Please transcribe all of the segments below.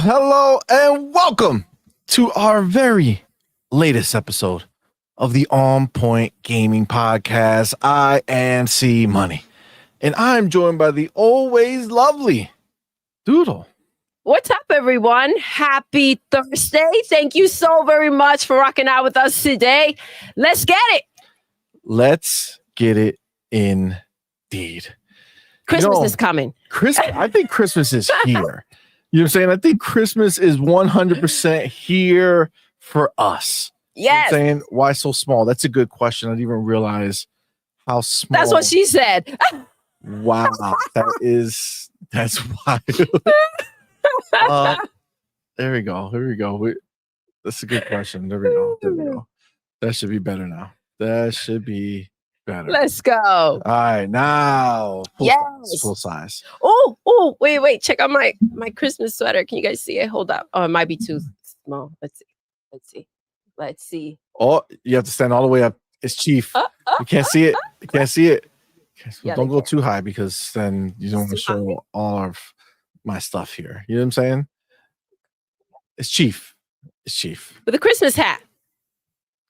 Hello, and welcome to our very latest episode of the On Point Gaming Podcast. I am CMoney, and I'm joined by the always lovely Doodle. What's up, everyone? Happy Thursday. Thank you so very much for rocking out with us today. Let's get it. Let's get it indeed. Christmas is coming. I think Christmas is here. You know what I'm saying? I think Christmas is 100% here for us. Yes. You know what I'm saying? Why so small? That's a good question. I didn't even realize how small. That's what she said. Wow. That's wild. There we go. That's a good question. There we go. That should be better now. That should be better. Let's go. All right, now full size. Oh, wait. Check out my Christmas sweater. Can you guys see it? Hold up. Oh, it might be too small. Let's see. Oh, you have to stand all the way up. It's Chief. You can't see it. Okay, so don't go too high because then you don't want to show all of my stuff here. You know what I'm saying? It's Chief. With a Christmas hat.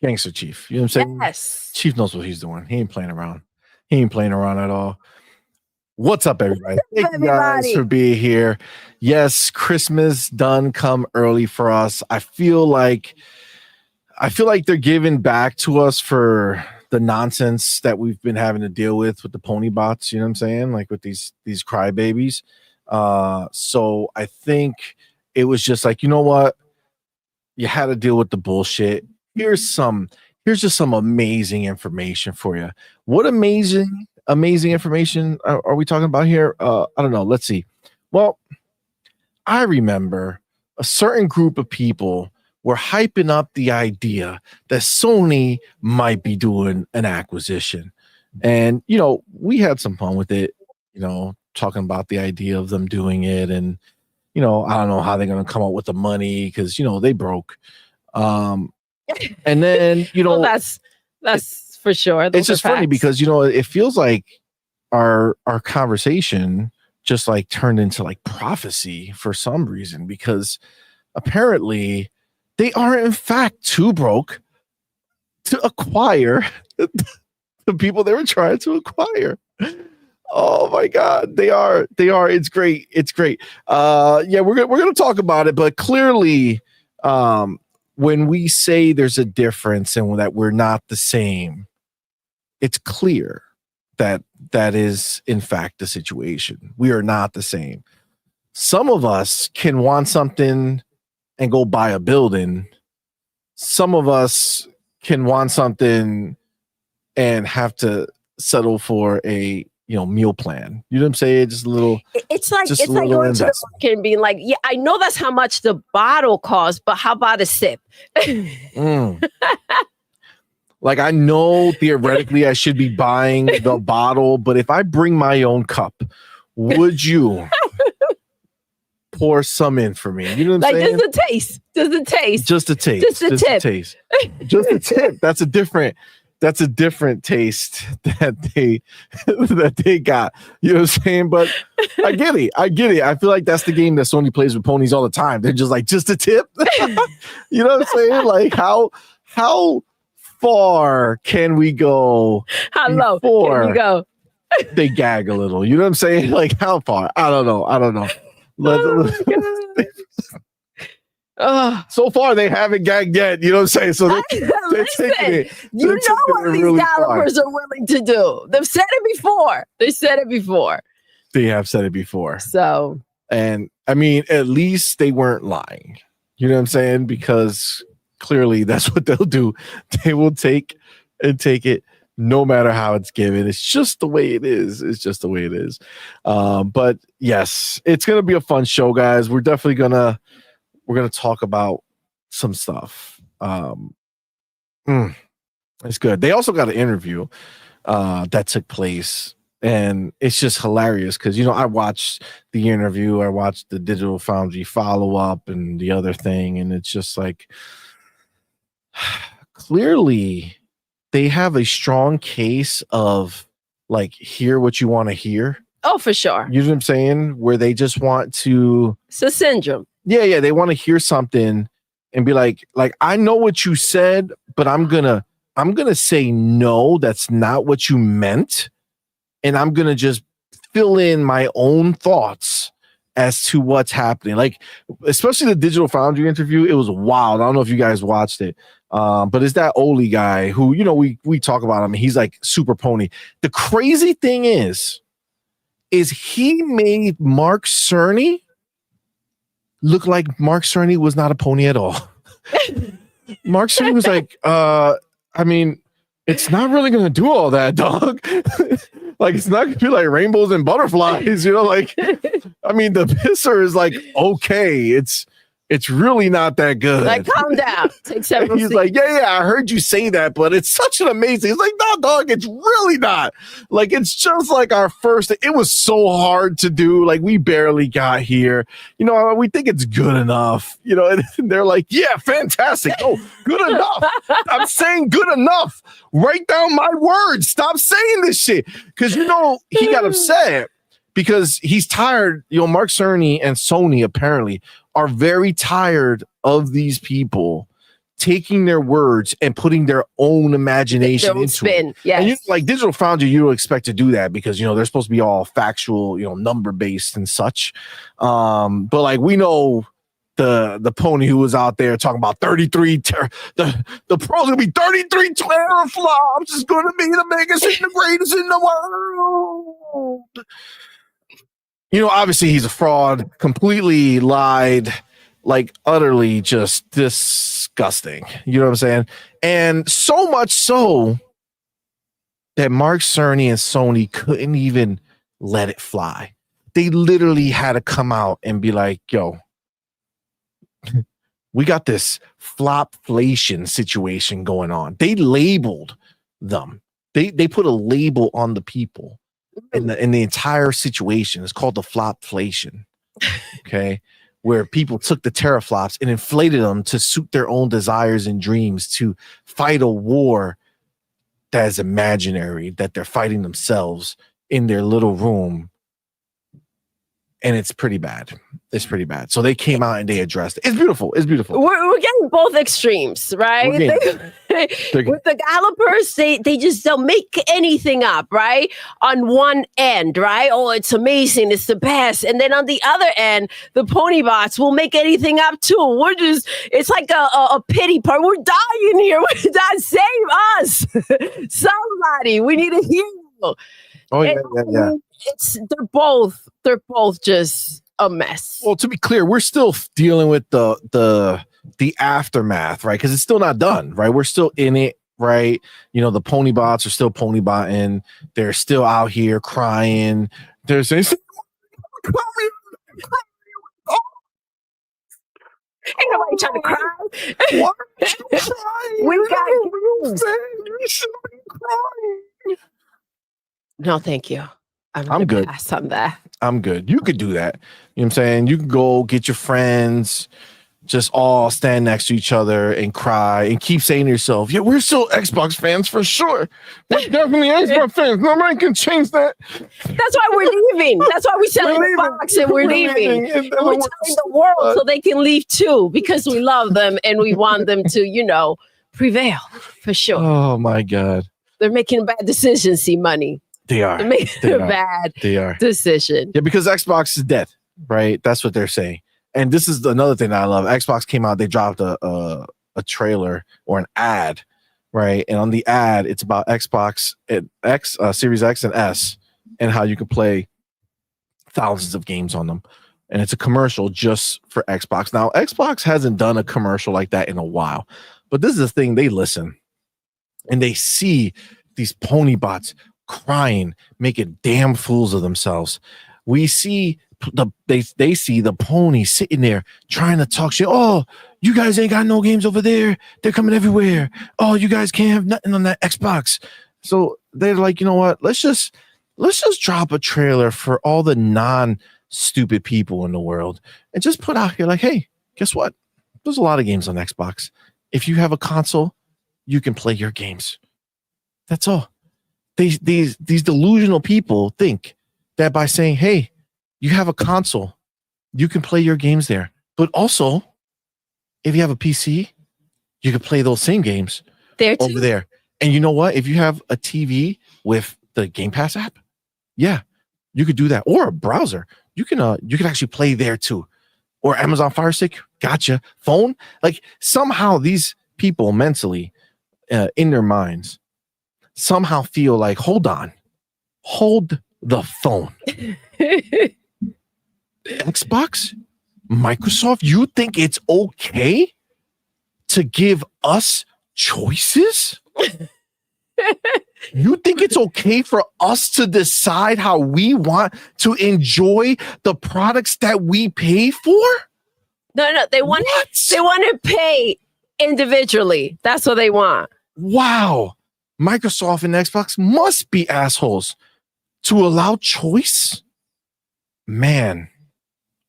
Gangster Chief. You know what I'm saying? Yes. Chief knows what he's doing. He ain't playing around. At all. What's up, everybody? Thank you guys for being here. Yes, Christmas done come early for us. I feel like they're giving back to us for the nonsense that we've been having to deal with the pony bots. You know what I'm saying? Like with these crybabies. So I think it was just like, you know what? You had to deal with the bullshit. Here's just some amazing information for you. What amazing information are we talking about here? I don't know. Let's see. Well, I remember a certain group of people were hyping up the idea that Sony might be doing an acquisition. And, we had some fun with it, talking about the idea of them doing it. And, I don't know how they're going to come up with the money because, they broke. And then, well, that's for sure. It's just funny because, it feels like our conversation just like turned into like prophecy for some reason, because apparently they are in fact too broke to acquire the people they were trying to acquire. Oh my God, they are. It's great. Yeah, we're going to talk about it, but clearly, when we say there's a difference and that we're not the same, it's clear that is in fact the situation. We are not the same. Some of us can want something and go buy a building. Some of us can want something and have to settle for a meal plan. You know what I'm saying? Just a little. It's like going to the market and being like, yeah, I know that's how much the bottle costs, but how about a sip? Like, I know theoretically I should be buying the bottle, but if I bring my own cup, would you pour some in for me? You know what I'm saying? Just a taste. Just a tip. That's a different that's a different taste that they got. You know what I'm saying? But I get it. I feel like that's the game that Sony plays with ponies all the time. They're just like, just a tip. You know what I'm saying? Like how far can we go? How low can you go? They gag a little. You know what I'm saying? Like how far? I don't know. So far they haven't gagged yet. You know what I'm saying? So they're taking it. You know what these developers are willing to do. They've said it before. They have said it before. So, and I mean, at least they weren't lying. You know what I'm saying? Because clearly that's what they'll do. They will take it no matter how it's given. It's just the way it is. But yes, it's going to be a fun show, guys. We're definitely going to talk about some stuff. It's good. They also got an interview that took place, and it's just hilarious because, you know, I watched the interview, I watched the Digital Foundry follow-up and the other thing, and it's just like, clearly they have a strong case of like, hear what you want to hear. Oh, for sure. You know what I'm saying? Where they just want to... It's a syndrome. Yeah. They want to hear something and be like, I know what you said, but I'm gonna say no, that's not what you meant. And I'm gonna just fill in my own thoughts as to what's happening. Like, especially the Digital Foundry interview, it was wild. I don't know if you guys watched it. But it's that Oli guy who, you know, we talk about him. He's like super pony. The crazy thing is he made Mark Cerny look like Mark Cerny was not a pony at all. Mark Cerny was like, I mean, it's not really going to do all that, dog. Like, it's not going to be like rainbows and butterflies, you know? Like, I mean, the pisser is like, okay, it's really not that good. Like, calm down. Take several He's seats. like, yeah, I heard you say that, but it's such an amazing. He's like, no, dog, it's really not. Like, it's just like our first. It was so hard to do. Like, we barely got here. You know, we think it's good enough. You know, and they're like, yeah, fantastic. Oh, good enough. I'm saying good enough. Write down my words. Stop saying this shit. Because, you know, he got upset because he's tired. You know, Mark Cerny and Sony apparently are very tired of these people taking their words and putting their own imagination into spin. it. Yes. And you, like Digital Foundry, you don't expect to do that because, you know, they're supposed to be all factual, you know, number based and such. But like, we know the pony who was out there talking about 33 the pro's gonna be 33 teraflops. It's gonna be the biggest and the greatest in the world. You know, obviously he's a fraud, completely lied, like utterly just disgusting. You know what I'm saying? And so much so that Mark Cerny and Sony couldn't even let it fly. They literally had to come out and be like, yo, we got this flopflation situation going on. They labeled them. They put a label on the people. In the entire situation. It's called the flopflation. Okay, where people took the teraflops and inflated them to suit their own desires and dreams to fight a war that is imaginary, that they're fighting themselves in their little room. And it's pretty bad. So they came out and they addressed it. It's beautiful. We're getting both extremes, right? With the developers, they just don't make anything up, right? On one end, right? Oh, it's amazing. It's the best. And then on the other end, the pony bots will make anything up too. It's like a pity part. We're dying here. We're dying. Save us. Somebody. We need a hero. Oh, yeah. They're both just a mess. Well, to be clear, we're still dealing with the aftermath, right? Because it's still not done, right? We're still in it, right? You know, the pony bots are still pony botting. They're still out here crying. They're saying, ain't nobody trying to cry. Why are you crying? We got you shouldn't be crying. No, thank you. I'm good. Pass on that. I'm good. You could do that. You know what I'm saying? You can go get your friends, just all stand next to each other and cry and keep saying to yourself, yeah, we're still Xbox fans for sure. We're definitely Xbox fans. Nobody can change that. That's why we're leaving. That's why we sell the box and we're leaving. And we're telling the world so they can leave too, because we love them and we want them to, prevail for sure. Oh my God. They're making bad decisions, CMoney. They are. They're making a bad decision. Yeah, because Xbox is dead, right? That's what they're saying. And this is another thing that I love. Xbox came out, they dropped a trailer or an ad, right? And on the ad, it's about Xbox Series X and S and how you can play thousands of games on them. And it's a commercial just for Xbox. Now, Xbox hasn't done a commercial like that in a while, but this is the thing. They listen and they see these pony bots crying, making damn fools of themselves. We see they see the pony sitting there trying to talk shit. Oh, you guys ain't got no games over there. They're coming everywhere. Oh, you guys can't have nothing on that Xbox. So they're like, you know what? Let's just drop a trailer for all the non-stupid people in the world and just put out here like, hey, guess what? There's a lot of games on Xbox. If you have a console, you can play your games. That's all. These delusional people think that by saying, hey, you have a console, you can play your games there. But also, if you have a PC, you can play those same games there too. Over there. And you know what? If you have a TV with the Game Pass app, yeah, you could do that. Or a browser. You can actually play there too. Or Amazon Fire Stick, gotcha. Phone. Like somehow these people mentally, in their minds, somehow feel like, hold the phone. Xbox, Microsoft, you think it's okay to give us choices? You think it's okay for us to decide how we want to enjoy the products that we pay for? No, they want to pay individually. That's what they want. Wow. Microsoft and Xbox must be assholes to allow choice. Man,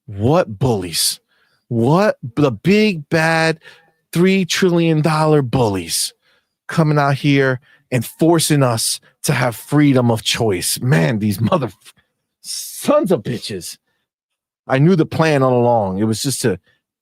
what bullies. What the big bad $3 trillion bullies coming out here and forcing us to have freedom of choice. Man, these sons of bitches. I knew the plan all along. It was just to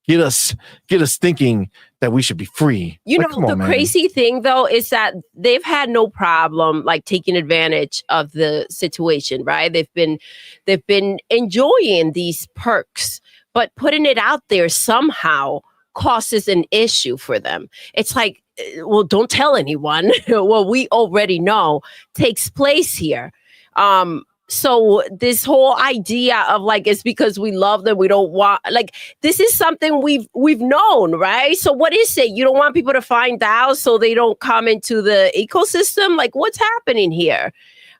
get us thinking that we should be free. The crazy thing though is that they've had no problem like taking advantage of the situation, right? They've been enjoying these perks, but putting it out there somehow causes an issue for them. It's like, well, don't tell anyone. What we already know takes place here. So this whole idea of like, it's because we love them, we don't want, like, this is something we've known, right? So what is it? You don't want people to find out so they don't come into the ecosystem? Like, what's happening here?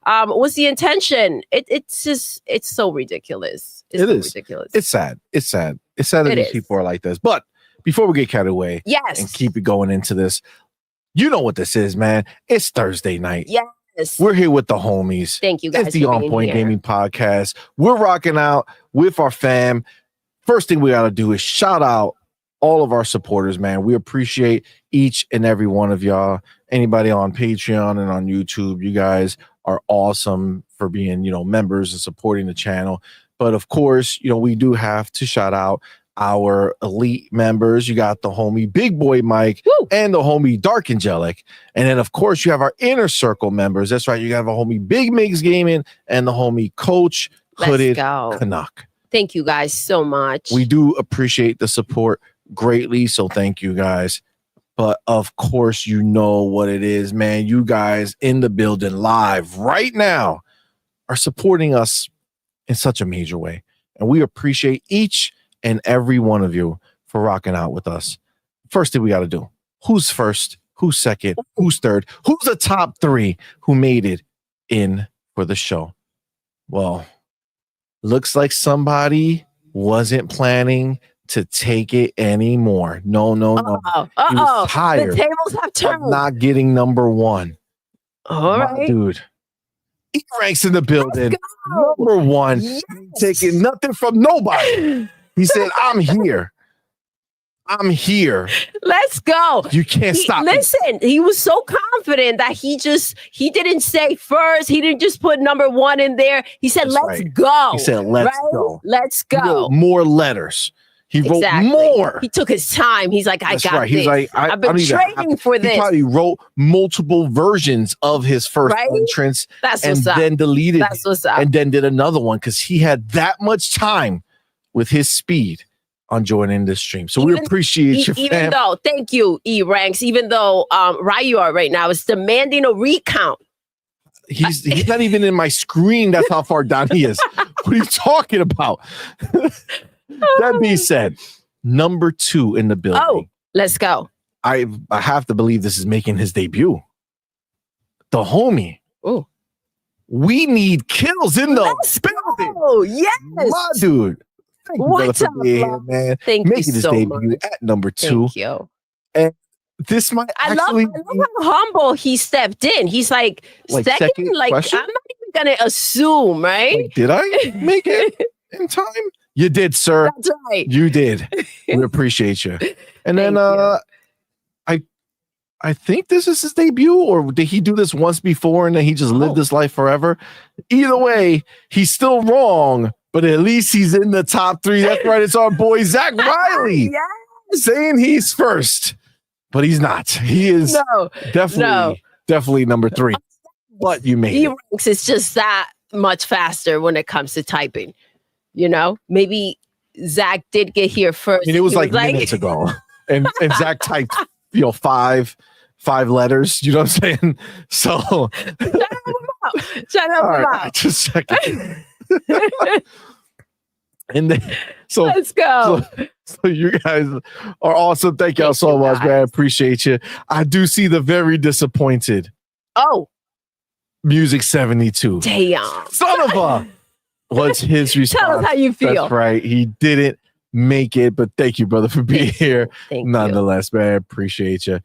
What's the intention? It's so ridiculous. Ridiculous. It's sad. It's sad that these people are like this. But before we get carried away and keep it going into this, you know what this is, man. It's Thursday night. Yes. We're here with the homies. Thank you guys. It's the On Point Gaming Podcast. We're rocking out with our fam. First thing we got to do is shout out all of our supporters, man. We appreciate each and every one of y'all. Anybody on Patreon and on YouTube, you guys are awesome for being, members and supporting the channel. But of course, we do have to shout out our elite members. You got the homie Big Boy Mike and the homie Dark Angelic. And then, of course, you have our inner circle members. That's right. You have a homie Big Migs Gaming and the homie Coach Hooded Canuck. Thank you guys so much. We do appreciate the support greatly. So thank you guys. But of course, you know what it is, man. You guys in the building live right now are supporting us in such a major way. And we appreciate each and every one of you for rocking out with us. First thing we got to do. Who's first? Who's second? Who's third? Who's the top three who made it in for the show? Well, looks like somebody wasn't planning to take it anymore. No. He was tired. The tables have turned. Of not getting number one. All right. Dude. He ranks in the building. Number one. Yes. Taking nothing from nobody. He said, I'm here. I'm here. Let's go. You can't stop me. Listen, he was so confident that he didn't say first. He didn't just put number 1 in there. He said, let's go. He said, let's go. Let's go. He wrote more letters. He wrote more. He took his time. He's like, That's got right. this. He's like, I've been training for this. He probably wrote multiple versions of his first entrance and then deleted That's what's up. and then did another one because he had that much time with his speed on joining this stream. So we appreciate you, even though, thank you, E-Ranks, even though Ryuar right now is demanding a recount. He's not even in my screen. That's how far down he is. What are you talking about? That being said, number 2 in the building. Oh, let's go. I have to believe this is making his debut. The homie. Oh, we need kills in the building. Oh, yes. My dude. Thank you, What's up, here, man. Thank making you his so debut much. at number 2. Thank you. And this might I actually love how humble he stepped in. He's like second like question? I'm not even gonna assume, right? Like, did I make it in time? You did, sir. That's right. You did. We appreciate you. And then I think this is his debut, or did he do this once before and then he just lived this life forever? Either way, he's still wrong, but at least he's in the top 3. That's right. It's our boy Zach Riley saying he's first, but he's not. He is definitely number 3. But you made E-Ranks is just that much faster when it comes to typing. You know, maybe Zach did get here first. I mean, it was like minutes ago, and Zach typed 5 letters. You know what I'm saying? So shut up, all right, just a second. And then let's go. So you guys are awesome. Thank y'all so much, man. I appreciate you. I do see the very disappointed. Oh, Music 72. Damn, son of a. What's his response? Tell us how you feel. That's right. He didn't make it, but thank you, brother, for being here. Nonetheless, man, I appreciate you.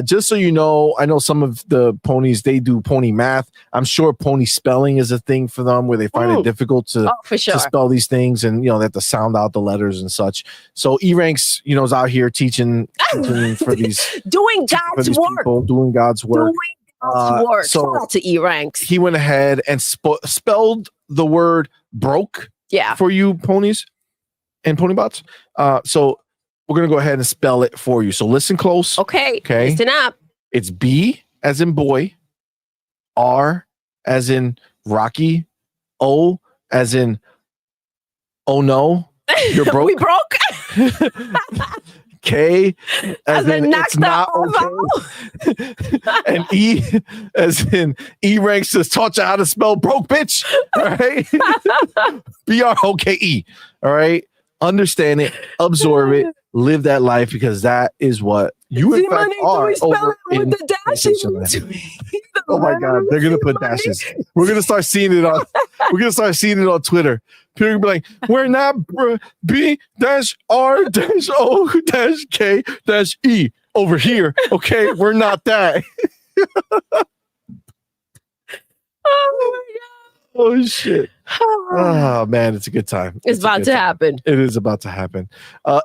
Just so you know, I know some of the ponies, they do pony math. I'm sure pony spelling is a thing for them where they find it difficult to spell these things, and they have to sound out the letters and such. So E-Ranks, is out here teaching for these doing God's work. People, doing God's work. So shout out to E-Ranks. He went ahead and spelled the word broke for you ponies and pony bots. So we're going to go ahead and spell it for you. So listen close. Okay. Listen up. It's B as in boy, R as in Rocky, O as in oh no, you're broke. We broke. K as in it's not okay. And E as in E-Ranks just taught you how to spell broke, bitch. All right. B-R-O-K-E. All right. Understand it, absorb it, live that life, because that is what you in fact are over in the dashes. Oh my God, they're gonna put dashes. We're gonna start seeing it on. We're gonna start seeing it on Twitter. People be like, "We're not B-R-O-K-E over here." Okay, we're not that. Oh my God. Oh shit. Oh man, it's a good time. It's about to happen. It is about to happen.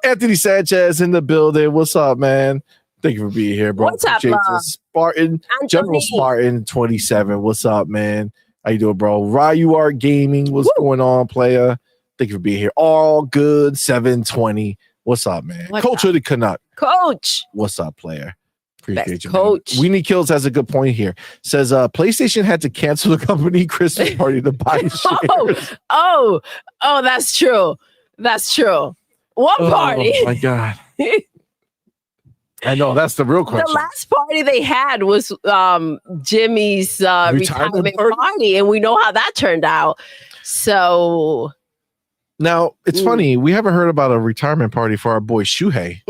Anthony Sanchez in the building. What's up, man? Thank you for being here, bro. What's up, Spartan, General Spartan 27. What's up, man? How you doing, bro? Ryuar Gaming. What's going on, player? Thank you for being here. All good 720. What's up, man? Coach of the Canuck. Coach. What's up, player? Appreciate you, Coach. Man. Weenie Kills has a good point here. Says PlayStation had to cancel the company Christmas party to buy shares. Oh, that's true. That's true. What party? Oh my God. I know, that's the real question. The last party they had was Jimmy's retirement party, and we know how that turned out. So now it's funny, we haven't heard about a retirement party for our boy Shuhei.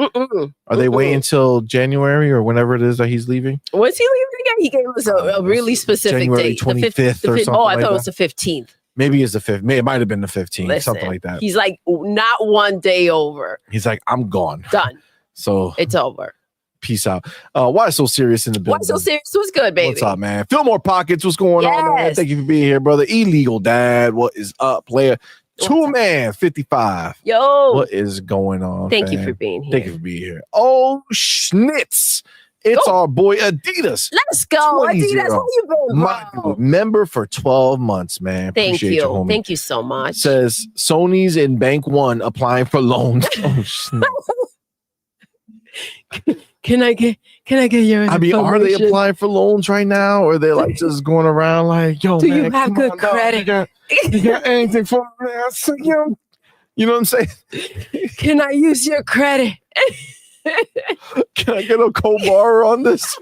Are they waiting until January or whenever it is that he's leaving? When's he leaving again? He gave us a really specific January date. 25th or something. Oh, I thought it was the 15th. Maybe it's the 5th. It might have been the 15th, something like that. He's like, not one day over. He's like, I'm gone. Done. So it's over. Peace out. Why so serious in the building? Why so serious? What's good, baby? What's up, man? Fillmore Pockets. What's going on, man? Thank you for being here, brother. Illegal Dad. What is up, player? 2Man 55. Yo, what is going on? Thank you for being here. Thank you for being here. Oh, schnitz. It's our boy Adidas. Let's go. Adidas, how you been, my dude, member for 12 months, man. Thank Appreciate you. homie. Thank you so much. Says Sony's in Bank One applying for loans. Oh, Can I get your information? I mean, are they applying for loans right now? Or are they like just going around like, yo, do man, you have good credit? You got anything for me? You know what I'm saying? Can I use your credit? Can I get a co-bar on this?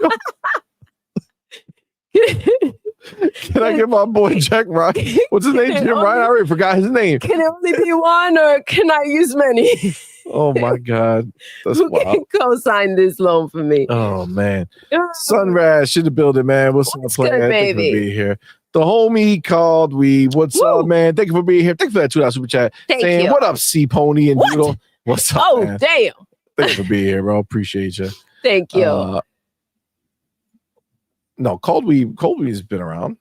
Can I get my boy Jack Ryan? What's his name? Jim Ryan? I already forgot his name. Can it only be one or can I use many? Oh my God. That's Who wild. can co-sign this loan for me? Oh man. Sunrise in the building, man. What's up, player? Thank you for being here. The homie called. What's up, man? Thank you for being here. Thank you for that $2 super chat. Saying, what up, C Pony and Doodle? What's up? Oh, man? damn. Thank you for being here, bro. Appreciate you. Thank you. No, Colby's been around.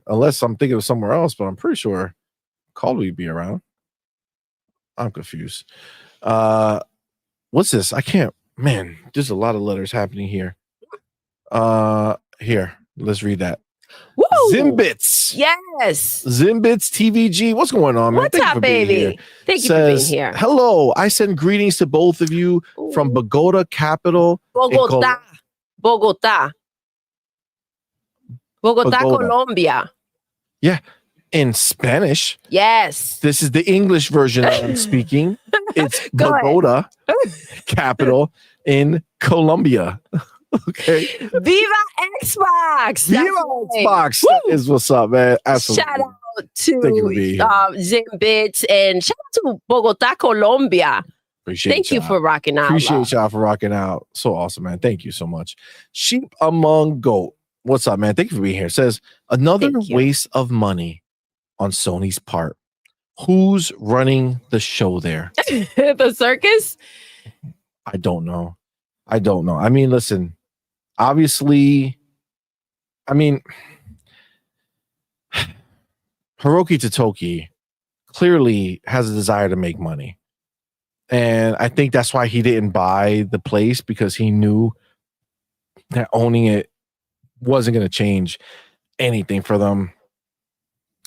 Unless I'm thinking of somewhere else, but I'm pretty sure Colby be around. I'm confused. What's this? I can't, man, there's a lot of letters happening here. Here, let's read that. Woo! Zimbits. Yes. Zimbits TVG. What's going on, man? What's up, baby? Thank you for being here. Hello. I send greetings to both of you from Bogota, capital. Bogota, Colombia. Yeah. In Spanish. Yes. This is the English version I'm speaking. It's Bogota, capital in Colombia. Okay. Viva Xbox. Viva Xbox. That is what's up, man. Absolutely. Shout out to Zimbits and shout out to Bogota, Colombia. Thank you for rocking out. Appreciate y'all for rocking out. So awesome, man. Thank you so much. Sheep Among Goat. What's up, man? Thank you for being here. It says another waste of money on Sony's part. Who's running the show there? The circus? I don't know. I mean, listen, obviously, Hiroki Totoki clearly has a desire to make money. And I think that's why he didn't buy the place, because he knew that owning it wasn't going to change anything for them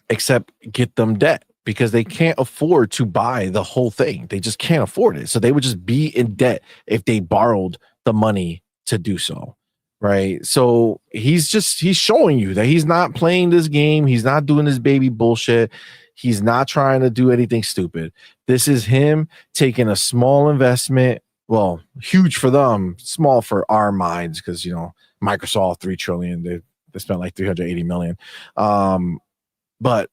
except get them debt, because they can't afford to buy the whole thing. They just can't afford it. So they would just be in debt if they borrowed the money to do so. Right. So he's showing you that he's not playing this game. He's not doing this baby bullshit. He's not trying to do anything stupid. This is him taking a small investment. Well, huge for them, small for our minds, because, Microsoft, $3 trillion, they spent like 380 million. But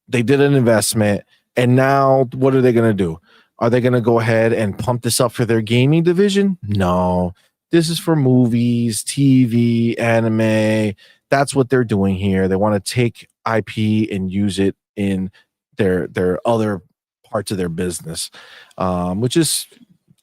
they did an investment, and now what are they going to do? Are they going to go ahead and pump this up for their gaming division? No, this is for movies, TV, anime. That's what they're doing here. They want to take IP and use it in their other parts of their business,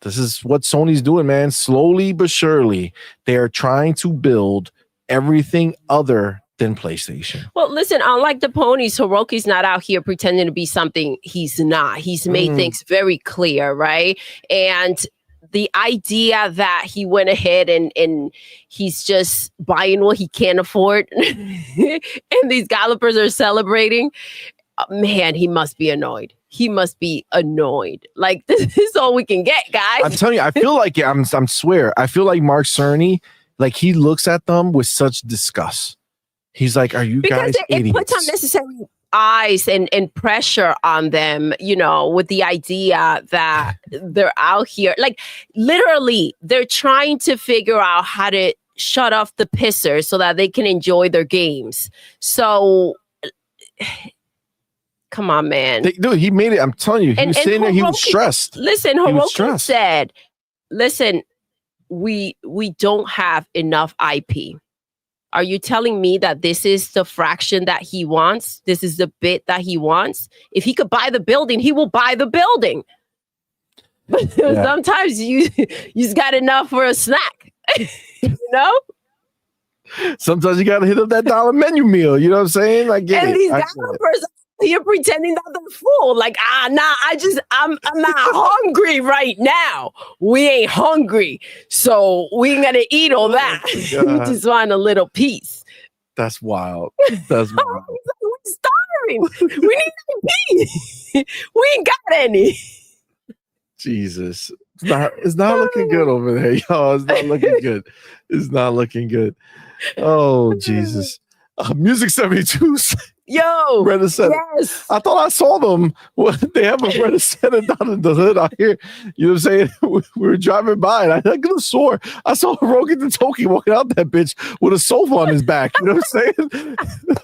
this is what Sony's doing, man. Slowly but surely, they are trying to build everything other than PlayStation. Well, listen, unlike the ponies, Hiroki's not out here pretending to be something he's not. He's made things very clear, right? And the idea that he went ahead and he's just buying what he can't afford and these gallopers are celebrating, man, he must be annoyed. He must be annoyed. Like, this is all we can get, guys. I'm telling you, I feel like I swear, I feel like Mark Cerny, like he looks at them with such disgust. He's like, are you guys idiots? It puts unnecessary eyes and pressure on them, with the idea that they're out here. Like, literally, they're trying to figure out how to shut off the pissers so that they can enjoy their games. So, come on, man. Dude, he made it. I'm telling you, he was sitting there, he was stressed. Listen, Hiroki said, listen, we don't have enough IP. Are you telling me that this is the fraction that he wants? This is the bit that he wants? If he could buy the building, he will buy the building. But sometimes you just got enough for a snack, Sometimes you got to hit up that dollar menu meal. You know what I'm saying? Like, and these developers you're pretending that they're full. Like, I'm not hungry right now. We ain't hungry. So we ain't gonna eat all that. We just want a little piece. That's wild. That's wild. We're starving. We need to pee. We ain't got any. Jesus. It's not looking good over there, y'all. It's not looking good. It's not looking good. Oh, Jesus. Music 72. Yo, Renaissance. Yes. I thought I saw them. They have a Renaissance down in the hood out here. You know what I'm saying? We were driving by and I could have swore I saw Rogan the Toki walking out that bitch with a sofa on his back. You know what I'm saying?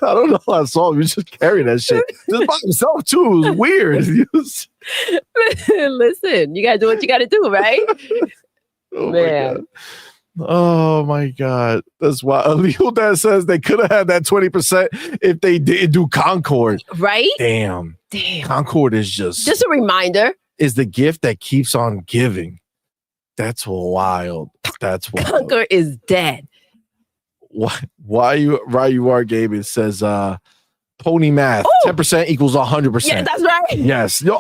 I don't know how I saw him. He just carried that shit. Just by himself, too. It was weird. Listen, you gotta do what you gotta do, right? Oh, man. Oh my God. That's why Illegal Dad says they could have had that 20% if they didn't do Concord. Right? Damn. Concord is just a reminder. Is the gift that keeps on giving. That's wild. That's wild. Concord is dead. Why you are gaming says pony math. 10% equals 100%. Yeah, that's right. Yes. They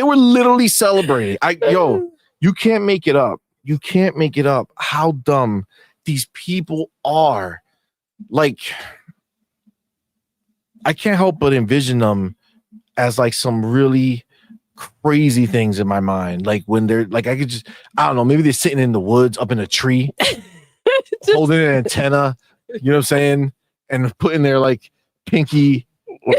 were literally celebrating. You can't make it up. You can't make it up how dumb these people are. Like, I can't help but envision them as like some really crazy things in my mind. Like when they're like, I don't know, maybe they're sitting in the woods up in a tree, holding an antenna, you know what I'm saying? And putting their like pinky,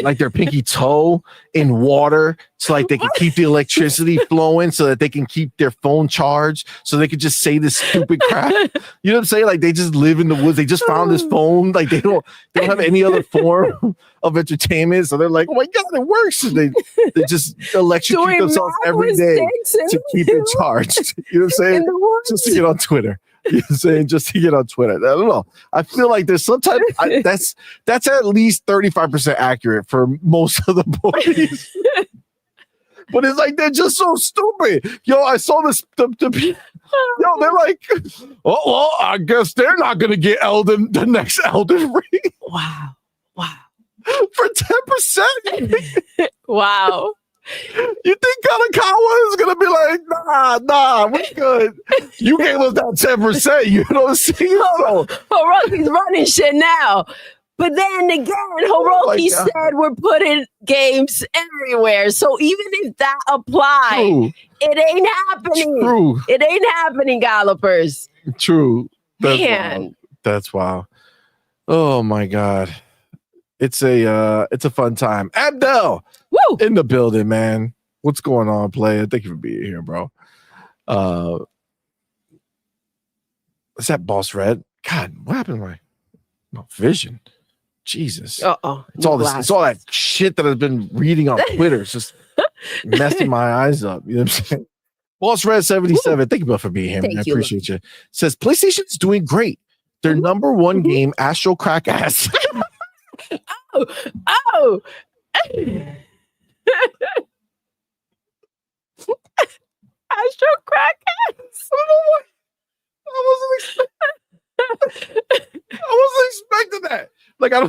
like their pinky toe in water so like they can keep the electricity flowing so that they can keep their phone charged so they can just say this stupid crap. You know what I'm saying? Like they just live in the woods. They just found this phone. Like they don't have any other form of entertainment. So they're like, oh my God, it works. And they just electrocute themselves every day to keep it charged. You know what I'm saying? Just to get on Twitter. You know what I'm saying? Just to get on Twitter. I don't know. I feel like there's some type that's at least 35% accurate for most of the boys. But it's like they're just so stupid. Yo, I saw this. They're like, oh well, I guess they're not gonna get the next Elden Ring. Wow. For 10%. Wow. You think Kadokawa is gonna be like, nah, we're good. You gave us that 10%. You know what I'm saying? Hiroki's running shit now. But then again, Hiroki said we're putting games everywhere. So even if that applies, it ain't happening. True. It ain't happening, Gallopers. True. Man. Wild. That's wild. Oh my God. It's a fun time. Abdel in the building, man. What's going on, player? Thank you for being here, bro. Is that Boss Red? God, what happened to my vision? Jesus. It's all that shit that I've been reading on Twitter. It's just messing my eyes up. You know what I'm saying? Boss Red 77. Thank you for being here, man. I appreciate you. Says PlayStation's doing great. Their number one game, Astro Crack Ass. Oh. Astro Crack Ass. I wasn't expecting that. Like I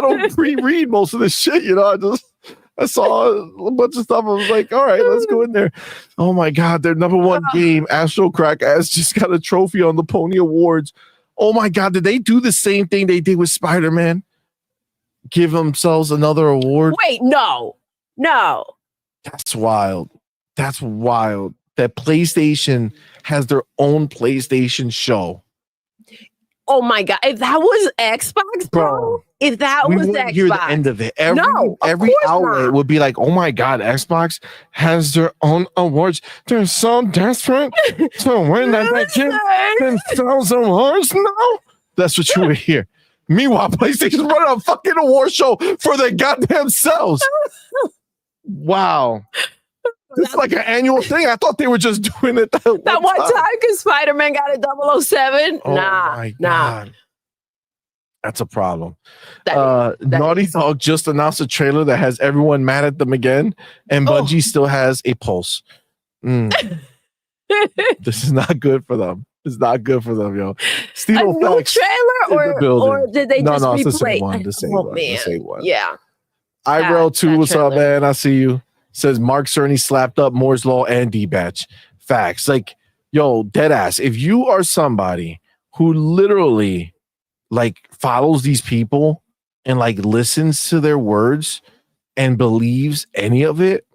don't pre-read most of this shit, you know. I saw a bunch of stuff. I was like, all right, let's go in there. Oh my God, their number one game, Astro Crack Ass, just got a trophy on the Pony Awards. Oh my God, did they do the same thing they did with Spider-Man? Give themselves another award? Wait, no. That's wild. That PlayStation has their own PlayStation show. Oh my God! If that was Xbox, bro. If that was Xbox, hear the end of it. Every outlet would be like, "Oh my God, Xbox has their own awards. They're so desperate to win that they give themselves awards now." That's what you would hear. Meanwhile, PlayStation's running a fucking award show for their goddamn selves. Wow. This is like an annual thing. I thought they were just doing it that one time because Spider-Man got a 007. Oh my God. That's a problem. Naughty Dog just announced a trailer that has everyone mad at them again, and Bungie still has a pulse. This is not good for them. It's not good for them, yo. Steve new trailer or did they just replay? It's the same one. The same one. Yeah. IRL2, what's up, man? I see you. Says Mark Cerny slapped up Moore's Law and D-Batch. Facts. Like, yo, dead ass. If you are somebody who literally like follows these people and like listens to their words and believes any of it,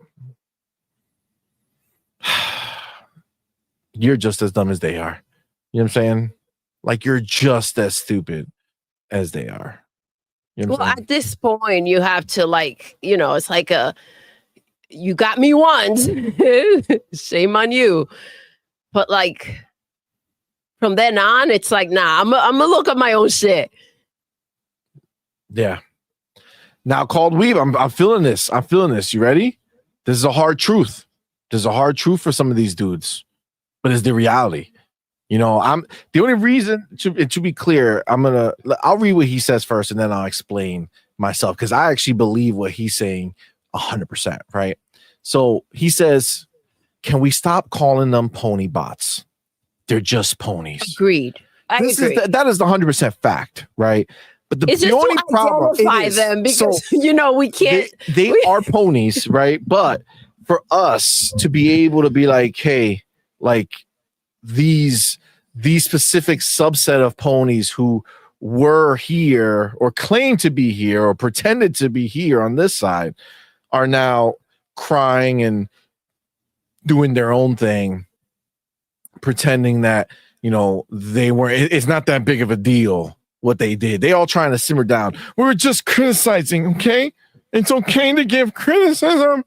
you're just as dumb as they are. You know what I'm saying? Like, you're just as stupid as they are. You know well, at this point, you have to, like, you know, it's like you got me once. Shame on you. But like, from then on, it's like, nah, I'm gonna look at my own shit. Yeah. Now, called Weave, I'm feeling this. I'm feeling this. You ready? This is a hard truth. There's a hard truth for some of these dudes, but it's the reality. You know, I'm the only reason to be clear. I'll read what he says first, and then I'll explain myself, because I actually believe what he's saying 100%. Right? So he says, "Can we stop calling them pony bots? They're just ponies." Agreed. I agree. That is the 100% fact, right? But the only problem is them because you know we can't. They are ponies, right? But for us to be able to be like, hey, like these specific subset of ponies who were here or claimed to be here or pretended to be here on this side are now crying and doing their own thing, pretending that, you know, they weren't. It's not that big of a deal what they did. They all trying to simmer down. We were just criticizing, okay? It's okay to give criticism.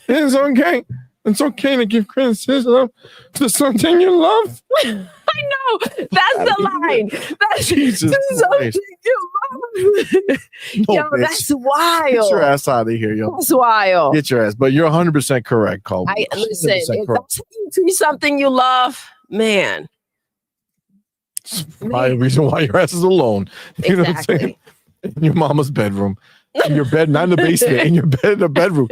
It's okay. It's okay to give criticism to something you love. I know. That's the line. That's Jesus something you love. No, yo, bitch. That's wild. Get your ass out of here, yo. That's wild. Get your ass. But you're 100% correct, Cole. Listen, if that's something you love, man. It's probably the reason why your ass is alone. You know what I'm saying? In your mama's bedroom. In your bed, not in the basement. In your bed, in the bedroom.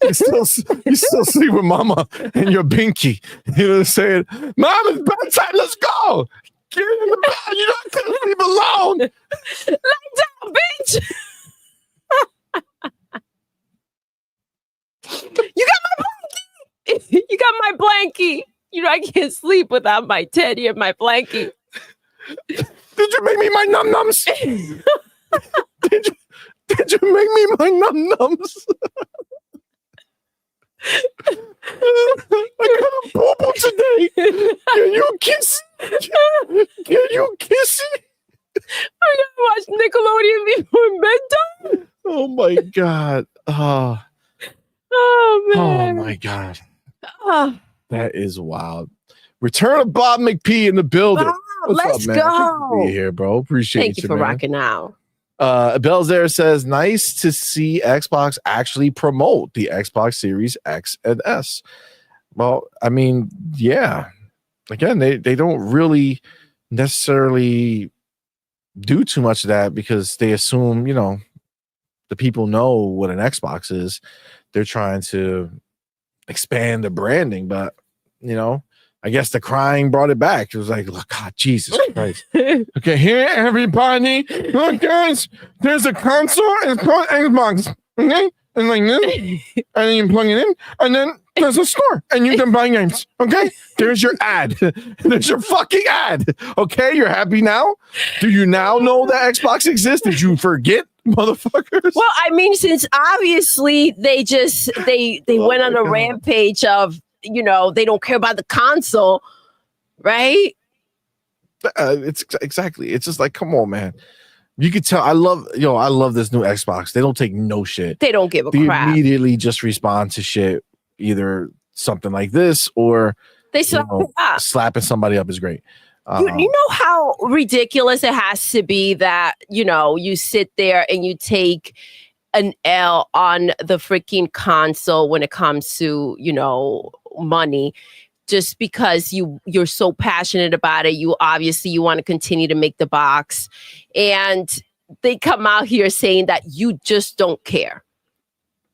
you still sleep with mama and your binky. You know what I'm saying? Mom, it's bedtime. Let's go. Get in the bed. You don't have to sleep alone. Lay down, bitch. You got my blankie. You got my blankie. You know, I can't sleep without my teddy and my blankie. Did you make me my num-nums? Did you make me my num-nums? I got a bubble today. Can you kiss? Can you kiss it? I gotta watch Nickelodeon before bedtime. Oh my god. Oh man. Oh my god. That is wild. Return of Bob McPee in the building. Let's go. Be here, bro. Appreciate you. Thank you for rocking out. Belzer says, nice to see Xbox actually promote the Xbox Series X and S. Well, I mean, yeah. Again, they don't really necessarily do too much of that because they assume, you know, the people know what an Xbox is. They're trying to expand the branding, but, you know, I guess the crying brought it back. It was like, look, God, Jesus Christ. Okay, here, everybody. Look, guys, there's a console. It's called Xbox. Okay? And like this. And then you plug it in. And then there's a store. And you can buy games. Okay? There's your ad. There's your fucking ad. Okay? You're happy now? Do you now know that Xbox exists? Did you forget, motherfuckers? Well, I mean, since obviously they went on a rampage of, you know, they don't care about the console, right? It's exactly. It's just like, come on, man. You could tell. I love this new Xbox. They don't take no shit. They don't give a crap. They immediately just respond to shit. Either something like this or they slapping somebody up is great. You know how ridiculous it has to be that, you know, you sit there and you take an L on the freaking console when it comes to, you know, money, just because you're so passionate about it. You want to continue to make the box, and they come out here saying that you just don't care.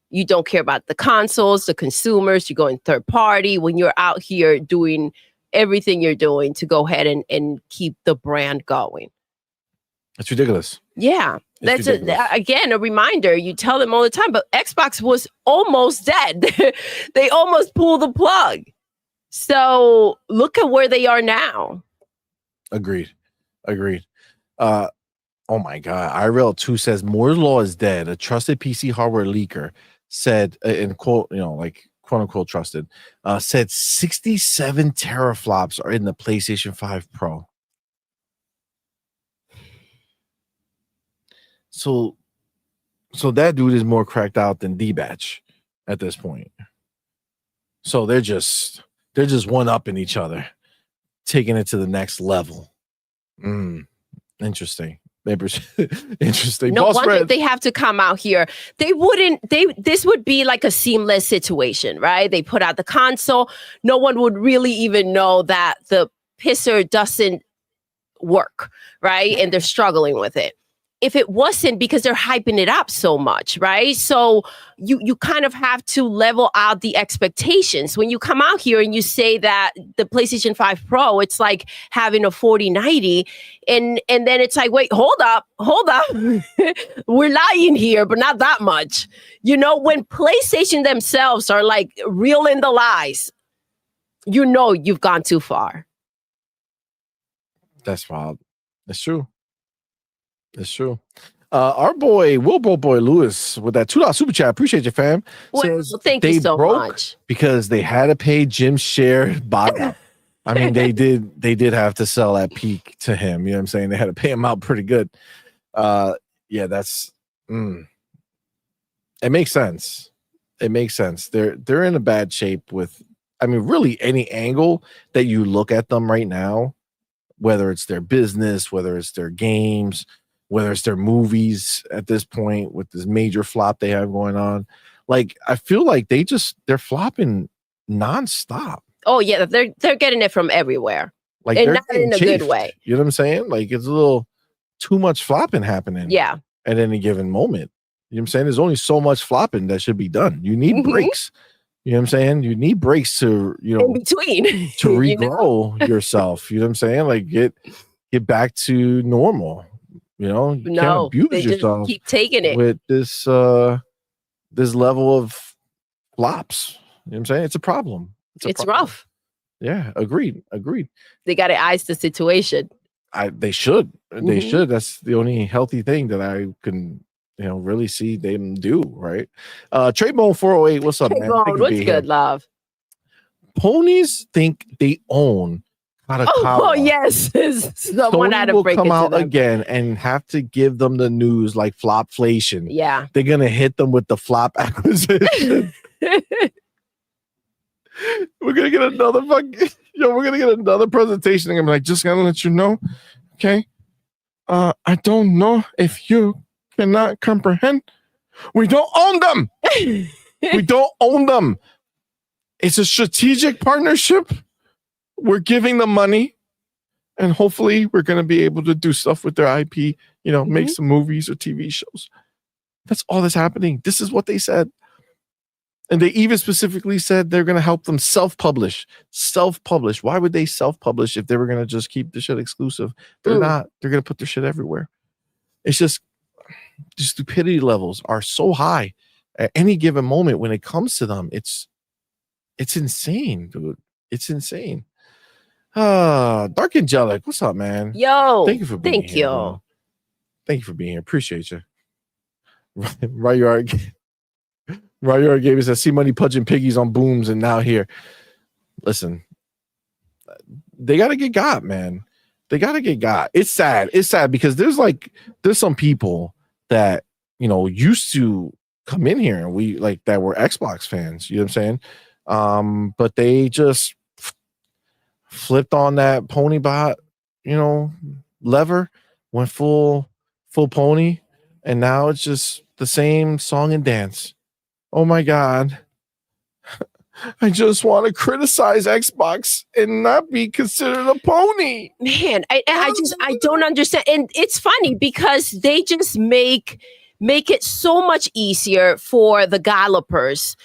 You don't care about the consoles, the consumers. You're going third party when you're out here doing everything you're doing to go ahead and keep the brand going. It's ridiculous. Yeah. That's again a reminder. You tell them all the time, but Xbox was almost dead. They almost pulled the plug. So look at where they are now. Agreed. Oh my God. IRL2 says Moore's Law is dead. A trusted PC hardware leaker said, in quote, like quote unquote trusted, said 67 teraflops are in the PlayStation 5 Pro. So that dude is more cracked out than D-Batch at this point. So they're just one-upping each other, taking it to the next level. Interesting. Interesting. No wonder they have to come out here. This would be like a seamless situation, right? They put out the console. No one would really even know that the pisser doesn't work, right? And they're struggling with it. If it wasn't, because they're hyping it up so much, right? So you kind of have to level out the expectations. When you come out here and you say that the PlayStation 5 Pro, it's like having a 4090, and then it's like, wait, hold up. We're lying here, but not that much. When PlayStation themselves are like reeling the lies, you've gone too far. That's wild. That's true. It's true. Our boy, Wilbur Lewis, with that $2 super chat, appreciate you, fam. Says thank you so much. Because they had to pay Jim's share buyout. I mean, they did have to sell at peak to him. You know what I'm saying? They had to pay him out pretty good. Yeah, that's it makes sense. It makes sense. They're in a bad shape with, I mean, really any angle that you look at them right now, whether it's their business, whether it's their games, whether it's their movies at this point with this major flop they have going on. Like, I feel like they're flopping nonstop. Oh yeah, they're getting it from everywhere. Like, and not in a good way. You know what I'm saying? Like, it's a little too much flopping happening. Yeah. At any given moment. You know what I'm saying? There's only so much flopping that should be done. You need breaks. You know what I'm saying? You need breaks to, in between to regrow yourself. You know what I'm saying? Like, get back to normal. You can't abuse yourself. Keep taking it with this this level of flops. You know what I'm saying? It's a problem. It's rough. Yeah, agreed. They got to ice the situation. They should. They should. That's the only healthy thing that I can, really see them do, right? Trade-Bone 408, what's up, man? What's good, love? Ponies think they own Kadokawa. Oh, yes. Someone had to break come it out to them again and have to give them the news like flopflation. Yeah. They're going to hit them with the flop acquisition. We're going to get another we're going to get another presentation. I'm like, just going to let you know, okay? I don't know if you cannot comprehend. We don't own them. We don't own them. It's a strategic partnership. We're giving them money, and hopefully we're going to be able to do stuff with their IP, make some movies or TV shows. That's all that's happening. This is what they said. And they even specifically said they're going to help them self-publish. Why would they self-publish if they were going to just keep the shit exclusive? They're not. They're going to put their shit everywhere. It's just the stupidity levels are so high at any given moment when it comes to them. It's insane, dude. It's insane. Dark Angelic, what's up, man? Yo, thank you for being here. Bro. Thank you for being here. Appreciate you. Ryard gave us a CMoney punching piggies on booms, and now here. Listen, they gotta get got, man. They gotta get got. It's sad. It's sad because there's some people that used to come in here and we that were Xbox fans. You know what I'm saying? But they just flipped on that pony bot, lever, went full pony, and now it's just the same song and dance. Oh my God. I just want to criticize Xbox and not be considered a pony. Man, I don't understand. And it's funny because they just make it so much easier for the gallopers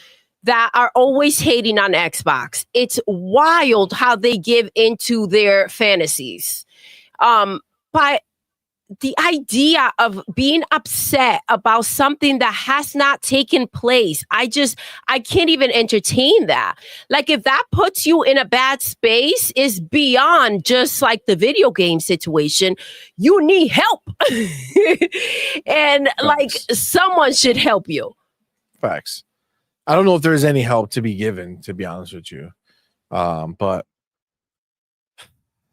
that are always hating on Xbox. It's wild how they give into their fantasies. By the idea of being upset about something that has not taken place, I can't even entertain that. Like, if that puts you in a bad space, is beyond just like the video game situation. You need help. And like, someone should help you. Facts. I don't know if there's any help to be given, to be honest with you. But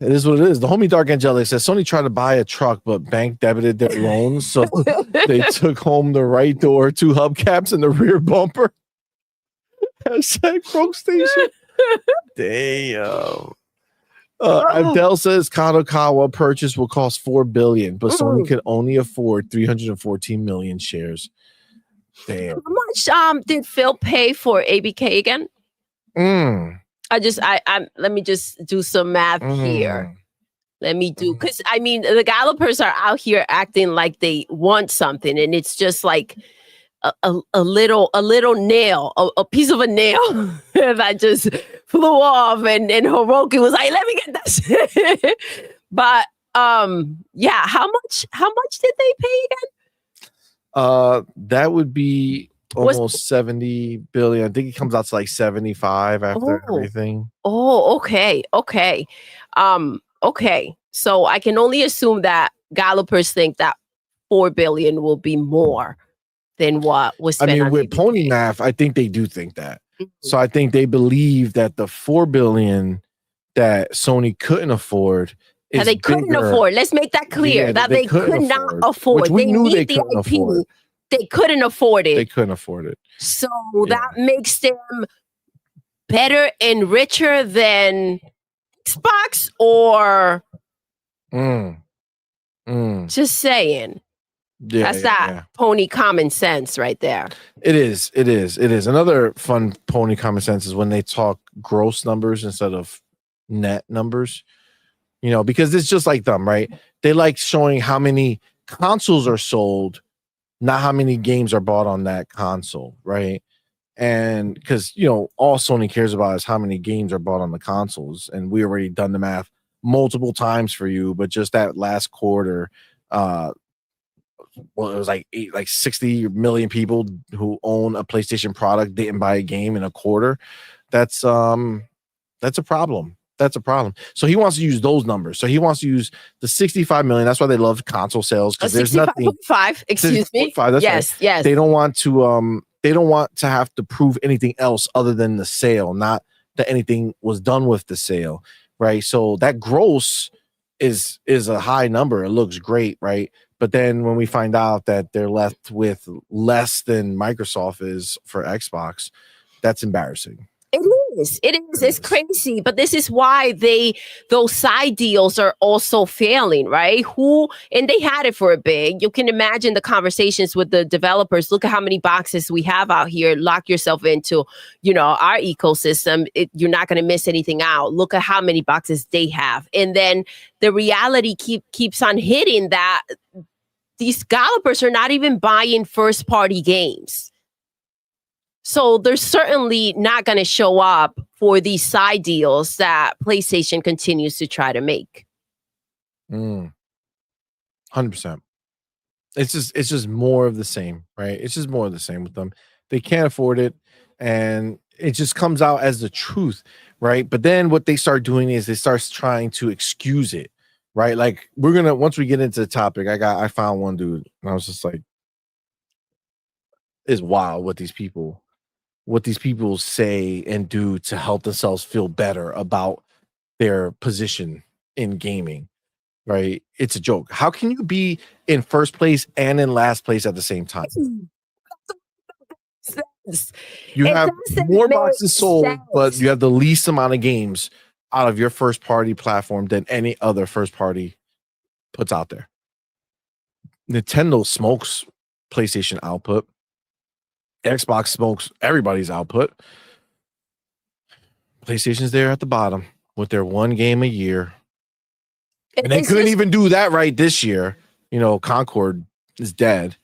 it is what it is. The homie Dark Angelic says Sony tried to buy a truck, but bank debited their loans, so they took home the right door, 2 hubcaps, and the rear bumper. Hashtag broke station. Damn. Abdel says Kadokawa purchase will cost $4 billion, but Sony could only afford 314 million shares. Damn. How much did Phil pay for ABK again? Let me just do some math here. Let me do, because I mean, the developers are out here acting like they want something, and it's just like a little nail, a piece of a nail that just flew off, and Hiroki was like, "Let me get that shit." But yeah, how much did they pay again? That would be almost 70 billion. I think it comes out to like 75 after everything. Okay. Okay. So I can only assume that developers think that 4 billion will be more than what was spent. I mean, with Pony Math, I think they do think that. So I think they believe that the 4 billion that Sony couldn't afford is they couldn't afford. Let's make that clear. Yeah, that they could not afford. Which we knew they couldn't afford. They couldn't afford it. They couldn't afford it. So that makes them better and richer than Xbox, or just saying. That's that pony common sense right there. It is. Another fun pony common sense is when they talk gross numbers instead of net numbers. You know, because it's just like them, right? They like showing how many consoles are sold, not how many games are bought on that console, right? And because, you know, all Sony cares about is how many games are bought on the consoles. And we already done the math multiple times for you, but just that last quarter, it was like 60 million people who own a PlayStation product didn't buy a game in a quarter. That's a problem. That's a problem. So he wants to use those numbers. So he wants to use the 65 million. That's why they love console sales, because there's nothing. 5, excuse me. That's yes, right. Yes. They don't want to have to prove anything else other than the sale, not that anything was done with the sale, right? So that gross is a high number. It looks great, right? But then when we find out that they're left with less than Microsoft is for Xbox, that's embarrassing. It is. It's crazy. But this is why those side deals are also failing, right? And they had it for a bit. You can imagine the conversations with the developers. Look at how many boxes we have out here. Lock yourself into, our ecosystem. You're not going to miss anything out. Look at how many boxes they have. And then the reality keeps on hitting that these developers are not even buying first-party games. So they're certainly not going to show up for these side deals that PlayStation continues to try to make. 100%. It's just more of the same, right? It's just more of the same with them. They can't afford it, and it just comes out as the truth, right? But then what they start doing is they start trying to excuse it, right? Like, once we get into the topic, I found one dude, and I was just like, it's wild what these people say and do to help themselves feel better about their position in gaming, right? It's a joke. How can you be in first place and in last place at the same time? You have more boxes sold, but you have the least amount of games out of your first party platform than any other first party puts out there. Nintendo smokes PlayStation output. Xbox smokes everybody's output. PlayStation's there at the bottom with their one game a year. And they couldn't even do that right this year. Concord is dead.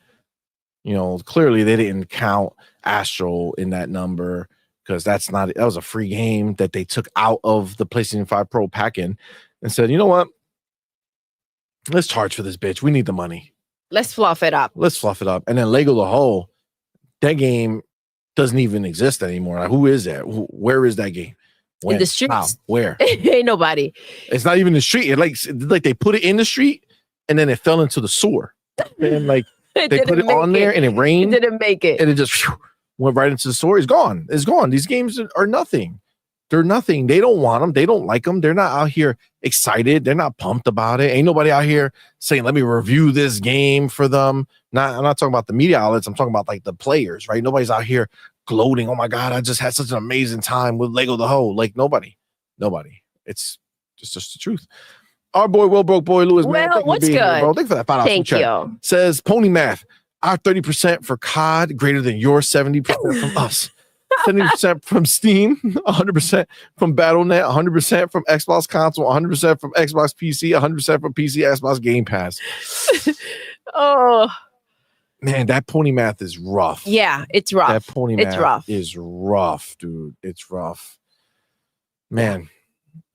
Clearly they didn't count Astro in that number, because that was a free game that they took out of the PlayStation 5 Pro pack-in and said, you know what? Let's charge for this bitch. We need the money. Let's fluff it up. And then Lego the Whole, that game doesn't even exist anymore. Like, who is that? Where is that game? When? In the streets. How? Where? Ain't nobody. It's not even the street. It like they put it in the street and then it fell into the sewer. And like they put it on there and it rained. It didn't make it. And it just went right into the sewer. It's gone. These games are nothing. They're nothing. They don't want them. They don't like them. They're not out here excited. They're not pumped about it. Ain't nobody out here saying, let me review this game for them. I'm not talking about the media outlets. I'm talking about like the players, right? Nobody's out here gloating. Oh my God, I just had such an amazing time with Lego the Whole. Like nobody. It's just the truth. Our boy, Will Broke Boy, Lewis, man. Well, what's good? Here, bro. Thank you for that $5 Thank you. Says Pony Math, our 30% for COD greater than your 70% from us. 70% from Steam, 100% from Battle.net, 100% from Xbox console, 100% from Xbox PC, 100% from PC, Xbox Game Pass. Oh. Man, that Pony Math is rough. Yeah, it's rough. That Pony Math is rough, dude. It's rough. Man,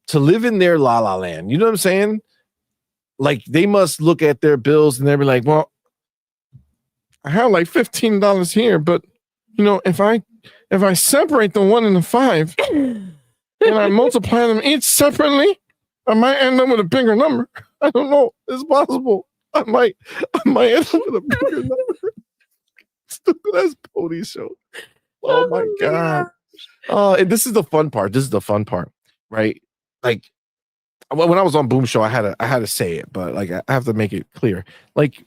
to live in their La La Land, you know what I'm saying? Like, they must look at their bills and they'll be like, well, I have like $15 here, but, you know, if I separate the 1 and the 5 and I multiply them each separately, I might end up with a bigger number. I don't know. It's possible. I might end up with a bigger number. Stupid ass pony show. Oh my God. And this is the fun part. Right? Like when I was on Boom Show, I had to say it, but like I have to make it clear. Like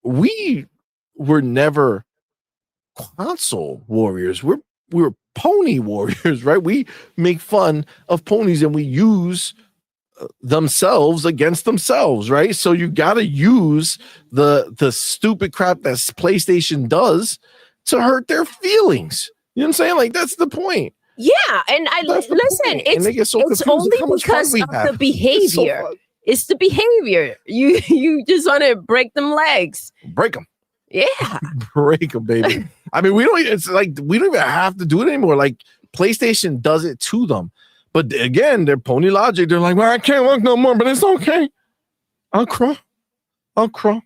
we were never console warriors. We were pony warriors, right? We make fun of ponies and we use themselves against themselves, right? So you got to use the stupid crap that PlayStation does to hurt their feelings. You know what I'm saying? Like that's the point. Yeah, and listen, it's only because of the behavior. It's the behavior. You just want to break them legs. Break them. Yeah. Break them, baby. I mean, we don't even have to do it anymore. Like PlayStation does it to them. But again, they're pony logic. They're like, well, I can't look no more, but it's okay. I'll crawl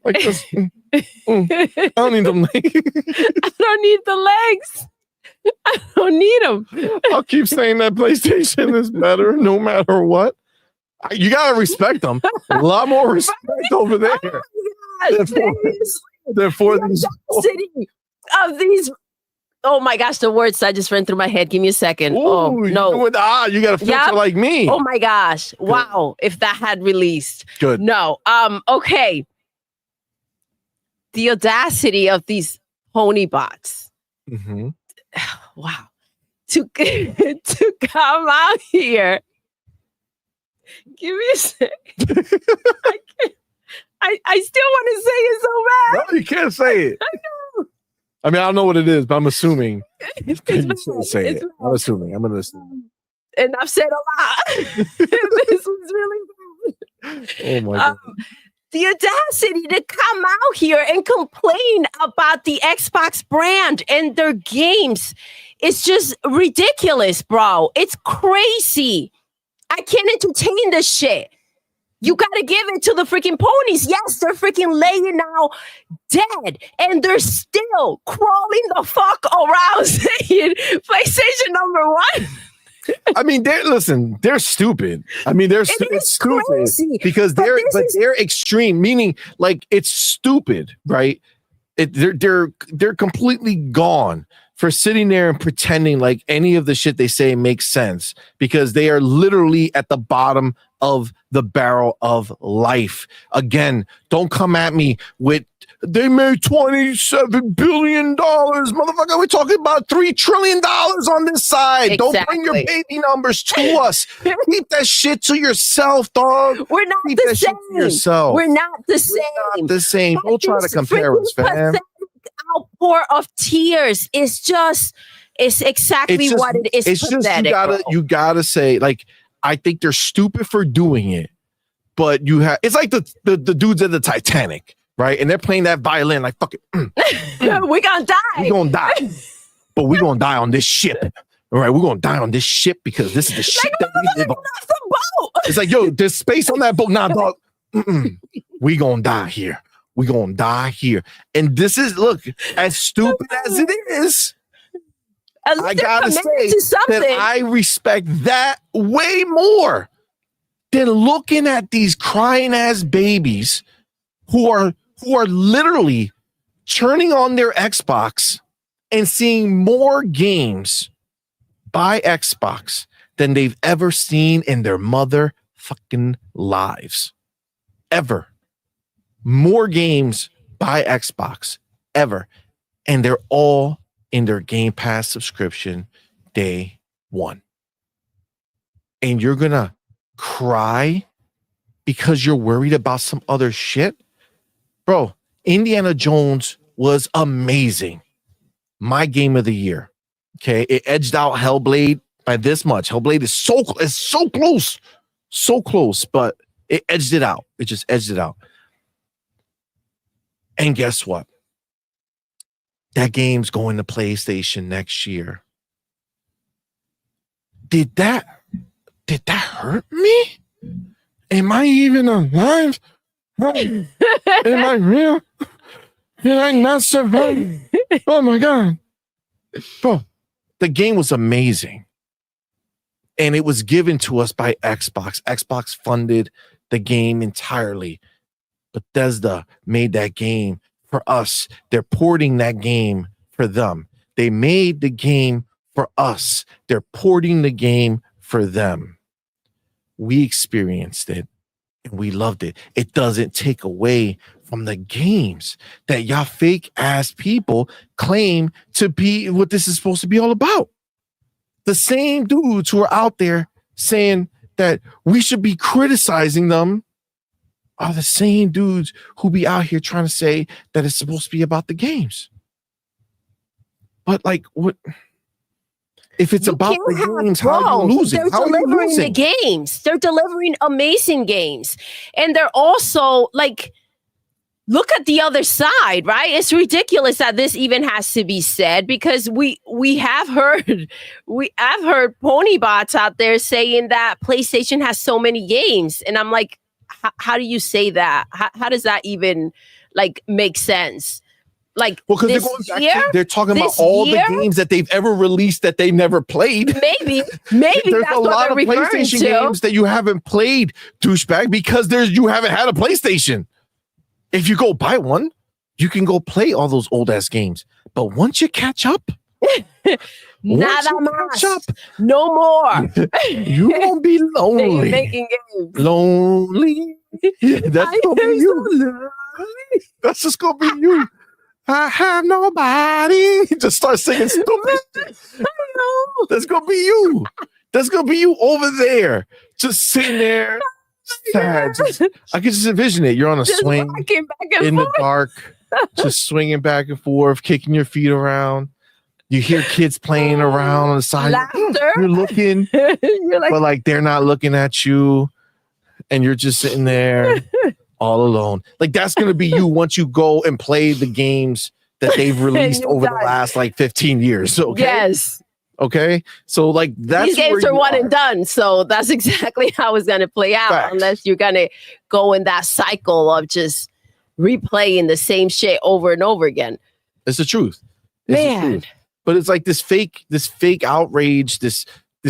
like this. I don't need them legs. I don't need the legs. I don't need them. I'll keep saying that PlayStation is better no matter what. You got to respect them. A lot more respect over there. Therefore, the city of these. Oh my gosh, the words that just ran through my head. Give me a second. Ooh, oh no! You got a filter like me. Oh my gosh! Good. Wow! If that had released. Good. No. Okay. The audacity of these pony bots. Mm-hmm. Wow. To come out here. Give me a sec. I can't. I still want to say it so bad. No, you can't say it. I know. I mean, I don't know what it is, but I'm assuming. It's say it. I'm assuming. I'm going to assume. And I've said a lot. This was really bad. Oh my God. The audacity to come out here and complain about the Xbox brand and their games is just ridiculous, bro. It's crazy. I can't entertain this shit. You got to give it to the freaking ponies. Yes, they're freaking laying now dead. And they're still crawling the fuck around saying PlayStation number 1. I mean, they're stupid. I mean, it's stupid crazy, because they're extreme, meaning like it's stupid, right? They're completely gone for sitting there and pretending like any of the shit they say makes sense because they are literally at the bottom of the barrel of life. Again, don't come at me with they made $27 billion, motherfucker. We're talking about $3 trillion on this side. Exactly. Don't bring your baby numbers to us. Keep that shit to yourself, dog. We're not Keep the same. Yourself. We're not the same. We're not the same. Don't try to compare us, fam. Outpour of tears is just exactly what it is. It's pathetic, just you gotta say, like, I think they're stupid for doing it, but it's like the dudes at the Titanic, right? And they're playing that violin like fuck it. We're gonna die. We're gonna die. But we're gonna die on this ship. All right, we're gonna die on this ship because this is the ship that we live on. It's like, yo, there's space on that boat. Nah, dog. We gonna die here. We gonna die here. And this is, look, as stupid as it is, I gotta say that I respect that way more than looking at these crying ass babies who are literally turning on their Xbox and seeing more games by Xbox than they've ever seen in their motherfucking lives. Ever. More games by Xbox ever. And they're all in their Game Pass subscription day one. And you're gonna cry because you're worried about some other shit? Bro, Indiana Jones was amazing. My game of the year. Okay, it edged out Hellblade by this much. Hellblade is so close. So close, but it edged it out. It just edged it out. And guess what? That game's going to PlayStation next year. Did that hurt me? Am I even alive? Am I real? Did I not survive? Oh my God. Bro, the game was amazing. And it was given to us by Xbox. Xbox funded the game entirely. Bethesda made that game for us. They're porting that game for them. They made the game for us. They're porting the game for them. We experienced it and we loved it. It doesn't take away from the games that y'all fake ass people claim to be what this is supposed to be all about. The same dudes who are out there saying that we should be criticizing them are the same dudes who be out here trying to say that it's supposed to be about the games. But like, what if it's about the games? How are you losing? They're delivering the games. They're delivering amazing games, and they're also like, look at the other side, right? It's ridiculous that this even has to be said because we have heard pony bots out there saying that PlayStation has so many games, and I'm like, how do you say that? How does that even like make sense? Like, well, because they're talking about all the games that they've ever released that they never played. Maybe there's that's a lot of PlayStation games that you haven't played, douchebag, because you haven't had a PlayStation. If you go buy one, you can go play all those old ass games. But once you catch up, nada más. No more. You won't be lonely. Making games. Lonely. That's gonna be you. That's just gonna be you. I have nobody. Just start singing stupid shit. That's gonna be you. That's gonna be you over there, just sitting there, sad. I can just envision it. You're on a swing in the dark, just swinging back and forth, kicking your feet around. You hear kids playing around on the side. Laughter. You're looking, but like they're not looking at you, and you're just sitting there all alone. Like that's gonna be you once you go and play the games that they've released over the last like 15 years. Okay. Yes. Okay. So like that's these games are one and done. So that's exactly how it's gonna play out. Facts. Unless you're gonna go in that cycle of just replaying the same shit over and over again. It's the truth. It's man. The truth. But it's like this fake outrage, this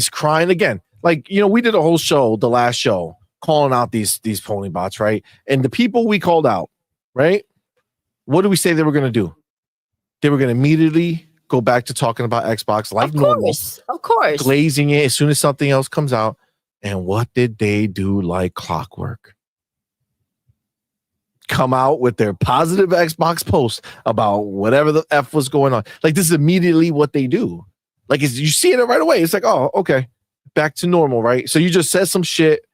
crying again. Like, you know, we did a whole show, the last show, calling out these pony bots, right? And the people we called out, right? What did we say they were going to do? They were going to immediately go back to talking about Xbox like normal. Of course. Glazing it as soon as something else comes out. And what did they do like clockwork? Come out with their positive Xbox post about whatever the F was going on. Like, this is immediately what they do. Like, you see it right away. It's like, oh, okay. Back to normal, right? So you just said some shit.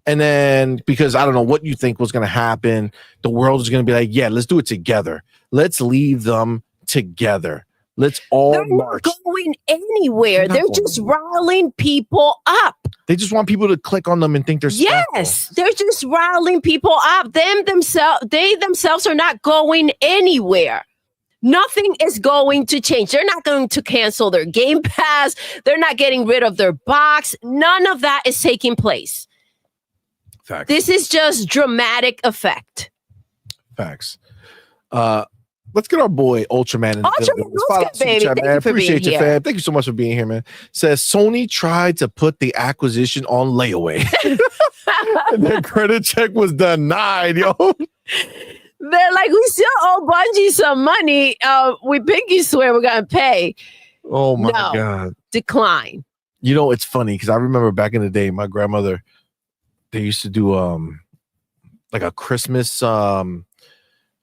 And then, because I don't know what you think was going to happen, the world is going to be like, yeah, let's do it together. Let's leave them together. Let's all march. They're not going anywhere. They're just riling people up. They just want people to click on them and think they're special. Yes, they're just riling people up. They themselves are not going anywhere. Nothing is going to change. They're not going to cancel their Game Pass. They're not getting rid of their box. None of that is taking place. Facts. This is just dramatic effect. Facts. Let's get our boy Ultraman in the building. What's good, baby? Chat, man. Appreciate you, fam. Thank you so much for being here, man. Says Sony tried to put the acquisition on layaway. And their credit check was denied, yo. They're like, we still owe Bungie some money. We pinky swear we're gonna pay. Oh my God. Decline. You know, it's funny because I remember back in the day, my grandmother, they used to do like a Christmas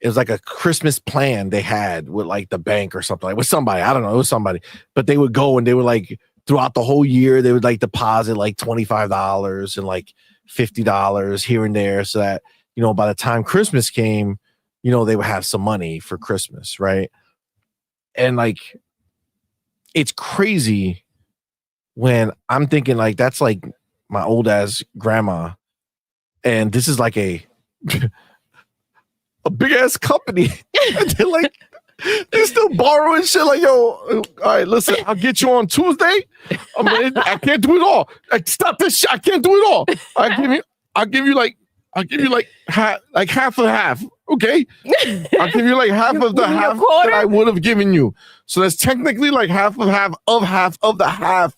it was like a Christmas plan they had with like the bank or something, like with somebody. I don't know, it was somebody. But they would go and they would like throughout the whole year, they would like deposit like $25 and like $50 here and there so that, you know, by the time Christmas came, you know, they would have some money for Christmas, right? And like it's crazy when I'm thinking like that's like my old ass grandma, and this is like a big ass company. They're like they're still borrowing shit. Like, yo, all right, listen, I'll get you on Tuesday. I can't do it all. Like, stop this shit. I can't do it all. I'll give you like half of half. Okay, I'll give you like half of the half that I would have given you. So that's technically like half of the half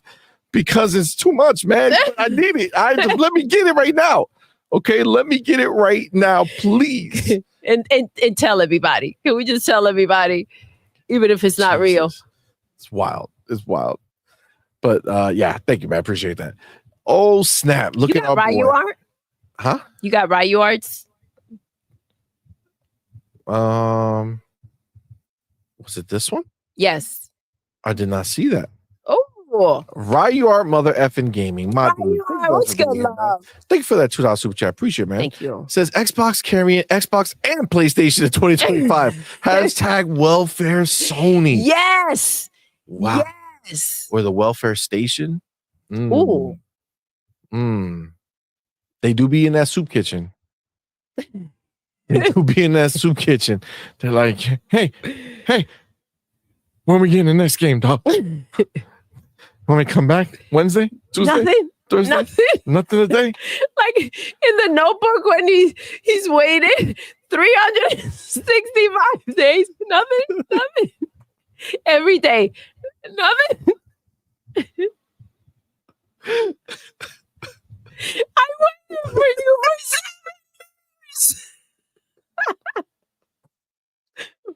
because it's too much, man. I need it. Let me get it right now. Okay, let me get it right now, please. And tell everybody. Can we just tell everybody, even if it's not real? It's wild. It's wild. But yeah, thank you, man. I appreciate that. Oh snap! Look at our Ryu art. Huh? You got Ryu arts? Was it this one? Yes. I did not see that. Oh, Ryu art, mother effing gaming. My dude. What's good, love? Thank you for that $2 super chat. Appreciate it, man. Thank you. Says Xbox carrying Xbox and PlayStation in 2025. Hashtag welfare Sony. Yes. Wow. Yes. Or the welfare station. Ooh. They do be in that soup kitchen. They do be in that soup kitchen. They're like, hey, when we get in the next game, dog? When we come back Wednesday, Tuesday, Thursday, nothing today. Like in the Notebook when he's waited 365 days, nothing. Every day, nothing. I waited for you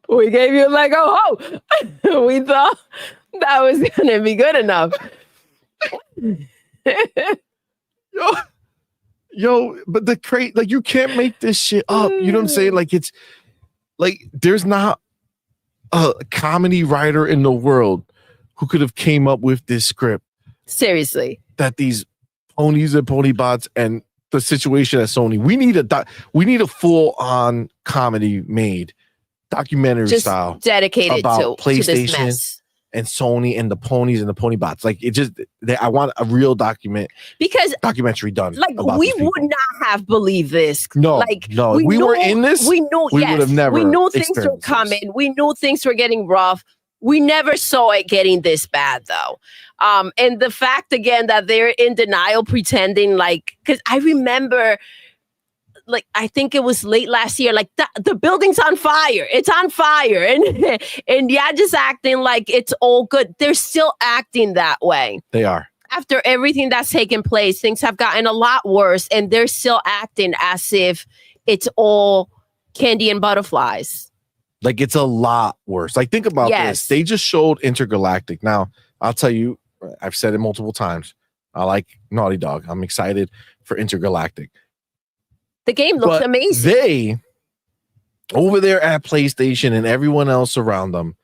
for we gave you like a hope. We thought that was gonna be good enough. Yo, but the crate, like you can't make this shit up. You know what I'm saying? Like it's like there's not a comedy writer in the world who could have came up with this script. Seriously, that these ponies and pony bots and the situation at Sony, we need a full on comedy made. Documentary just style dedicated about to PlayStation this mess. And Sony and the ponies and the pony bots. Like it just, I want a real documentary done. Like we would not have believed this. No, like no, we were in this. We knew. We would have never. We knew things were coming. We knew things were getting rough. We never saw it getting this bad though. And the fact again that they're in denial, pretending like, because I remember. Like I think it was late last year, like the building's on fire. It's on fire. And yeah, just acting like it's all good. They're still acting that way. They are. After everything that's taken place, things have gotten a lot worse. And they're still acting as if it's all candy and butterflies. Like it's a lot worse. Like think about this. They just showed Intergalactic. Now, I'll tell you, I've said it multiple times. I like Naughty Dog. I'm excited for Intergalactic. The game looks amazing. They, over there at PlayStation and everyone else around them,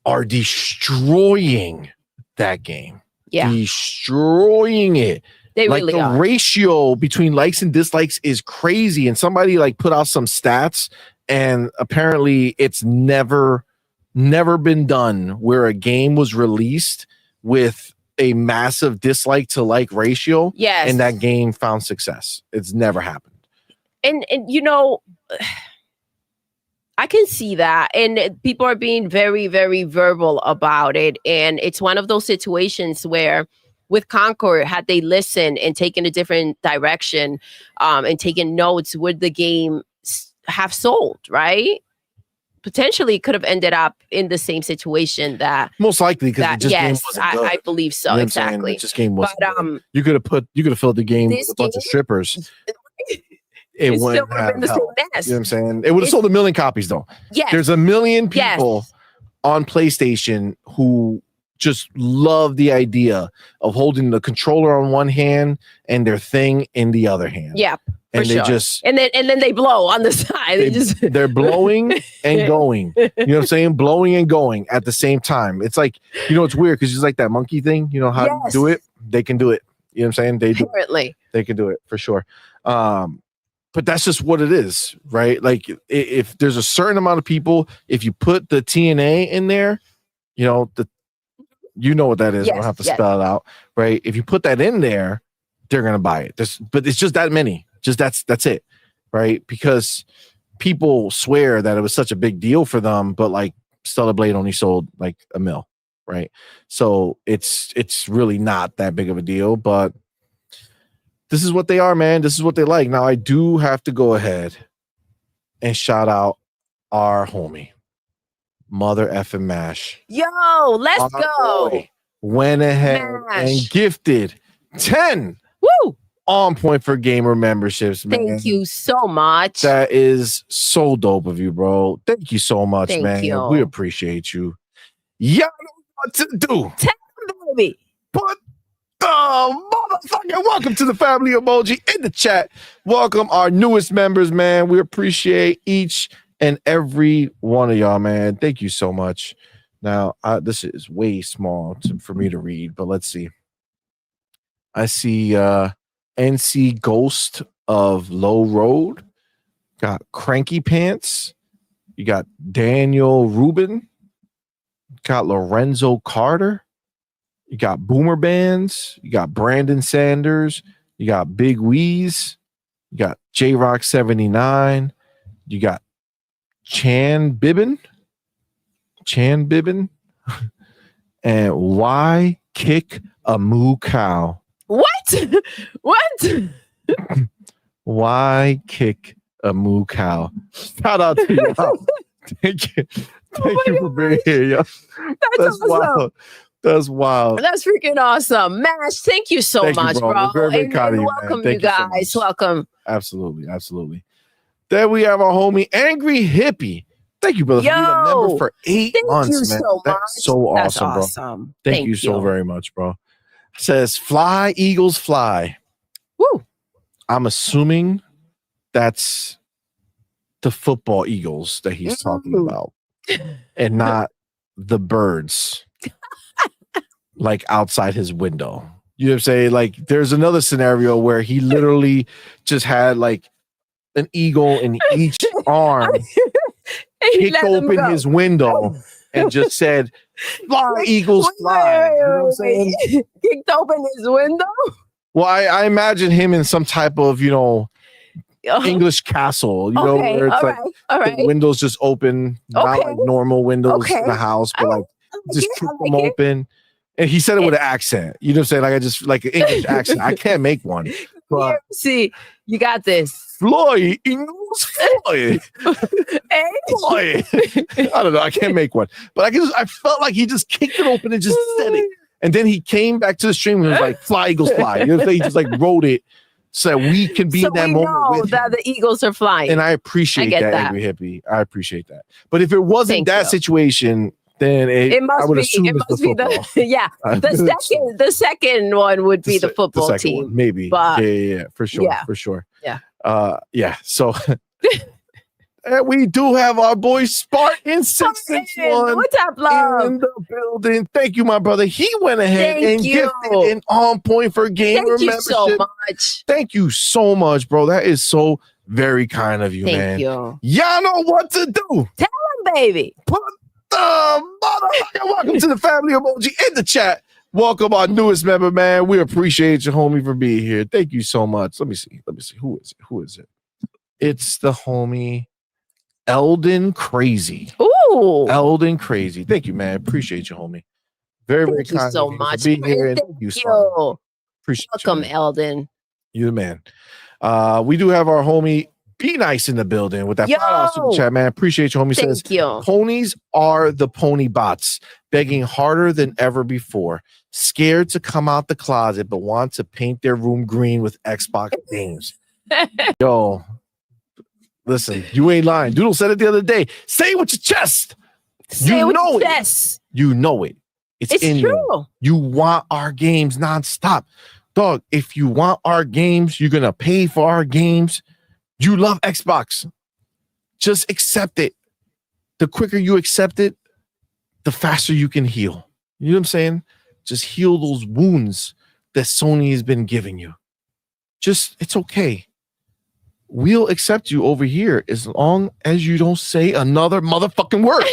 are destroying that game. Yeah. Destroying it. They like really the are. ratio between likes and dislikes is crazy. And somebody like put out some stats, and apparently it's never been done where a game was released with a massive dislike to like ratio. Yes. And that game found success. It's never happened. And you know, I can see that. And people are being very, very verbal about it. And it's one of those situations where with Concord, had they listened and taken a different direction and taken notes, would the game have sold, right? Potentially could have ended up in the same situation that most likely because the game wasn't good. I believe so. Exactly. Just game wasn't good. You could have filled the game with a bunch of strippers. It wouldn't have been the same mess. You know what I'm saying? It would have sold 1 million copies though. Yes. There's 1 million people on PlayStation who just love the idea of holding the controller on one hand and their thing in the other hand. Yeah. And they just and then they blow on the side. They're blowing and going. You know what I'm saying? Blowing and going at the same time. It's like, it's weird because it's like that monkey thing. You know how to do it? They can do it. You know what I'm saying? They can do it for sure. But that's just what it is, right? Like if there's a certain amount of people, if you put the TNA in there, you know what that is. I don't have to spell it out, right? If you put that in there, they're gonna buy it. But it's just that many. Just that's it, right? Because people swear that it was such a big deal for them, but like Stellar Blade only sold like 1 mil, right? So it's really not that big of a deal, but this is what they are, man. This is what they like. Now I do have to go ahead and shout out our homie, Mother effing Mash. Yo, let's go. Went ahead and gifted 10 On Point for Gamer memberships, man. Thank you so much. That is so dope of you, bro. Thank you so much, man. Thank you. We appreciate you. Y'all know what to do. Tell them, baby. Put the motherfucking welcome to the family emoji in the chat. Welcome our newest members, man. We appreciate each and every one of y'all, man. Thank you so much. Now, this is way small for me to read, but let's see. I see NC Ghost of Low Road. Got Cranky Pants. You got Daniel Rubin. Got Lorenzo Carter. You got Boomer Bands. You got Brandon Sanders. You got Big Wheeze. You got J Rock 79. You got Chan Bibbin. And Why Kick a Moo Cow? What? Why kick a moo cow? Shout out to you. Thank you. Thank you for being here, yo. That's awesome. Wild. That's wild. That's freaking awesome. Mash, thank you so much, bro. Very kind of you, welcome, you guys. Welcome. Absolutely. Then we have our homie Angry Hippie. Thank you, brother, for being a member for 8 months, man. So That's so awesome, bro. Thank you so very much, bro. Says fly, Eagles, fly. Woo. I'm assuming that's the football Eagles that he's talking about and not the birds like outside his window. You know what I'm saying? Like there's another scenario where he literally just had like an eagle in each arm, kicked open his window and just said, fly, Eagles, fly. You know what I'm saying? Kicked open his window? Well, I imagine him in some type of, English castle, where it's the windows just open, not like normal windows in the house, but like just kick them open. And he said it with an accent. You know what I'm saying? Like I just like an English accent. I can't make one. But see, you got this. Floyd, Eagles, Floyd. Floyd. I don't know. I can't make one. But I felt like he just kicked it open and just said it. And then he came back to the stream and was like, fly, Eagles, fly. You know what I'm saying? He just like wrote it so that we can be in that moment with that the Eagles are flying. And I appreciate that, Angry Hippie. I appreciate that. But if it wasn't situation, then I would assume it's the football. The second one would be the football team. One, maybe. But yeah, for sure. Yeah. So and we do have our boy Spartan 661 what's up, love? In the building. Thank you, my brother. He went ahead and gifted an On Point for Gamer membership. Thank you so much. Thank you so much, bro. That is so very kind of you, man. Thank you. Y'all know what to do. Tell them, baby. Put the motherfucker welcome to the family emoji in the chat. Welcome our newest member, man. We appreciate you, homie, for being here. Thank you so much. Let me see. Who is it? It's the homie Eldon Crazy. Ooh. Eldon Crazy. Thank you, man. Appreciate you, homie. Very, very Thank you kind so of you much. for being here. And Thank thank you, you. Cerny. Appreciate Welcome, you, Eldon. You the man. We do have our homie Be Nice in the building with that $5 super chat, man. Appreciate you, homie. Says, ponies are the pony bots, begging harder than ever before, scared to come out the closet, but want to paint their room green with Xbox games. Yo, listen, you ain't lying. Doodle said it the other day. Say it with your chest. Say it with your chest. You know it. It's in true. you. You want our games nonstop. Dog, if you want our games, you're going to pay for our games. You love Xbox. Just accept it. The quicker you accept it, the faster you can heal. You know what I'm saying? Just heal those wounds that Sony has been giving you. Just, it's okay. We'll accept you over here as long as you don't say another motherfucking word.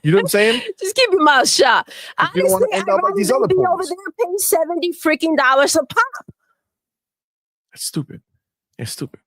You know what I'm saying? Just keep your mouth shut. Honestly, you don't want to end up like these other people over there paying $70 a pop. That's stupid. It's stupid.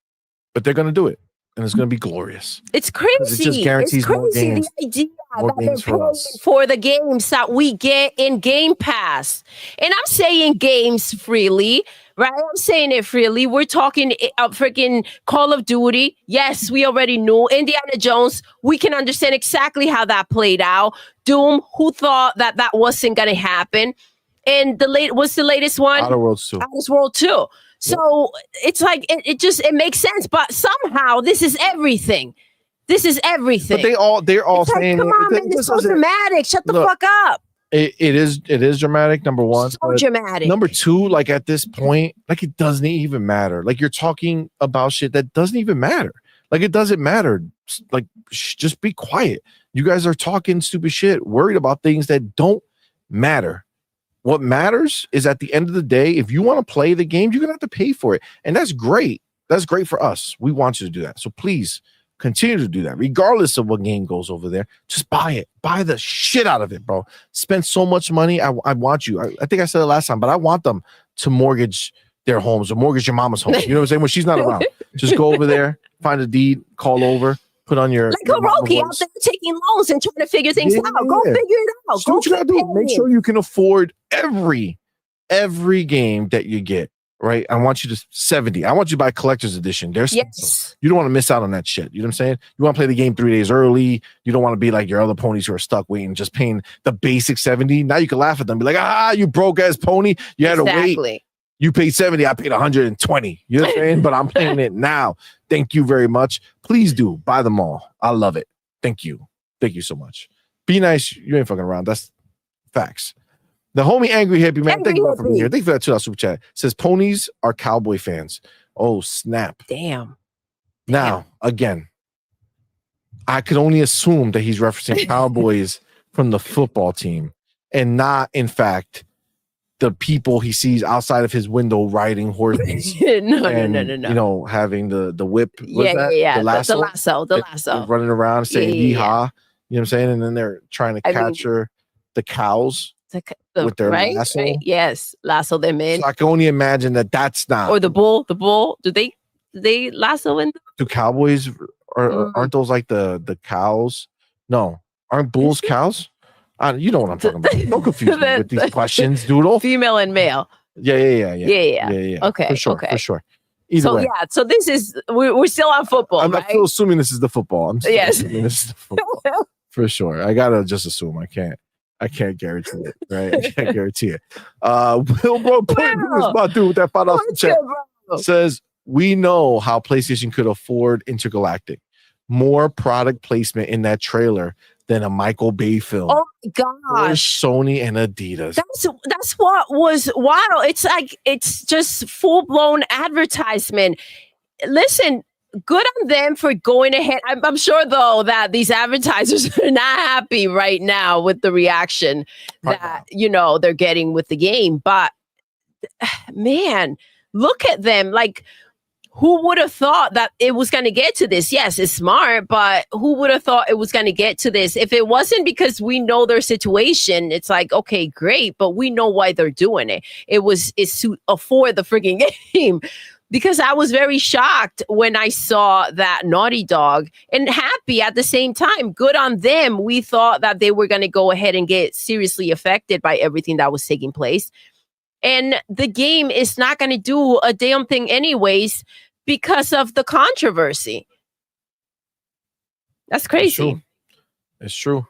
But they're going to do it. And it's going to be glorious. It's crazy. It just guarantees more games. The idea that they're paying for the games that we get in Game Pass. And I'm saying games freely, right? I'm saying it freely. We're talking freaking Call of Duty. Yes, we already knew. Indiana Jones, we can understand exactly how that played out. Doom, who thought that that wasn't going to happen? And what's the latest one? Outer Worlds 2. Outer Worlds 2. So it's like it makes sense, but somehow this is everything. This is everything. But they're all it's saying, like, come on, man, it's so dramatic. Shut the fuck up. It is dramatic, number one. So dramatic. Number two, like at this point, like it doesn't even matter. Like you're talking about shit that doesn't even matter. Like it doesn't matter. Like just be quiet. You guys are talking stupid shit, worried about things that don't matter. What matters is at the end of the day, if you want to play the game, you're going to have to pay for it. And that's great. That's great for us. We want you to do that. So please continue to do that. Regardless of what game goes over there, just buy it. Buy the shit out of it, bro. Spend so much money. I want you. I think I said it last time, but I want them to mortgage their homes or mortgage your mama's home. You know what I'm saying? When she's not around, just go over there, find a deed, call over. Put on your like Hiroki out there taking loans and trying to figure things out. Go figure it out. So what you gotta do? Make sure you can afford every game that you get. Right? I want you to 70. I want you to buy collector's edition. There's you don't want to miss out on that shit. You know what I'm saying? You want to play the game 3 days early. You don't want to be like your other ponies who are stuck waiting, just paying the basic 70. Now you can laugh at them, be like, you broke ass pony. You had to wait. You paid 70. I paid 120. You know what I'm saying? But I'm paying it now. Thank you very much. Please do buy them all. I love it. Thank you. Thank you so much. Be nice. You ain't fucking around. That's facts. The homie Angry Hippie, man. Thank you for being here. Thank you for that $2 super chat. Says ponies are cowboy fans. Oh, snap. Damn. Now, again, I could only assume that he's referencing cowboys from the football team and not, in fact, the people he sees outside of his window riding horses. No. You know, having the whip. Yeah. The lasso. The lasso. Running around saying yeehaw. You know what I'm saying? And then they're trying to capture the cows with their lasso. Right? Yes. Lasso them in. So I can only imagine that that's not. Or the bull. The bull. Do they lasso in? Do cowboys or aren't those like the cows? No. Aren't bulls cows? You know what I'm talking about. Don't confuse me with these questions, Doodle. Female and male. Yeah. Okay. For sure. Either way. So this is we're still on football. I'm still assuming this is the football. I'm still assuming this is the football. For sure. I gotta just assume. I can't guarantee it. Right? I can't guarantee it. Will Bro put my dude with that $5 check says we know how PlayStation could afford Intergalactic. More product placement in that trailer than a Michael Bay film. Oh my gosh. Sony and Adidas. That's what was wild. It's like it's just full-blown advertisement. Listen, good on them for going ahead. I'm sure though that these advertisers are not happy right now with the reaction that they're getting with the game. But man, look at them. Like, who would have thought that it was going to get to this? Yes, it's smart, but who would have thought it was going to get to this? If it wasn't because we know their situation, it's like, okay, great, but we know why they're doing it. It's to afford the freaking game. because I was very shocked when I saw that Naughty Dog, and happy at the same time. Good on them. We thought that they were going to go ahead and get seriously affected by everything that was taking place. And the game is not going to do a damn thing anyways because of the controversy. That's crazy. It's true.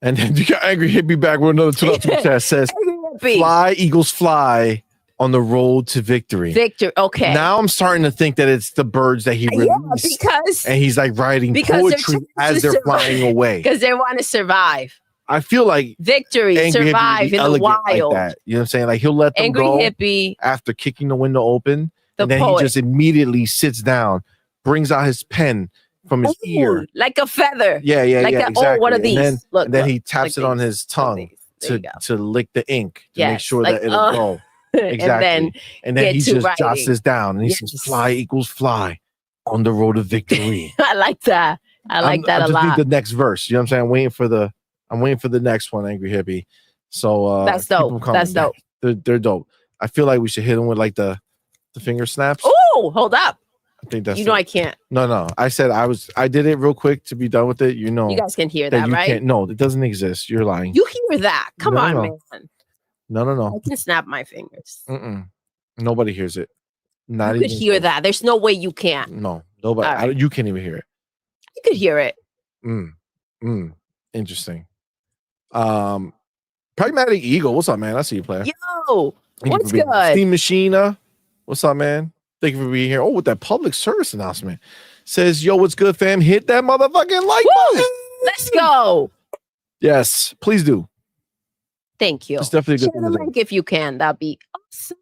And then you got Angry Hippie back with another $2 chat says, fly, Eagles fly on the road to victory. Okay. Now I'm starting to think that it's the birds that he released. Because and he's like writing poetry as they're flying away. Because they want to survive. I feel like victory, survive in the wild. Like that. You know what I'm saying? Like he'll let them Angry go Hippie, after kicking the window open. And then poet. He just immediately sits down, brings out his pen from his ear. Like a feather. Yeah, exactly. Oh, what are these? And then he taps it on his tongue to lick the ink to make sure that it'll go. Exactly. And then he just jots this down and he says, fly equals fly on the road of victory. I like that. I like that a lot. I just need the next verse. You know what I'm saying? I'm waiting for the next one, Angry Hippie. So that's dope. That's dope. They're dope. I feel like we should hit them with like the finger snaps. Oh, hold up. I think that's I can't. No. I said I did it real quick to be done with it. You know. You guys can hear that, right? Can't. No, it doesn't exist. You're lying. You hear that? Come on, man. No. I can snap my fingers. Nobody hears it. Not you could hear that. There's no way you can't. No, nobody. Right. You can't even hear it. You could hear it. Interesting. Pragmatic Eagle. What's up, man? I see you playing. Yo, what's good? Steam Machina. What's up, man? Thank you for being here. Oh, with that public service announcement. Says, yo, what's good, fam? Hit that motherfucking like button. Let's go. Yes, please do. Thank you. It's definitely a good thing. Link if you can. That'd be awesome.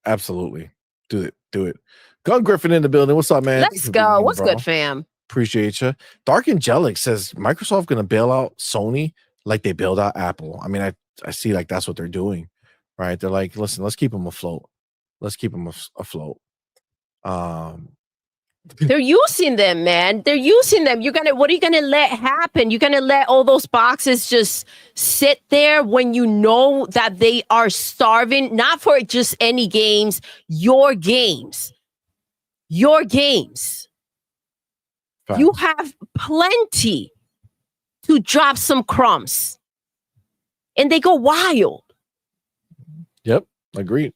Absolutely. Do it. Gun Griffin in the building. What's up, man? Let's go. What's good, fam? Appreciate you. Dark Angelic says Microsoft gonna bail out Sony like they bailed out Apple. I mean, I see like that's what they're doing, right? They're like, listen, let's keep them afloat. They're using them, man. They're using them. What are you gonna let happen? You're gonna let all those boxes just sit there when you know that they are starving, not for just any games, your games. Fine. You have plenty to drop some crumbs. And they go wild. Yep, agreed.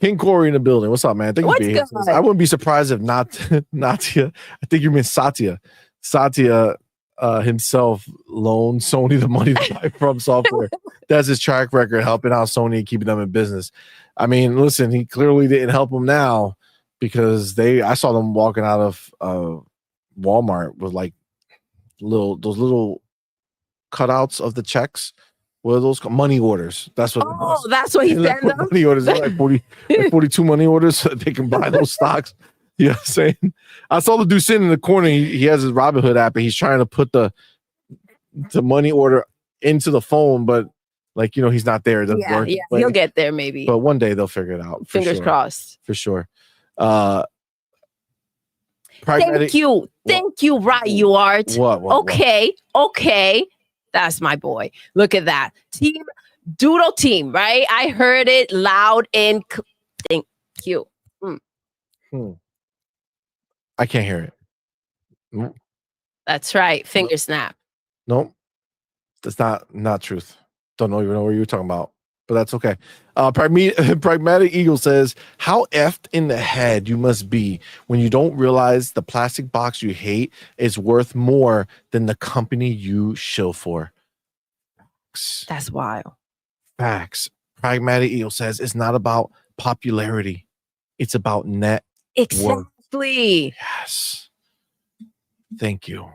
King Corey in the building. What's up, man? What's good? I wouldn't be surprised if not Natia. I think you mean Satya. Satya himself loaned Sony the money to buy from software. That's his track record, helping out Sony and keeping them in business. I mean, listen, he clearly didn't help them now because I saw them walking out of Walmart with like those little cutouts of the checks. What are those called? Money orders. That's what. Oh, that's what he sent them. Money orders. Like 42 money orders so that they can buy those stocks. You know what I'm saying? I saw the dude sitting in the corner. He has his Robinhood app and he's trying to put the money order into the phone, but like, you know, he's not there. It doesn't work. Yeah, he'll get there maybe. But one day they'll figure it out. Fingers crossed. For sure. Thank you. Thank you, right, you art. What? Okay. That's my boy. Look at that. Doodle team, right? I heard it loud and thank you. I can't hear it. That's right. Finger snap. Nope. That's not truth. Don't even know what you were talking about, but that's okay. Pragmatic Eagle says, how effed in the head you must be when you don't realize the plastic box you hate is worth more than the company you shill for. That's wild. Facts. Pragmatic Eagle says it's not about popularity. It's about net exactly worth. Yes. Thank you.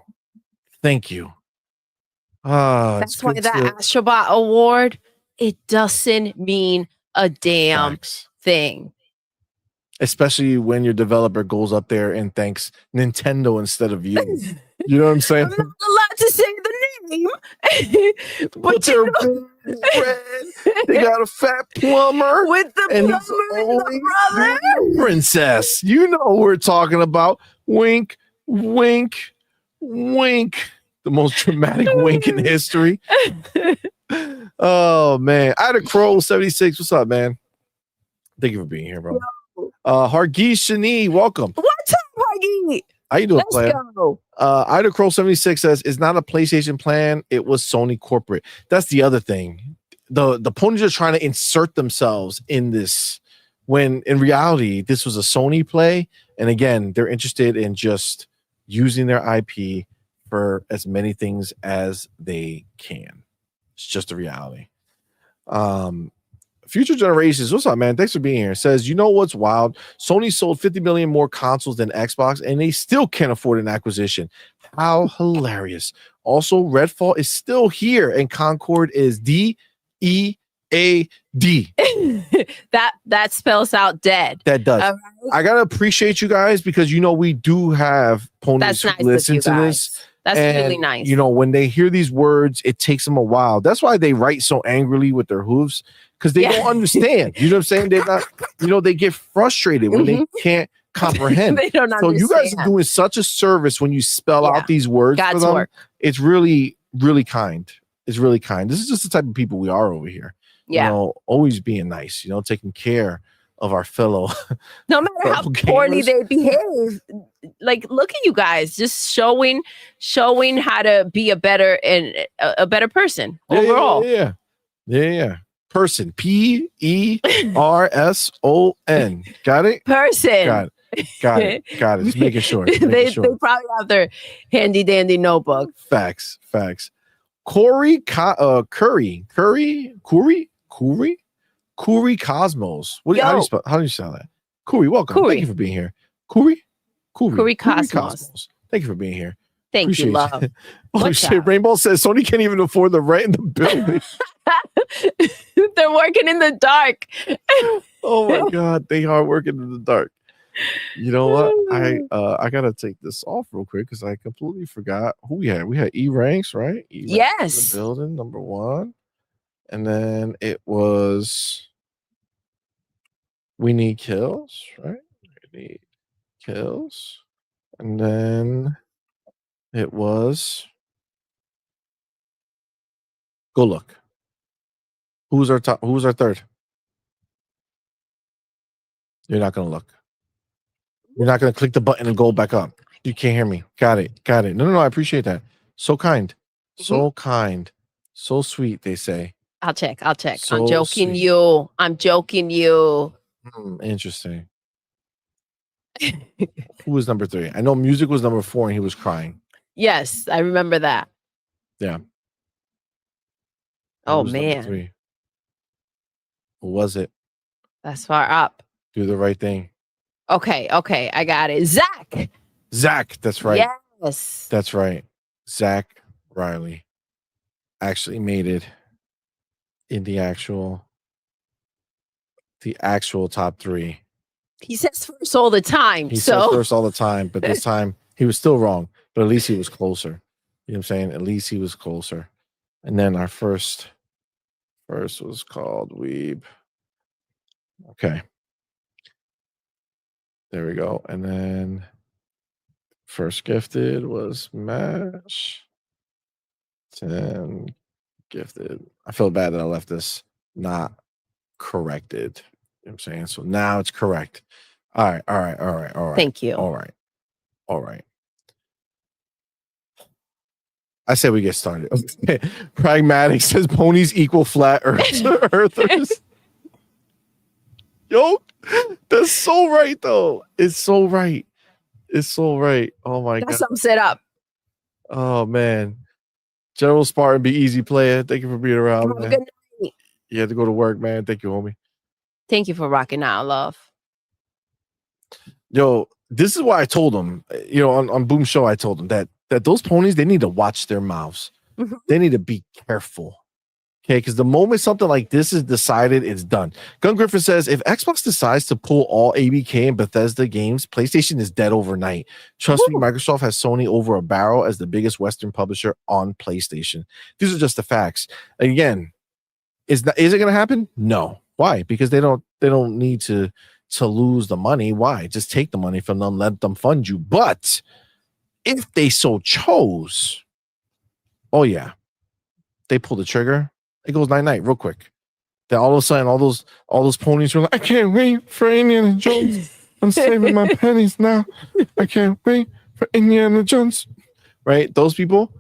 That's why that Astrobot award, it doesn't mean a damn thing. Especially when your developer goes up there and thanks Nintendo instead of you. You know what I'm saying? I'm not allowed to say the name. But they got a fat plumber with the plumber and the brother. Princess. You know what we're talking about. Wink, wink, wink. The most dramatic wink in history. Oh man. I had a Crow 76. What's up, man? Thank you for being here, bro. Hargeet Shani, welcome. What's up, Hargeet? How you doing, Let's player? go. Ida Crow 76 says it's not a PlayStation plan, it was Sony corporate. That's the other thing. The ponies are trying to insert themselves in this when in reality this was a Sony play. And again, they're interested in just using their IP for as many things as they can. It's just a reality. Future Generations, what's up, man? Thanks for being here. Says, you know what's wild? Sony sold 50 million more consoles than Xbox, and they still can't afford an acquisition. How hilarious. Also, Redfall is still here, and Concord is DEAD. That spells out dead. That does. Right. I gotta appreciate you guys because we do have ponies who listen to this. That's really nice. When they hear these words, it takes them a while. That's why they write so angrily with their hooves because they don't understand. You know what I'm saying? They're not. They get frustrated when they can't comprehend. They don't understand. So you guys are doing such a service when you spell out these words God's for them. work. It's really, really kind. It's really kind. This is just the type of people we are over here. Yeah. Always being nice. Taking care of our fellow. No matter how poorly they behave, like look at you guys, just showing how to be a better person overall. Yeah. Person. PERSON. Got it? Person. Got it. Just making sure. They probably have their handy dandy notebook. Facts. Curry Cosmos. How do you spell that? Curry, welcome. Curry. Thank you for being here. Curry Cosmos. Thank you for being here. Thank you, love. Oh shit! Rainbow says Sony can't even afford the rent in the building. They're working in the dark. Oh my god, they are working in the dark. You know what? I gotta take this off real quick because I completely forgot who we had. We had E Ranks, right? Yes. In the building, number 1. And then it was We Need Kills, right? We Need Kills. And then it was Go Look. Who's our third? You're not gonna look. You're not gonna click the button and go back up. You can't hear me. Got it. No, I appreciate that. So kind. So kind. So sweet, they say. I'll check. So I'm joking sweet. you. Interesting. Who was number 3? I know music was number 4 and he was crying. Yes, I remember that. Yeah. Oh man. 3? Who was it? That's far up. Do the right thing. Okay, I got it. Zach, that's right. Yes. That's right. Zach Riley actually made it in the actual top 3. He says first all the time. He says first all the time, but this time he was still wrong. But at least he was closer. You know what I'm saying? At least he was closer. And then our first was called Weeb. Okay. There we go. And then first gifted was Mash. 10 gifted. I feel bad that I left this not corrected. You know what I'm saying? So now it's correct. All right. Thank you. All right. I say we get started. Okay. Pragmatic says ponies equal flat earthers. Yo, that's so right though. It's so right. Oh my god. That's something set up. Oh man. General Spartan, be easy player. Thank you for being around. Have a good night. You had to go to work, man. Thank you, homie. Thank you for rocking out, love. Yo, this is why I told them, on Boom Show, I told them that those ponies, they need to watch their mouths. They need to be careful. Okay, because the moment something like this is decided, it's done. Gun Griffin says, if Xbox decides to pull all ABK and Bethesda games, PlayStation is dead overnight. Trust me, Microsoft has Sony over a barrel as the biggest Western publisher on PlayStation. These are just the facts. Again, is it going to happen? No. Why? Because they don't need to lose the money. Why? Just take the money from them, let them fund you. But if they so chose, oh yeah, they pull the trigger. It goes night real quick. Then all of a sudden, all those ponies were like, I can't wait for Indiana Jones. I'm saving my pennies now. I can't wait for Indiana Jones. Right? Those people,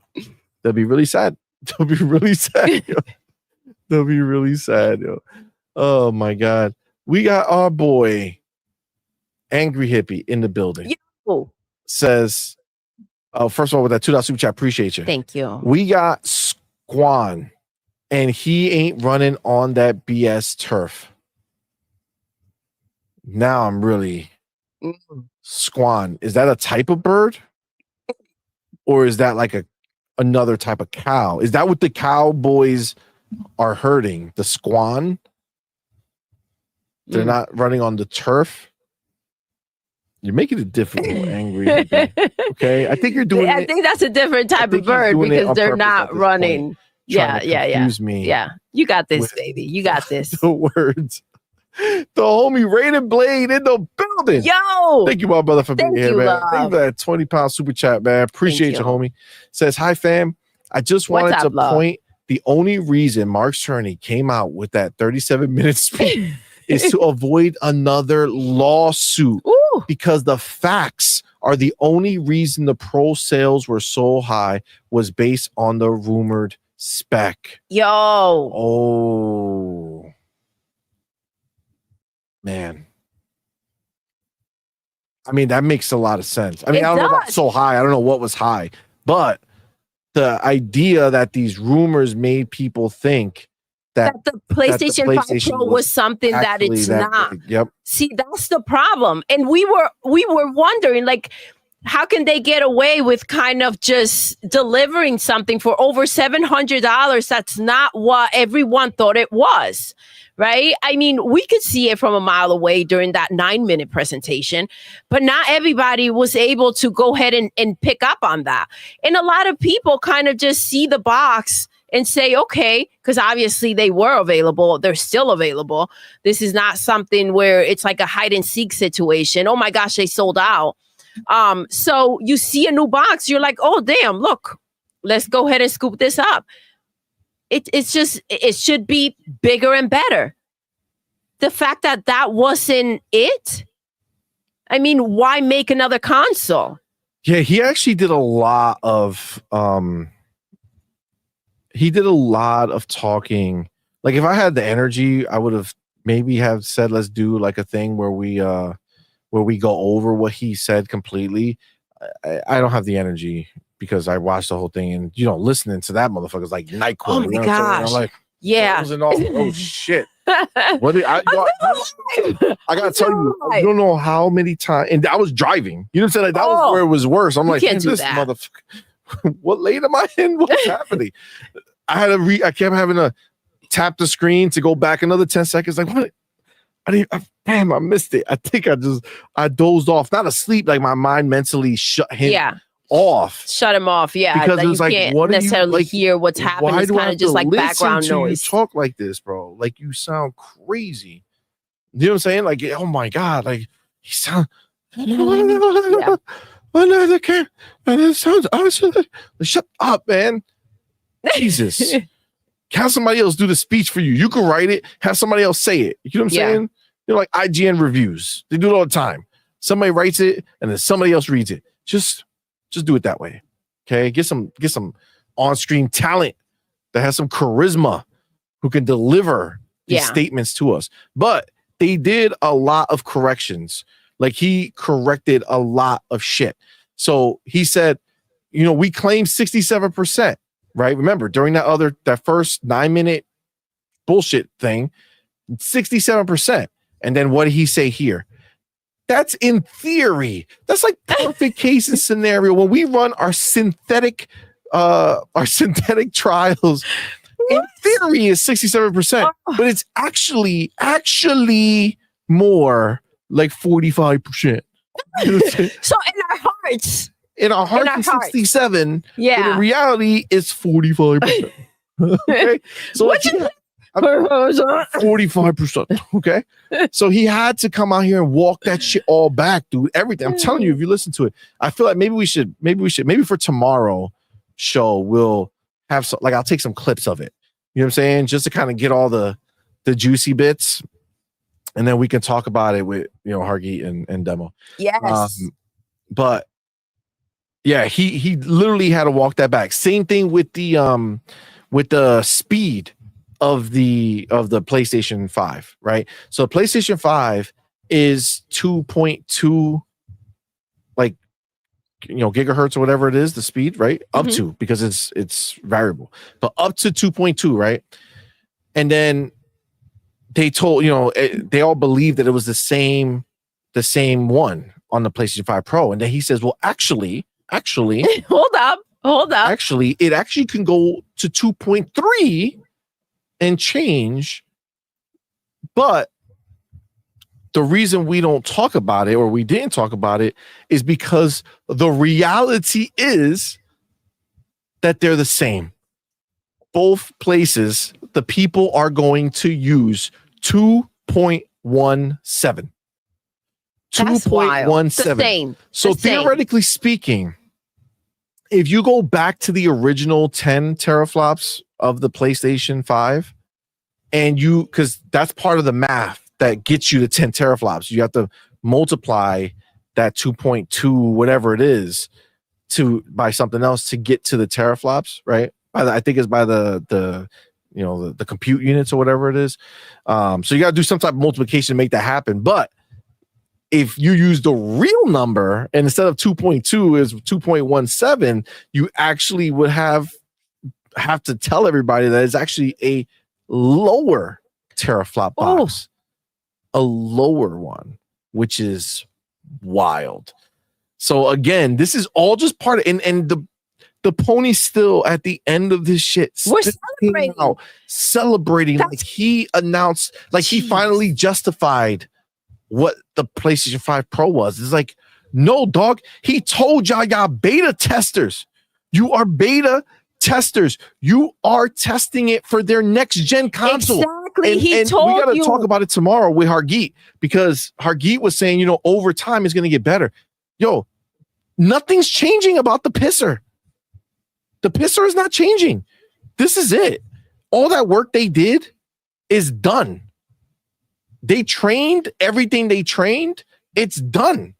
they'll be really sad. They'll be really sad. Yo. They'll be really sad. Yo. Oh my God. We got our boy, Angry Hippie, in the building. Yo. Says, first of all, with that $2 super chat, appreciate you. Thank you. We got Squan, and he ain't running on that BS turf. Now I'm really Squan. Is that a type of bird? Or is that like another type of cow? Is that what the cowboys are herding? The Squan? They're not running on the turf? You're making it difficult, Angry. Okay? I think you're doing it. I think that's a different type of bird because they're not running. Yeah. Me yeah. You got this, baby. You got this. The words. The homie Rated Blade in the building. Yo! Thank you, my brother, for being here, man. Love. Thank you for that 20-pound super chat, man. Appreciate you, homie. Says, hi, fam. I just wanted to point the only reason Mark Cerny came out with that 37-minute speech is to avoid another lawsuit. Ooh. Because the facts are the only reason the Pro sales were so high was based on the rumored spec. Yo. Oh. Man. I mean, that makes a lot of sense. I mean, I don't know about so high. I don't know what was high. But the idea that these rumors made people think that the PlayStation 5 Pro was something that it's not. Yep. See, that's the problem. And we were wondering, like, how can they get away with kind of just delivering something for over $700? That's not what everyone thought it was. Right? I mean, we could see it from a mile away during that 9-minute presentation, but not everybody was able to go ahead and pick up on that. And a lot of people kind of just see the box and say, okay, because obviously they were available. They're still available. This is not something where it's like a hide and seek situation. Oh my gosh, they sold out. So you see a new box, you're like, oh, damn, look, let's go ahead and scoop this up. It's just, it should be bigger and better. The fact that wasn't it. I mean, why make another console? Yeah, he actually did a lot of talking. Like if I had the energy, I would have maybe have said, let's do like a thing where we go over what he said completely. I don't have the energy because I watched the whole thing, and listening to that motherfucker's like NyQuil. Oh my gosh! I'm like, yeah. Oh shit! What did I gotta tell you, you don't know how many times, and I was driving. You know what I'm saying? Like that was where it was worse. I'm like, this motherfucker. What lane am I in? What's happening? I kept having to tap the screen to go back another 10 seconds. Like what? Damn, I missed it. I think I dozed off, not asleep. Like my mind mentally shut him off. Shut him off. Yeah. Because it was you can't necessarily hear what's happening. It's kind of just like background noise. You talk like this, bro. Like you sound crazy. You know what I'm saying? Like, oh my God. Like he sound another camp. And it sounds shut up, man. Jesus. Have somebody else do the speech for you. You can write it. Have somebody else say it. You know what I'm saying? They're like IGN reviews. They do it all the time. Somebody writes it and then somebody else reads it. Just do it that way. Okay. Get some on-screen talent that has some charisma who can deliver these statements to us. But they did a lot of corrections. Like he corrected a lot of shit. So he said, we claim 67%. Right? Remember, during that first 9-minute bullshit thing, 67%. And then what did he say here? That's in theory. That's like perfect case and scenario. When we run our synthetic trials, in theory is 67%, but it's actually more like 45%. So in our hearts. In our hearts, it's 67. Yeah. But in reality, it's 45%. Okay. So 45%. Okay. So he had to come out here and walk that shit all back, dude. Everything. I'm telling you, if you listen to it, I feel like maybe for tomorrow show, we'll have some, like, I'll take some clips of it. You know what I'm saying? Just to kind of get all the juicy bits. and then we can talk about it with Hargeet and Demo. Yes. But yeah, he literally had to walk that back. Same thing with the speed of the PlayStation 5, right? So PlayStation 5 is 2.2 gigahertz or whatever it is, the speed, right? Up to, because it's variable, but up to 2.2, right? And then they told, they all believed that it was the same one on the PlayStation 5 Pro. And then he says, well, actually, hold up. Actually, it actually can go to 2.3 and change. But the reason we don't talk about it, or we didn't talk about it, is because the reality is that they're the same. Both places, the people are going to use 2.17. That's 2.17. So theoretically speaking, if you go back to the original 10 teraflops of the PlayStation 5, and because that's part of the math that gets you to 10 teraflops, you have to multiply that 2.2 whatever it is by something else to get to the teraflops, right? I think it's by the compute units or whatever it is. So you got to do some type of multiplication to make that happen. But if you use the real number, and instead of 2.2 is 2.17, you actually would have to tell everybody that it's actually a lower teraflop box. A lower one, which is wild. So again, this is all just part of, and the pony's still at the end of this shit. We're celebrating like he announced, like he finally justified what the PlayStation 5 Pro was. It's like, no, dog. He told y'all beta testers. You are beta testers. You are testing it for their next gen console. Exactly. He told you. We got to talk about it tomorrow with Hargeet, because Hargeet was saying, over time it's going to get better. Yo, nothing's changing about the pisser. The pisser is not changing. This is it. All that work they did is done. They trained everything they trained. It's done.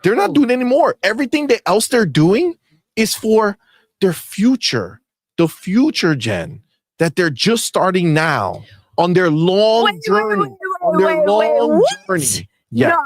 They're not doing anymore. Everything else they're doing is for their future, the future gen that they're just starting now on their long journey. Journey. Yes.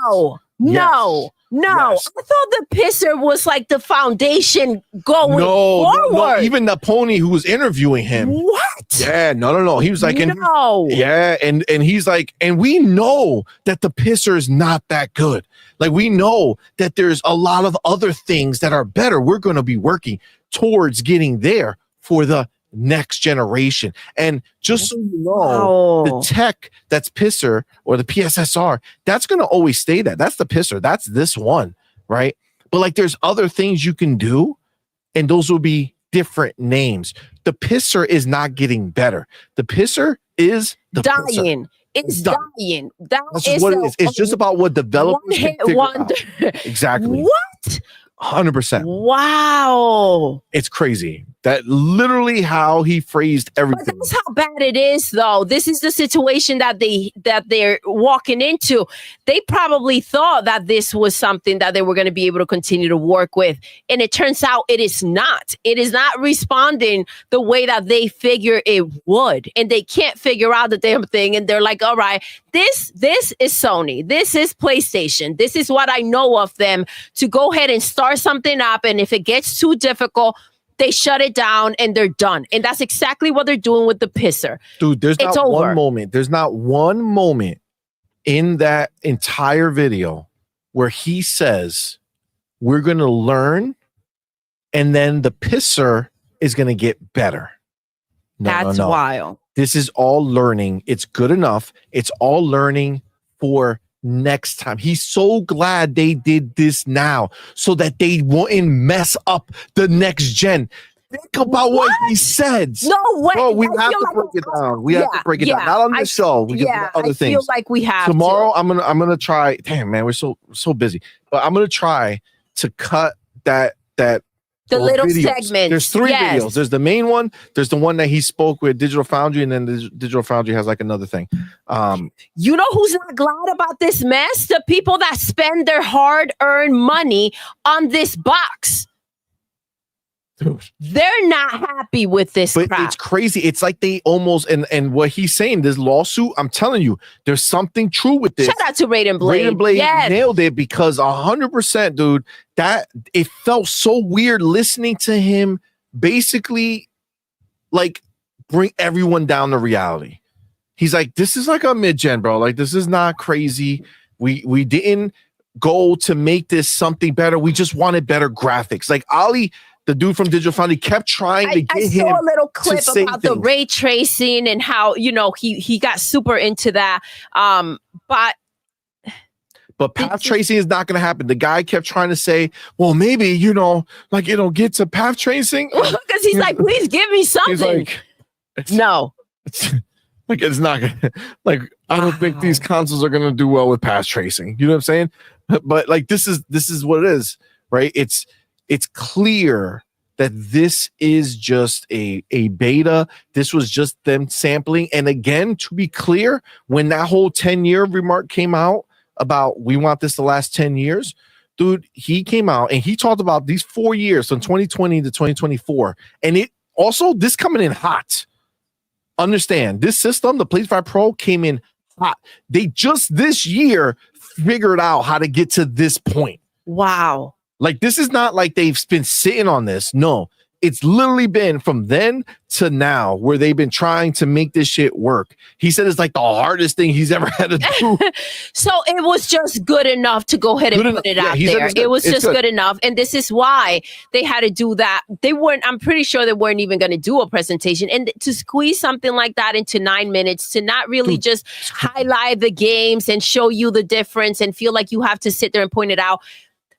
No. Yes. I thought the pisser was like the foundation going forward. No. Even the pony who was interviewing him. What? Yeah, no. He was like, no. Yeah, and he's like, and we know that the pisser is not that good. Like, we know that there's a lot of other things that are better. We're going to be working towards getting there for the next generation. And just so you know, the tech that's pisser, or the PSSR, that's going to always stay that. That's the pisser. That's this one, right? But like, there's other things you can do, and those will be different names. The pisser is not getting better. The pisser is dying. Pisser. It's dying. That's what it is. It's just about what developers can figure out. Exactly. What? 100%. Wow. It's crazy. That literally how he phrased everything. But that's how bad it is, though. This is the situation that they're walking into. They probably thought that this was something that they were going to be able to continue to work with, and it turns out it is not. It is not responding the way that they figure it would, and they can't figure out the damn thing. And they're like, "All right, this is Sony. This is PlayStation. This is what I know of them to go ahead and start something up, and if it gets too difficult, they shut it down and they're done." And that's exactly what they're doing with the pisser. Dude, there's not one moment. There's not one moment in that entire video where he says, we're going to learn, and then the pisser is going to get better. That's wild. This is all learning. It's good enough. It's all learning for next time. He's so glad they did this now so that they won't mess up the next gen. Think about what he said. No way. Bro, we have to break it down. We have to break it down. Not on this show. We I other things. feel like we have tomorrow. I'm gonna try. Damn, man, we're so busy. But I'm gonna try to cut that The little videos. segments. There's 3 videos. There's the main one. There's the one that he spoke with Digital Foundry, and then the Digital Foundry has like another thing. You know who's not glad about this mess? The people that spend their hard-earned money on this box. Dude. They're not happy with this crap. It's crazy. It's like they almost, and what he's saying, this lawsuit, I'm telling you, there's something true with this. Shout out to Raiden Blade. Raiden Blade nailed it, because 100%, dude, that it felt so weird listening to him basically like bring everyone down to reality. He's like, this is like a mid-gen, bro. Like, this is not crazy. We didn't go to make this something better. We just wanted better graphics. Like Ali, the dude from Digital Foundry, kept trying to get him. I saw a little clip about the ray tracing and how, you know, he got super into that. But path tracing is not going to happen. The guy kept trying to say, well, maybe, you know, like it'll get to path tracing. Because he's like, please give me something. He's like, no. Like, it's not going to, like, I don't think these consoles are going to do well with path tracing. You know what I'm saying? But like, this is what it is, right? It's clear that this is just a beta. This was just them sampling. And again, to be clear, when that whole 10-year remark came out about we want this to last 10 years, dude, he came out and he talked about these 4 years from 2020 to 2024. And it also, this coming in hot. Understand, this system, the PlayStation 5 Pro, came in hot. They just this year figured out how to get to this point. Wow. Like, this is not like they've been sitting on this. No, it's literally been from then to now where they've been trying to make this shit work. He said it's like the hardest thing he's ever had to do. So it was just good enough to go ahead and put it out there. It was just good enough. And this is why they had to do that. I'm pretty sure they weren't even going to do a presentation. And to squeeze something like that into 9 minutes, to not really just highlight the games and show you the difference and feel like you have to sit there and point it out.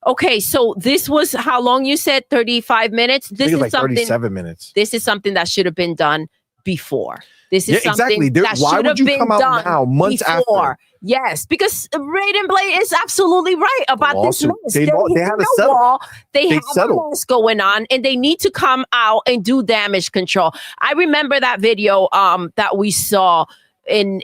Okay, so this was how long you said? 35 minutes? This is like 37 minutes. This is something that should have been done before. This is something exactly. that should have been done now, months before. After. Yes, because Raiden Blade is absolutely right about this mess. They had a settle. They have a mess going on, and they need to come out and do damage control. I remember that video that we saw in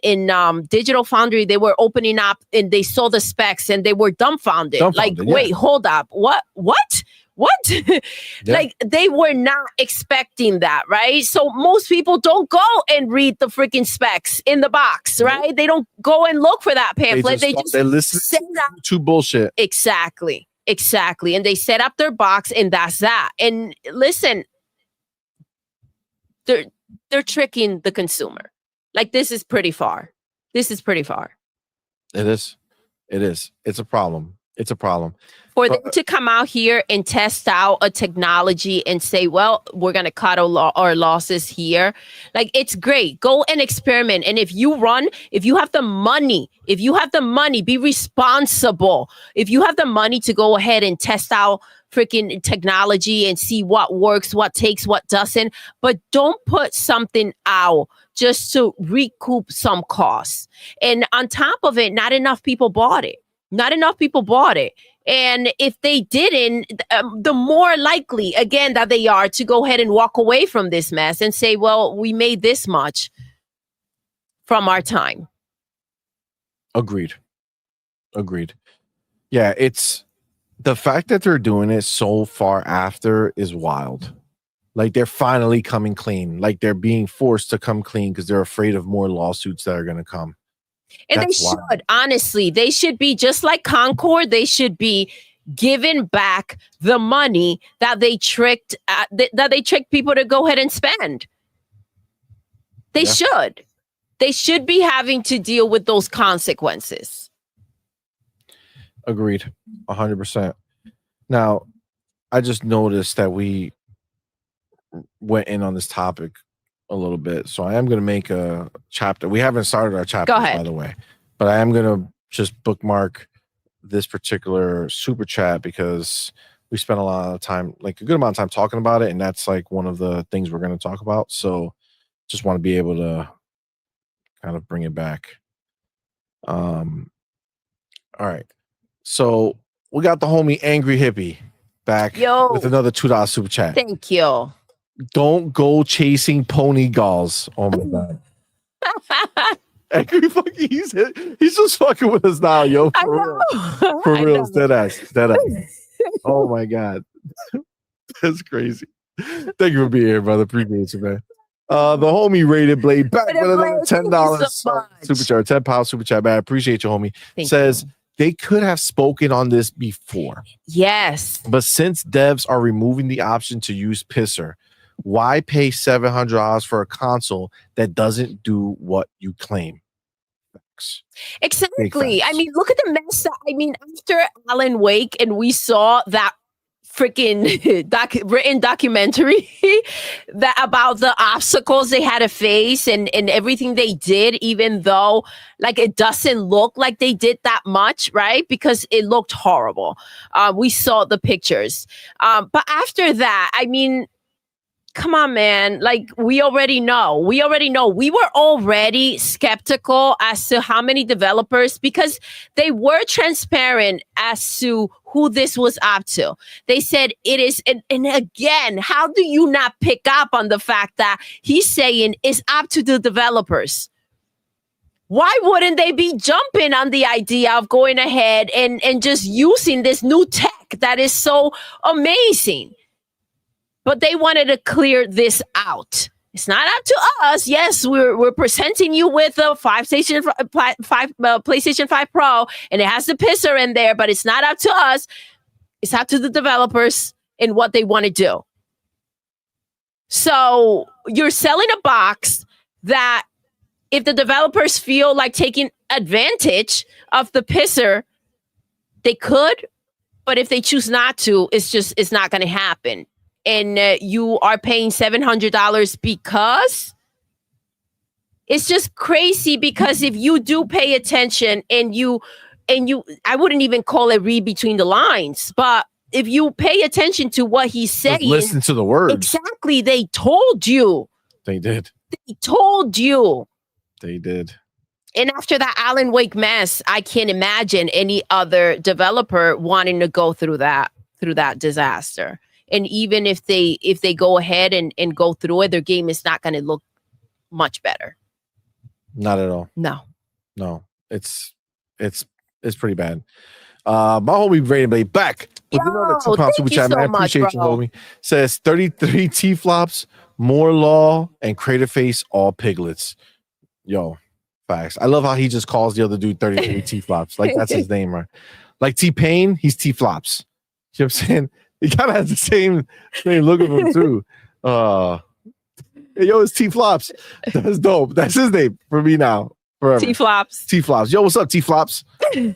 Digital Foundry. They were opening up and they saw the specs and they were dumbfounded. Like, wait, hold up. What? Like, they were not expecting that, right? So most people don't go and read the freaking specs in the box, right? They don't go and look for that pamphlet. They listen to bullshit. Exactly. And they set up their box and that's that. And listen, they're tricking the consumer. Like, this is pretty far. It is. It's a problem. For them to come out here and test out a technology and say, well, we're going to cut our losses here. Like, it's great. Go and experiment. And if you have the money, be responsible. If you have the money to go ahead and test out freaking technology and see what works, what takes, what doesn't, but don't put something out just to recoup some costs. And on top of it, not enough people bought it. And if they didn't, the more likely, again, that they are to go ahead and walk away from this mess and say, well, we made this much from our time. Agreed. Yeah, it's the fact that they're doing it so far after is wild. Like, they're finally coming clean. Like, they're being forced to come clean because they're afraid of more lawsuits that are going to come. And that's wild. Honestly, they should be just like Concord. They should be given back the money that they tricked people to go ahead and spend. They should be having to deal with those consequences. Agreed. 100%. Now, I just noticed that we went in on this topic a little bit, so I am going to make a chapter. We haven't started our chapter, by the way, but I am going to just bookmark this particular super chat because we spent a lot of time, like a good amount of time talking about it, and that's like one of the things we're going to talk about. So just want to be able to kind of bring it back. All right. So we got the homie Angry Hippie back with another $2 super chat. Thank you. Don't go chasing pony galls. Oh my god. He's just fucking with us now, yo. For real. Dead ass. Oh my god. That's crazy. Thank you for being here, brother. Appreciate you, man. The homie Rated Blade back with another $10 super chat, £10 super chat, man. I appreciate you, homie. Says they could have spoken on this before. Yes. But since devs are removing the option to use Pisser, why pay $700 for a console that doesn't do what you claim? Exactly. I mean, look at the mess. I mean, after Alan Wake and we saw that freaking written documentary that about the obstacles they had to face and everything they did, even though like it doesn't look like they did that much, right? Because it looked horrible. We saw the pictures. But after that, I mean, come on, man. Like, we already know. We were already skeptical as to how many developers, because they were transparent as to who this was up to. They said it is, and again, how do you not pick up on the fact that he's saying it's up to the developers? Why wouldn't they be jumping on the idea of going ahead and just using this new tech that is so amazing? But they wanted to clear this out. It's not up to us. Yes, we're presenting you with a PlayStation 5 Pro, and it has the pisser in there, but it's not up to us. It's up to the developers and what they want to do. So you're selling a box that if the developers feel like taking advantage of the pisser, they could, but if they choose not to, it's not going to happen. And you are paying $700 because it's just crazy. Because if you do pay attention and you, I wouldn't even call it read between the lines, but if you pay attention to what he's saying, just listen to the words. Exactly. They told you. They did. They told you. They did. And after that Alan Wake mess, I can't imagine any other developer wanting to go through that disaster. And even if they go ahead and go through it, their game is not going to look much better. Not at all. No. It's pretty bad. My homie Rainblade back with another £2 super chat. I appreciate you, homie. Says 33 T-flops, more law, and Crater Face, all piglets. Yo, facts. I love how he just calls the other dude 33 T-flops. Like that's his name, right? Like T-Pain, he's T-flops. You know what I'm saying? He kind of has the same look of him too. Hey, yo, it's T-Flops. That's dope. That's his name for me now. Forever. T-Flops. T-Flops. Yo, what's up, T-Flops? It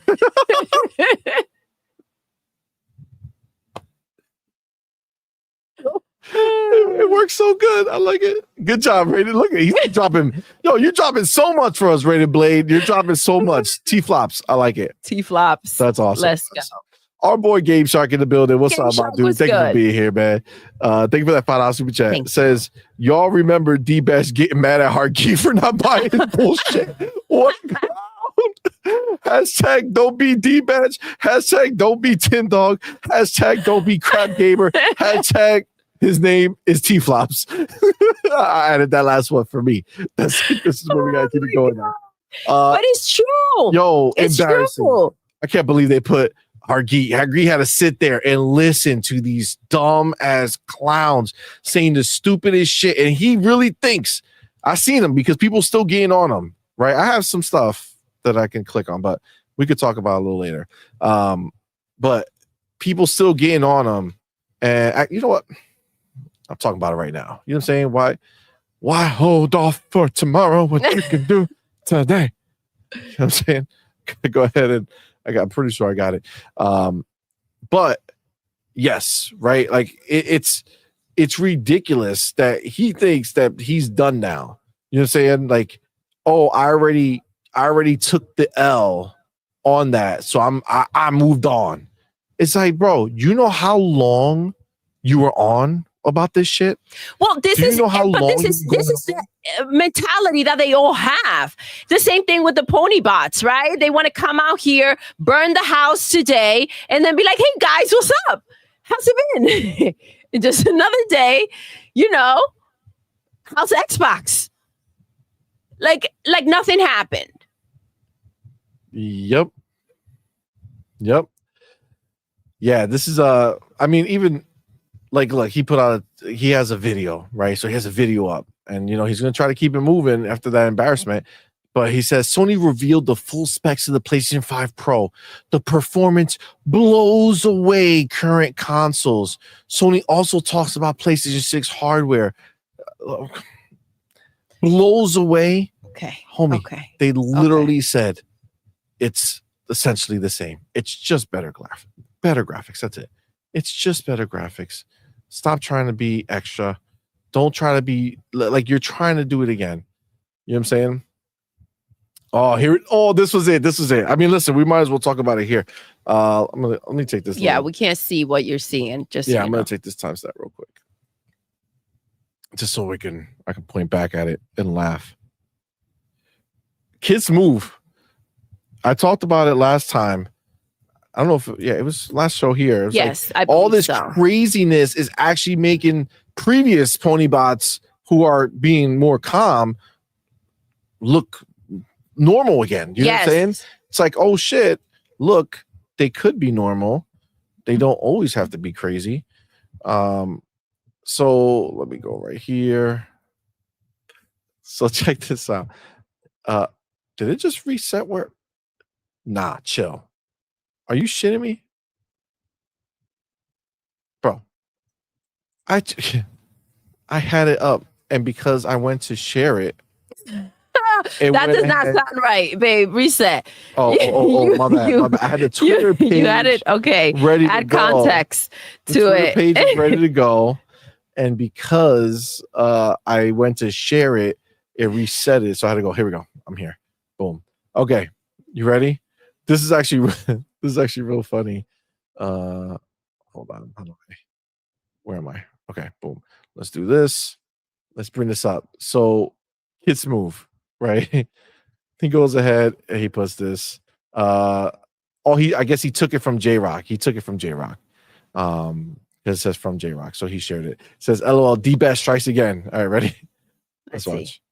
works so good. I like it. Good job, Rated. Look at he's dropping. Yo, you're dropping so much for us, Rated Blade. You're dropping so much. T-Flops. I like it. T-Flops. That's awesome. Let's go. Our boy Game Shark in the building. What's Game up, my dude? Thank you for being here, man. Thank you for that $5 super chat. It says, y'all remember D-Bash getting mad at Hardkey for not buying bullshit? What? Hashtag don't be D-Bash. Hashtag don't be Tin Dog. Hashtag don't be Crap Gamer. Hashtag his name is T-Flops. I added that last one for me. This is where we got to keep it going now. But it's true. Yo, it's embarrassing. True. I can't believe they put Hargi had to sit there and listen to these dumb ass clowns saying the stupidest shit. And he really thinks, I've seen him because people still getting on him, right? I have some stuff that I can click on, but we could talk about it a little later. But people still getting on him. And you know what? I'm talking about it right now. You know what I'm saying? Why hold off for tomorrow what you can do today? You know what I'm saying? Go ahead and I'm pretty sure I got it. But yes, right. Like it's ridiculous that he thinks that he's done now. You know what I'm saying? Like, oh, I already took the L on that. So I moved on. It's like, bro, you know how long you were on about this shit? Well, this is the mentality that they all have. The same thing with the pony bots, right? They want to come out here, burn the house today, and then be like, hey guys, what's up? how's it been? Just another day, how's Xbox? Like nothing happened. Yep. Yeah, this is even like he has a video, right? So he has a video up, and he's gonna try to keep it moving after that embarrassment. But he says Sony revealed the full specs of the PlayStation 5 Pro. The performance blows away current consoles. Sony also talks about PlayStation 6 hardware. Blows away. Okay. Homie, they literally said it's essentially the same. It's just better graphics. That's it. It's just better graphics. Stop trying to be extra. Don't try to be like you're trying to do it again. You know what I'm saying? This was it. I mean, listen, we might as well talk about it here. Let me take this. Yeah, we can't see what you're seeing. I'm gonna take this timestamp real quick, just so I can point back at it and laugh. Kids Move. I talked about it last time. I don't know if it was last show here. It was yes, all this craziness is actually making previous pony bots who are being more calm look normal again. You know what I'm saying? It's like, oh shit, look, they could be normal. They don't always have to be crazy. So let me go right here. So check this out. Did it just reset where? Nah, chill. Are you shitting me? Bro. I had it up, and because I went to share it, that does not sound right, babe. Reset. Oh, my bad. I had a Twitter page. You had it, okay. Ready Add to context go. to The it. Twitter page is ready to go, and because I went to share it, it reset it. So I had to go. Here we go. I'm here. Boom. Okay, you ready? This is actually real funny. Hold on. Where am I? Okay, boom. Let's do this. Let's bring this up. So, Kids Move, right? He goes ahead and he puts this. I guess he took it from J-Rock. Because it says from J-Rock, so he shared it. It says, LOL, D-Bash strikes again. All right, ready? Let's watch.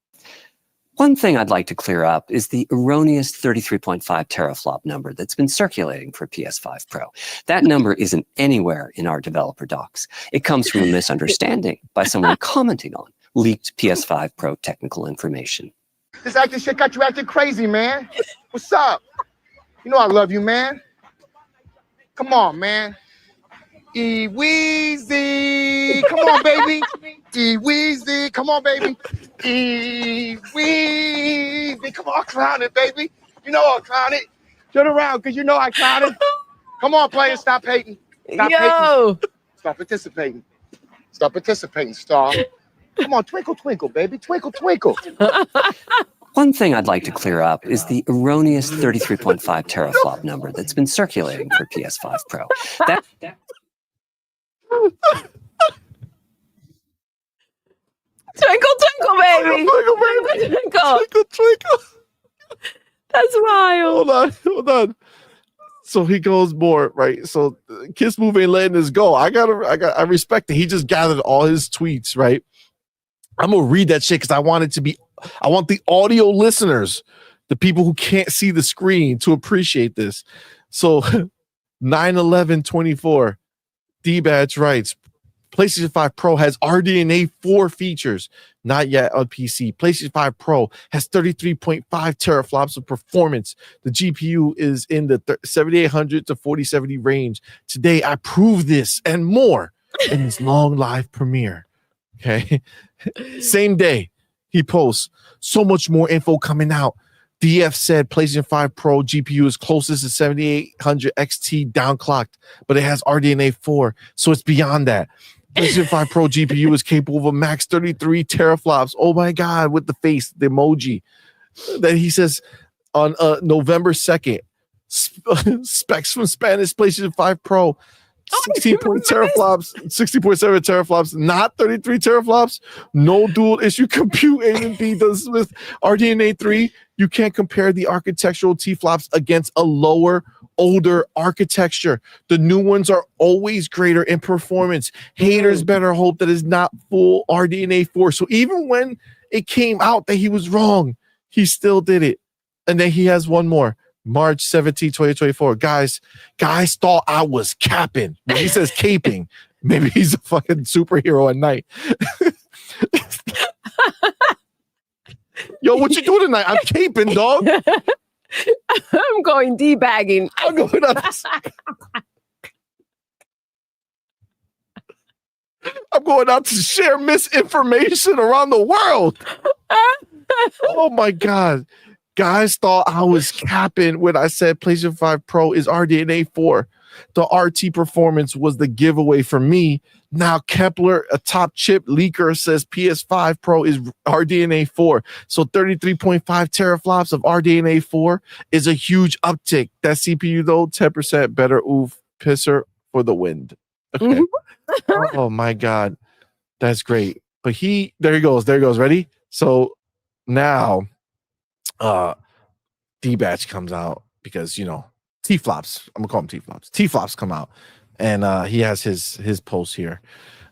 One thing I'd like to clear up is the erroneous 33.5 teraflop number that's been circulating for PS5 Pro. That number isn't anywhere in our developer docs. It comes from a misunderstanding by someone commenting on leaked PS5 Pro technical information. This acting shit got you acting crazy, man. What's up? You know I love you, man. Come on, man. E-Weezy. Come on, baby. E-Weezy. Come on, baby. E-Weezy. Come on, I'll clown it, baby. You know I'll clown it. Turn around, because you know I clown it. Come on, players. Stop hating. Stop hating. Stop participating. Stop participating, star. Come on, twinkle, twinkle, baby. Twinkle, twinkle. One thing I'd like to clear up is the erroneous 33.5 teraflop number that's been circulating for PS5 Pro. Twinkle, twinkle, baby. Twinkle. That's wild. Hold on. So he goes more, right? So Kiss Move ain't letting this go. I respect it. He just gathered all his tweets, right? I'm gonna read that shit because I want the audio listeners, the people who can't see the screen, to appreciate this. So 9/11/24, D-Badge writes, PlayStation 5 Pro has RDNA 4 features, not yet on PC. PlayStation 5 Pro has 33.5 teraflops of performance. The GPU is in the 7800 to 4070 range. Today, I proved this and more in his long live premiere. Okay. Same day, he posts, so much more info coming out. DF said PlayStation 5 Pro GPU is closest to 7800 XT downclocked, but it has RDNA 4, so it's beyond that. PlayStation 5 Pro GPU is capable of a max 33 teraflops. Oh my God, with the face, the emoji. That he says on November 2nd, specs from Spanish PlayStation 5 Pro 60 teraflops, 60.7 teraflops, not 33 teraflops. No dual issue compute. AMD does with RDNA 3. You can't compare the architectural T-flops against a lower, older architecture. The new ones are always greater in performance. Haters better hope that it's not full RDNA 4. So even when it came out that he was wrong, he still did it. And then he has one more. March 17, 2024. Guys thought I was capping. When he says caping, maybe he's a fucking superhero at night. Yo, what you doing tonight? I'm caping, dog. I'm going debagging. I'm going up. I'm going out to share misinformation around the world. Oh my God. Guys thought I was capping when I said PlayStation 5 Pro is RDNA 4. The RT performance was the giveaway for me. Now Kepler, a top chip leaker, says PS5 Pro is RDNA 4. So 33.5 teraflops of RDNA 4 is a huge uptick. That CPU though, 10% better. Oof, pisser for the wind. Okay. Oh my God. That's great. But there he goes. Ready? So now D-Batch comes out because, T-flops. I'm gonna call them T-flops. T-flops come out, and he has his post here.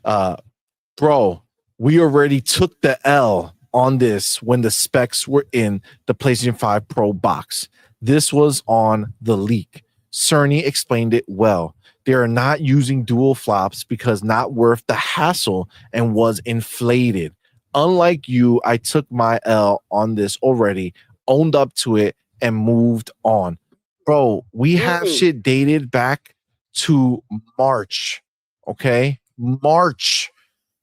Bro, we already took the L on this when the specs were in the PlayStation 5 Pro box. This was on the leak. Cerny explained it well. They are not using dual flops because not worth the hassle and was inflated. Unlike you, I took my L on this already, owned up to it, and moved on. Bro, we have shit dated back to March. Okay? March.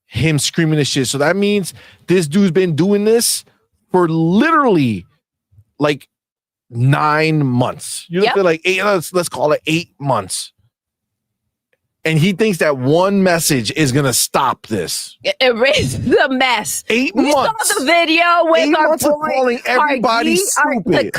Him screaming this shit. So that means this dude's been doing this for literally like 9 months. You know what I'm saying? Like 8, let's call it 8 months. And he thinks that one message is gonna stop this. Erase the mess. 8 we months. Saw the video with 8 our months boy, of calling everybody stupid.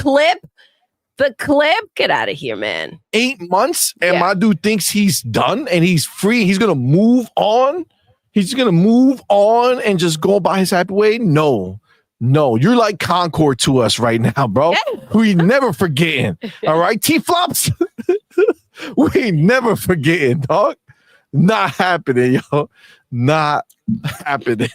The clip. Get out of here, man. 8 months, and my dude thinks he's done and he's free. He's gonna move on. He's gonna move on and just go by his happy way. No, you're like Concord to us right now, bro. Yeah. We never forgetting. All right, T-flops. We ain't never forgetting, dog. Not happening, yo. Not happening.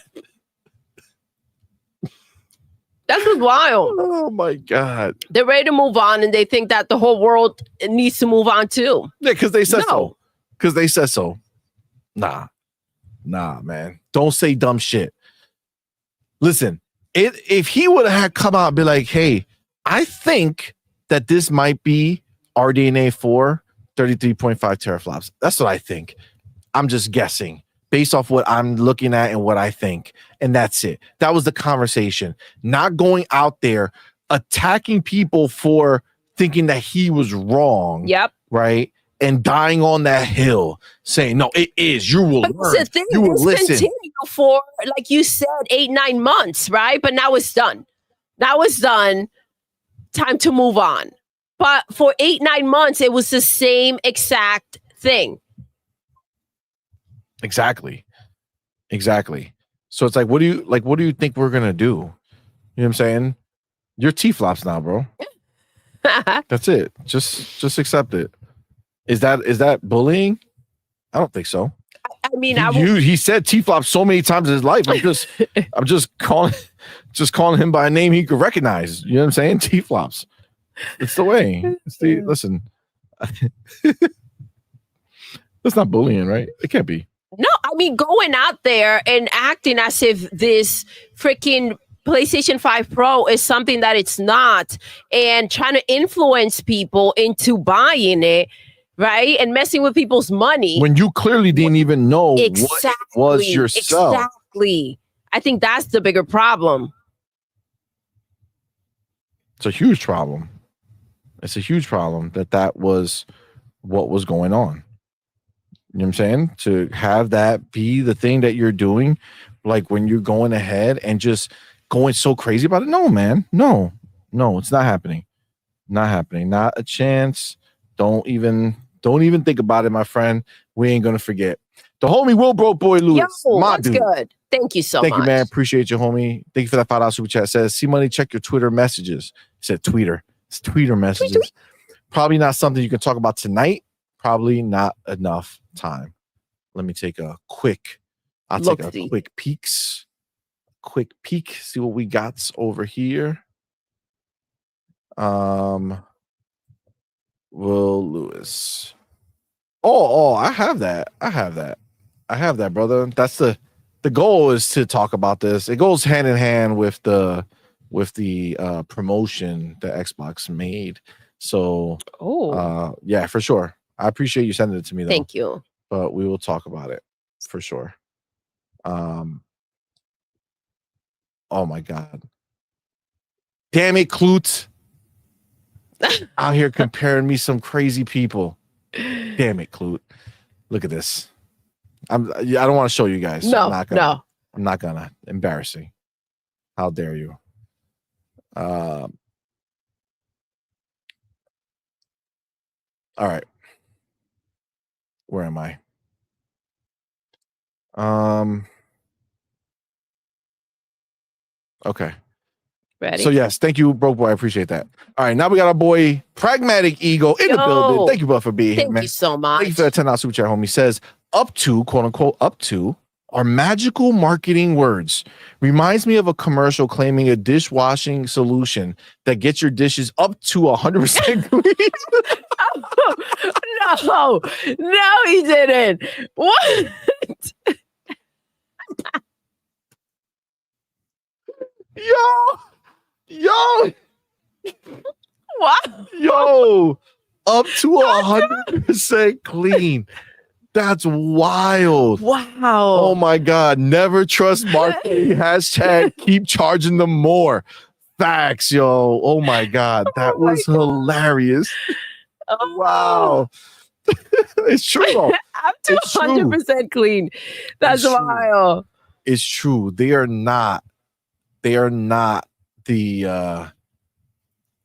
That's just wild. Oh my God. They're ready to move on, and they think that the whole world needs to move on too. Yeah, because they said so. Because they said so. Nah, man. Don't say dumb shit. Listen, if he would have come out and be like, hey, I think that this might be RDNA 4, 33.5 teraflops. That's what I think. I'm just guessing based off what I'm looking at and what I think. And that's it. That was the conversation. Not going out there attacking people for thinking that he was wrong. Yep. Right? And dying on that hill saying, no, it is. You will learn. The thing, you will listen. Continue for, like you said, 8-9 months, right? But now it's done. Time to move on. But for 8-9 months, it was the same exact thing. Exactly. So it's like, what do you think we're gonna do? You know what I'm saying? You're T-flops now, bro. That's it. Just accept it. Is that bullying? I don't think so. I mean, he said T-flops so many times in his life. I'm just calling him by a name he could recognize. You know what I'm saying? T-flops. It's the way. Listen. That's not bullying, right? It can't be. No, I mean, going out there and acting as if this freaking PlayStation 5 Pro is something that it's not, and trying to influence people into buying it, right? And messing with people's money. When you clearly didn't even know what it was yourself. Exactly. I think that's the bigger problem. It's a huge problem. That was what was going on. You know what I'm saying? To have that be the thing that you're doing, like when you're going ahead and just going so crazy about it. No, man. No, it's not happening. Not happening. Not a chance. Don't even think about it, my friend. We ain't gonna forget. The homie Will Broke Boy Lewis. Yo, that's good. Thank you so much. Thank you, man. Appreciate you, homie. Thank you for that $5 super chat. It says, CMoney, check your Twitter messages. He said Tweeter. It's Tweeter messages. Tweet. Probably not something you can talk about tonight. Probably not enough time. Let me take a quick, quick peeks. Quick peek. See what we got over here. Will Lewis. Oh, I have that. I have that, brother. That's the goal is to talk about this. It goes hand in hand with the promotion that Xbox made. So, yeah, for sure. I appreciate you sending it to me, though. Thank you. But we will talk about it for sure. Oh my God. Damn it, Klute. Out here comparing me some crazy people. Damn it, Klute. Look at this. I don't want to show you guys. No, I'm not gonna. Embarrassing. How dare you? All right. Where am I? Okay. Ready? So yes, thank you, Broke Boy. I appreciate that. All right, now we got our boy Pragmatic Ego in the building. Thank you, bro, for being here, man. Thank you so much. Thank you for that $10 super chat, homie. Says up to, quote unquote, up to are magical marketing words. Reminds me of a commercial claiming a dishwashing solution that gets your dishes up to 100% clean. No, he didn't. What? Yo. What? Yo, up to 100% clean. That's wild. Wow. Oh my God. Never trust marketing. Hashtag keep charging them more. Facts, yo. Oh my God. That was hilarious. Oh. Wow. It's true. Though. Up to 100% clean. That's wild. It's true. They are not the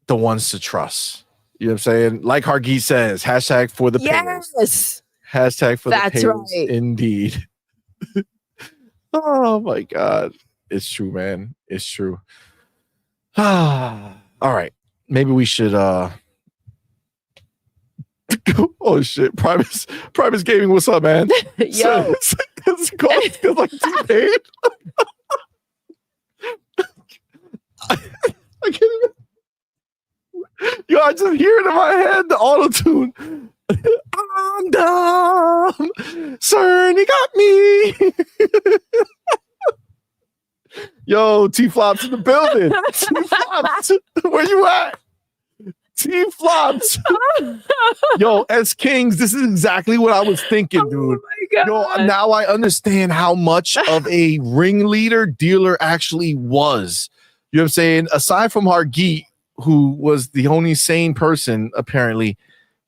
ones to trust. You know what I'm saying? Like Hargeet says, hashtag for the payers. Yes. Hashtag for That's the payers. right. Indeed. Oh my God. It's true, man. It's true. All right. Maybe we should oh shit. Primus Gaming, what's up, man? Yo. It's called like T-Pain. I can't even. Yo, I just hear it in my head, the auto-tune. I'm dumb. Cerny got me. Yo, T-Flops in the building. T-Flops. Where you at? T-Flops. Yo, S Kings, this is exactly what I was thinking, dude. Oh my God. Yo, now I understand how much of a ringleader dealer actually was. You know what I'm saying? Aside from Hargeet, who was the only sane person, apparently,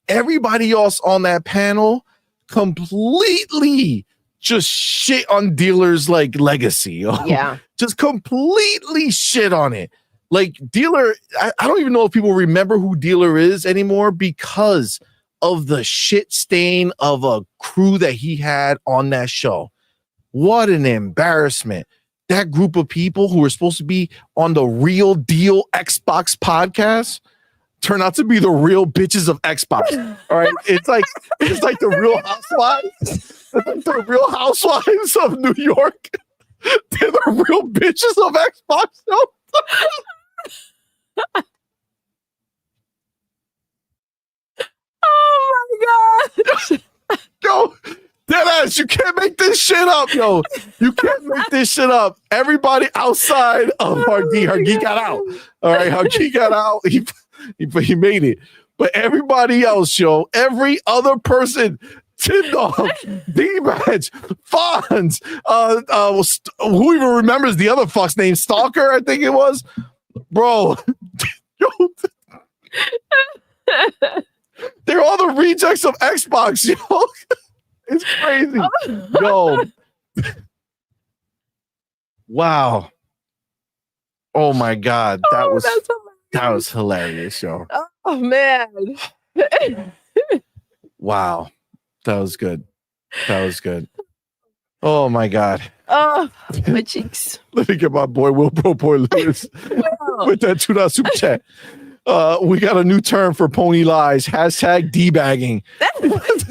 everybody else on that panel completely just shit on dealers like legacy. Yeah. Just completely shit on it. Like Dealer, I don't even know if people remember who Dealer is anymore because of the shit stain of a crew that he had on that show. What an embarrassment. That group of people who were supposed to be on the Real Deal Xbox podcast turn out to be the real bitches of Xbox. All right. It's like the Real Housewives. It's like the Real Housewives of New York. They're the real bitches of Xbox. Oh my God. Yo, deadass, you can't make this shit up, yo. You can't make this shit up. Everybody outside of Hargeet got out. All right, Hargeet got out. He made it. But everybody else, yo, every other person, Tin Dog, D-Badge, Fonz, who even remembers the other fuck's name? Stalker, I think it was. Bro, yo, they're all the rejects of Xbox, yo. It's crazy. Yo. Wow. Oh my God. That was hilarious, yo. Oh man. Wow. That was good. That was good. Oh my God. Oh, my cheeks. Let me get my boy Will Pro Boy Lewis with that $2 super chat. We got a new term for pony lies. Hashtag debagging. Yes.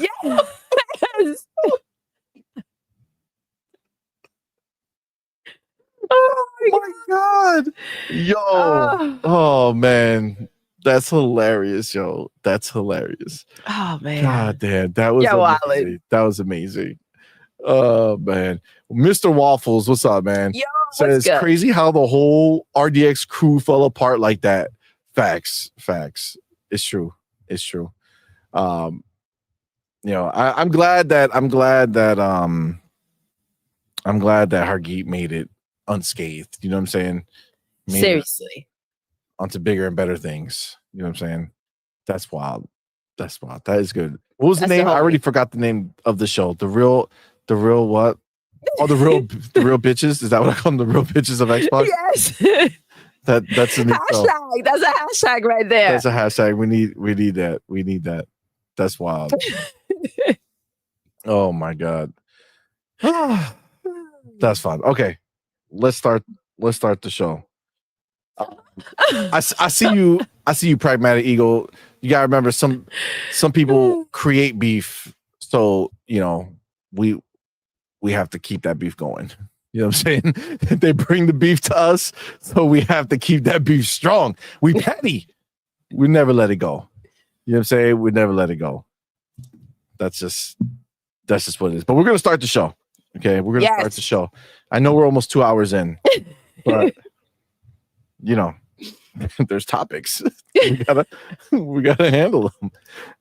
Oh my God. Yo. Oh man. That's hilarious, yo. That's hilarious. Oh man. God damn. That was amazing. That was amazing. Oh man. Mr. Waffles, what's up, man? Yo, says crazy how the whole RDX crew fell apart like that. Facts. It's true. You know, I'm glad that Hargeet made it unscathed. You know what I'm saying? Seriously. Onto bigger and better things. You know what I'm saying? That's wild. That is good. What was the name? I already forgot the name of the show. The real what? Oh, the real bitches. Is that what I call them? The real bitches of Xbox? Yes. That's a new hashtag. show. That's a hashtag right there. That's a hashtag. We need that. That's wild. Oh my God. That's fun. Okay. Let's start the show. I see you, Pragmatic Eagle. You gotta remember some people create beef, so you know we have to keep that beef going. You know what I'm saying? They bring the beef to us, so we have to keep that beef strong. We petty. We never let it go. You know what I'm saying? We never let it go. That's just what it is. But we're gonna start the show. Okay, we're gonna start the show. I know we're almost 2 hours in, but you know, there's topics. we gotta handle them.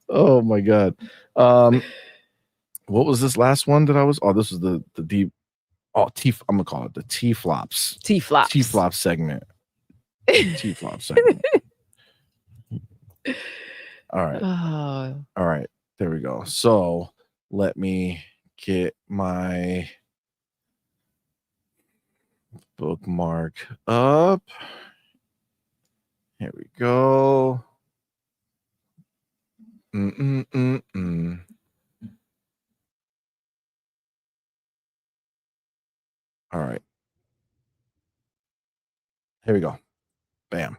Oh my God. What was this last one that I was? Oh, this was the deep. Oh, I'm gonna call it the T-flops. T-flop segment. T-flop segment. All right. All right. There we go. So let me get my bookmark up. Here we go. All right. Here we go. Bam.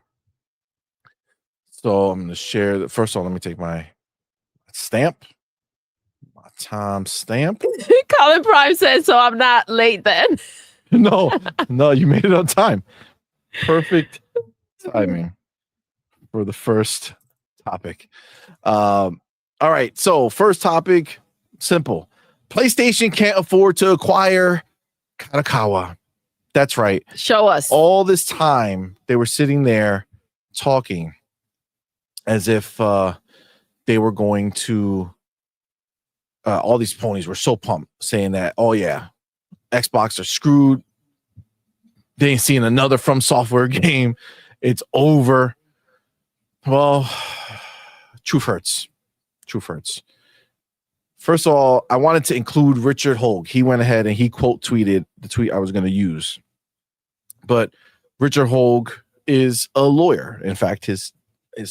So I'm going to share the first of all. Let me take my stamp. My time stamp. Colin Prime says, so I'm not late then. No, you made it on time. Perfect timing for the first topic. All right. So first topic, simple. PlayStation can't afford to acquire Kadokawa. That's right. Show us. All this time they were sitting there talking as if they were going to all these ponies were so pumped, saying that, oh yeah, Xbox are screwed. They ain't seen another From Software game. It's over. Well, truth hurts. First of all, I wanted to include Richard Hogue. He went ahead and he quote tweeted the tweet I was going to use. But Richard Hogue is a lawyer. In fact, his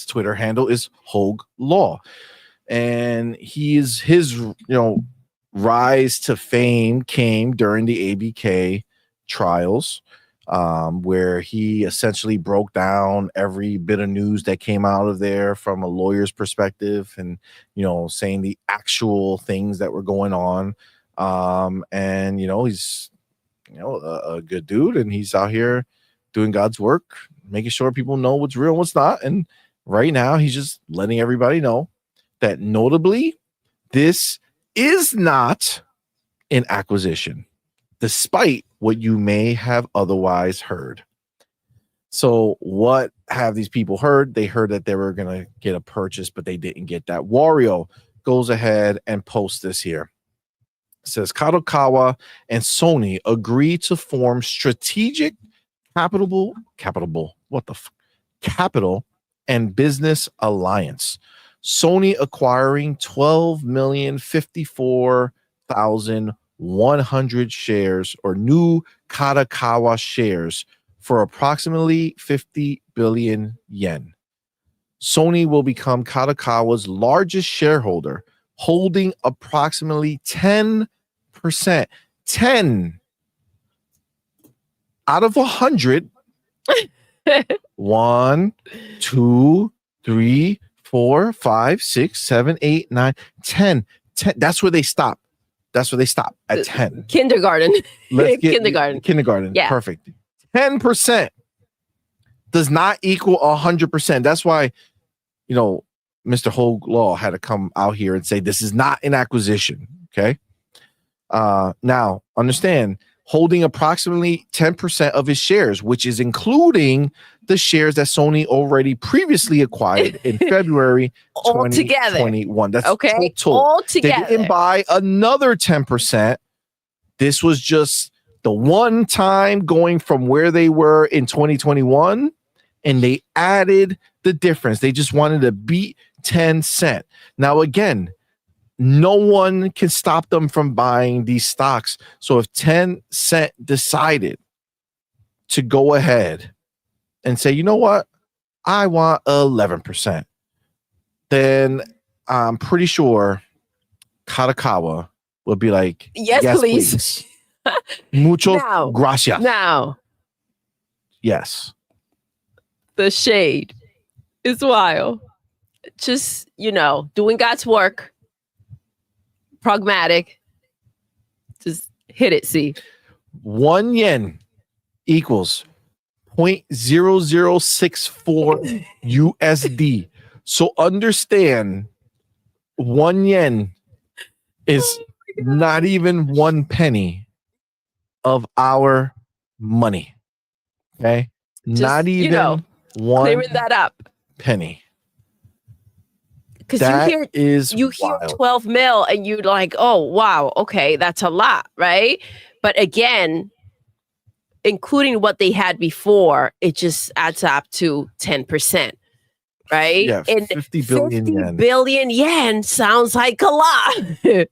Twitter handle is Hogue Law. And his rise to fame came during the ABK trials, where he essentially broke down every bit of news that came out of there from a lawyer's perspective, and saying the actual things that were going on. And he's a good dude, and he's out here doing God's work, making sure people know what's real and what's not. And right now he's just letting everybody know that notably this is not an acquisition, despite what you may have otherwise heard. So what have these people heard? They heard that they were going to get a purchase, but they didn't get that. Wario goes ahead and posts this here. It says Kadokawa and Sony agree to form strategic capital and business alliance. Sony acquiring 12,054,100 shares or new Kadokawa shares for approximately 50 billion yen. Sony will become Kadokawa's largest shareholder holding approximately 10%. 10 out of 100. 1, 2, 3, 4, 5, 6, 7, 8, 9, 10. 10. That's where they stop. That's where they stop at 10. Kindergarten. Let's get kindergarten. Kindergarten. Yeah. Perfect. 10% does not equal 100%. That's why, Mr. Hogue Law had to come out here and say this is not an acquisition. Okay. Now understand, holding approximately 10% of his shares, which is including the shares that Sony already previously acquired in February 2021. That's okay. total. All together. They didn't buy another 10%. This was just the one time going from where they were in 2021, and they added the difference. They just wanted to beat 10 cents. Now, again, no one can stop them from buying these stocks. So if 10 cent decided to go ahead and say, you know what, I want 11%, then I'm pretty sure Kadokawa will be like, yes please. Mucho gracias. Now, yes. The shade is wild. Just, doing God's work. Pragmatic. Just hit it, see. 1 yen equals 0.0064 USD. So understand, 1 yen is not even 1 penny of our money. Okay? Just, not even one clearing that up. penny. Because you hear wild. 12 mil and you're like, oh, wow, okay, that's a lot, right? But again, including what they had before, it just adds up to 10%, right? Yeah, and 50 billion yen. Billion yen sounds like a lot.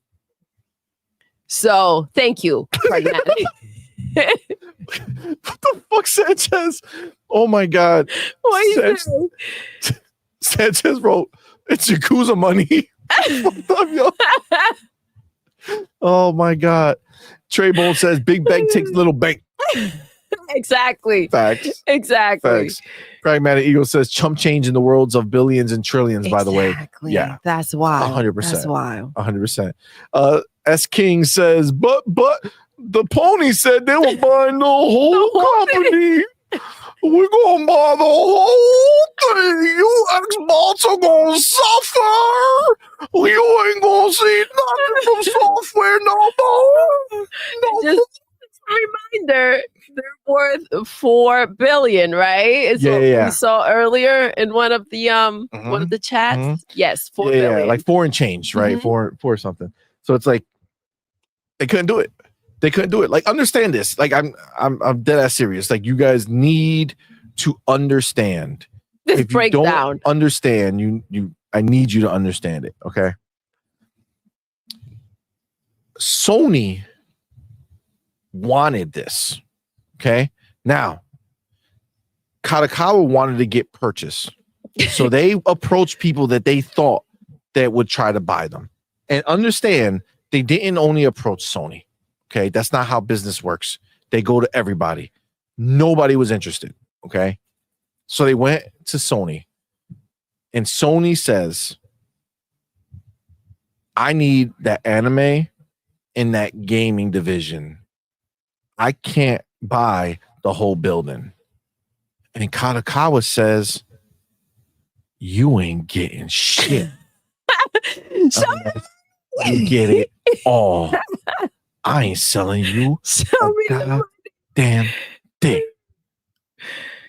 So, thank you. What the fuck, Sanchez? Oh my God. Sanchez wrote, it's Yakuza money. Oh my God. Trey Bolt says, big bank takes little bank. Exactly. Facts. Exactly. Facts. Pragmatic Eagle says, chump change in the worlds of billions and trillions, by the way. Yeah. That's wild. 100%. That's wild. 100%. S. King says, but the pony said they were buying the whole company. We're gonna buy the whole thing. You Xbox are gonna suffer. You ain't gonna see nothing from software no more. Just a reminder, they're worth $4 billion, right? It's what we saw earlier in one of the one of the chats. Mm-hmm. Yes, $4 billion. Yeah, like 4 and change, right? Mm-hmm. 4 something. So it's like they couldn't do it. They couldn't do it. Like, understand this. Like, I'm dead ass serious. Like, you guys need to understand. This if breakdown. You don't understand, I need you to understand it. Okay. Sony wanted this. Okay. Now, Kadokawa wanted to get purchased. So they approached people that they thought that would try to buy them. And understand, they didn't only approach Sony. Okay, that's not how business works. They go to everybody. Nobody was interested. Okay, so they went to Sony, and Sony says, I need that anime in that gaming division. I can't buy the whole building. And Kadokawa says, you ain't getting shit. You get it all. I ain't selling you a damn thing.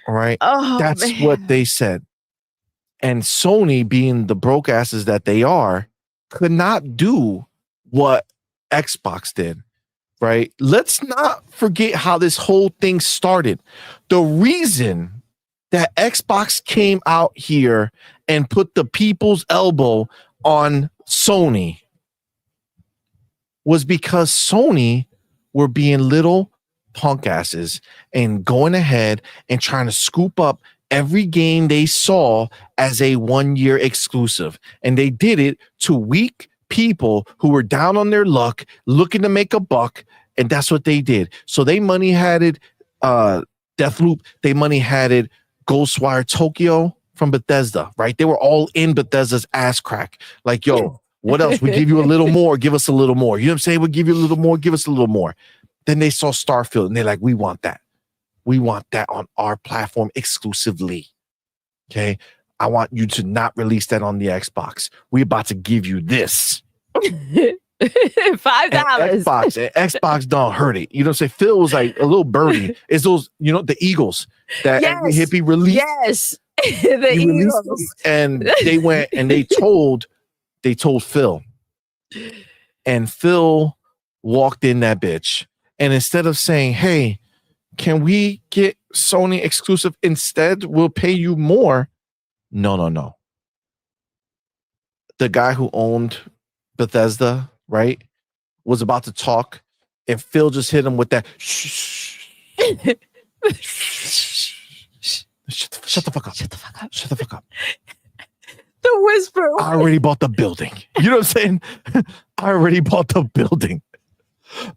All right. Oh, that's man. what they said. And Sony, being the broke asses that they are, could not do what Xbox did. Right. Let's not forget how this whole thing started. The reason that Xbox came out here and put the people's elbow on Sony was because Sony were being little punk asses and going ahead and trying to scoop up every game they saw as a 1-year exclusive. And they did it to weak people who were down on their luck, looking to make a buck, and that's what they did. So they money had it Deathloop, they money had it Ghostwire Tokyo from Bethesda, right? They were all in Bethesda's ass crack. Like, yo, what else? We give you a little more, give us a little more. You know what I'm saying? We give you a little more, give us a little more. Then they saw Starfield and they're like, we want that. We want that on our platform exclusively. Okay. I want you to not release that on the Xbox. We're about to give you this. $5. Xbox don't hurt it. You know what I'm saying? Phil was like a little birdie. It's those, you know, the Eagles that every hippie released. Yes. The Eagles. And they went and they told Phil. And Phil walked in that bitch. And instead of saying, hey, can we get Sony exclusive instead? We'll pay you more. No. The guy who owned Bethesda, right, was about to talk, and Phil just hit him with that. Shut the fuck up. Shut the fuck up. Shut the fuck up. The whisper. I already bought the building. You know what I'm saying? I already bought the building.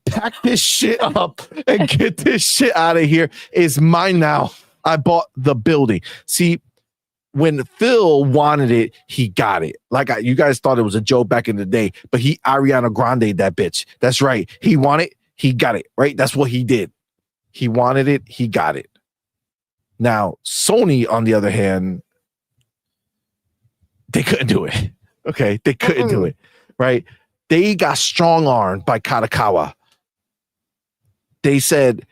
Pack this shit up and get this shit out of here. It's mine now. I bought the building. See, when Phil wanted it, he got it. Like you guys thought it was a joke back in the day, but he Ariana Grande that bitch. That's right. He wanted, he got it. Right? That's what he did. He wanted it. He got it. Now, Sony, on the other hand, they couldn't do it. Okay, they couldn't do it. Right? They got strong-armed by Kadokawa. They said,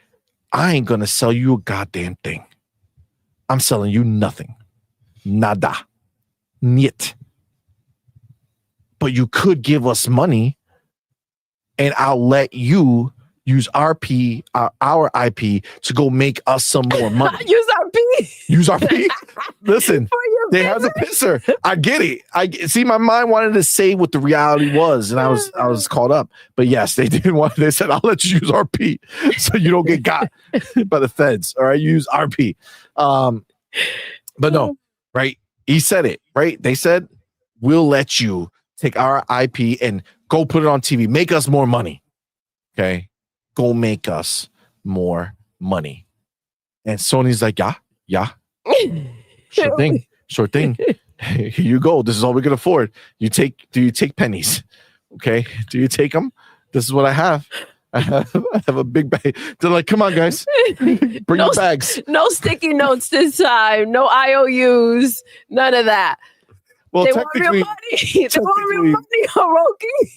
I ain't gonna sell you a goddamn thing. I'm selling you nothing. Nada. Niet. But you could give us money and I'll let you use our IP to go make us some more money. Use RP? Listen, they have a pisser. I get it. See, my mind wanted to say what the reality was, and I was caught up. But yes, they didn't want. They said, "I'll let you use RP, so you don't get got by the feds." All right, use RP. But no, right? He said it, right? They said, "We'll let you take our IP and go put it on TV, make us more money." Okay, go make us more money. And Sony's like, yeah, sure thing. Here you go. This is all we can afford. Do you take pennies? Okay. Do you take them? This is what I have. I have a big bag. They're like, come on, guys. Bring your bags. No sticky notes this time. No IOUs. None of that. Well, they want real money. They want real money, Hiroki.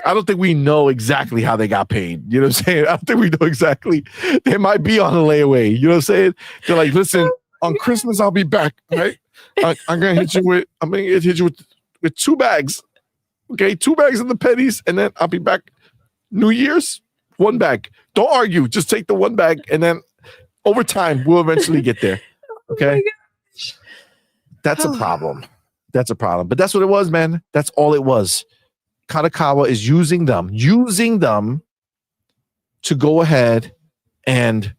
I don't think we know exactly how they got paid. You know what I'm saying? I don't think we know exactly. They might be on a layaway. You know what I'm saying? They're like, listen, on Christmas I'll be back, right? I'm gonna hit you with 2 bags. Okay, 2 bags of the pennies, and then I'll be back. New Year's, 1 bag. Don't argue. Just take the 1 bag, and then over time we'll eventually get there. Okay. That's a problem. That's a problem. But that's what it was, man. That's all it was. Kadokawa is using them to go ahead and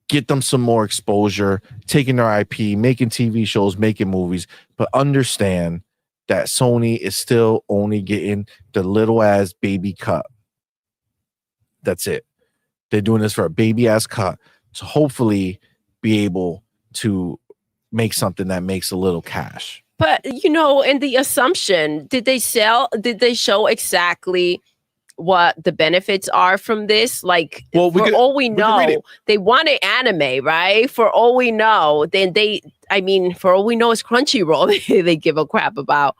get them some more exposure, taking their IP, making TV shows, making movies. But understand that Sony is still only getting the little ass baby cut. That's it. They're doing this for a baby ass cut to hopefully be able to make something that makes a little cash. But, you know, in the assumption, did they show exactly what the benefits are from this? Like, all we know, they wanted anime, right? For all we know, for all we know is Crunchyroll they give a crap about.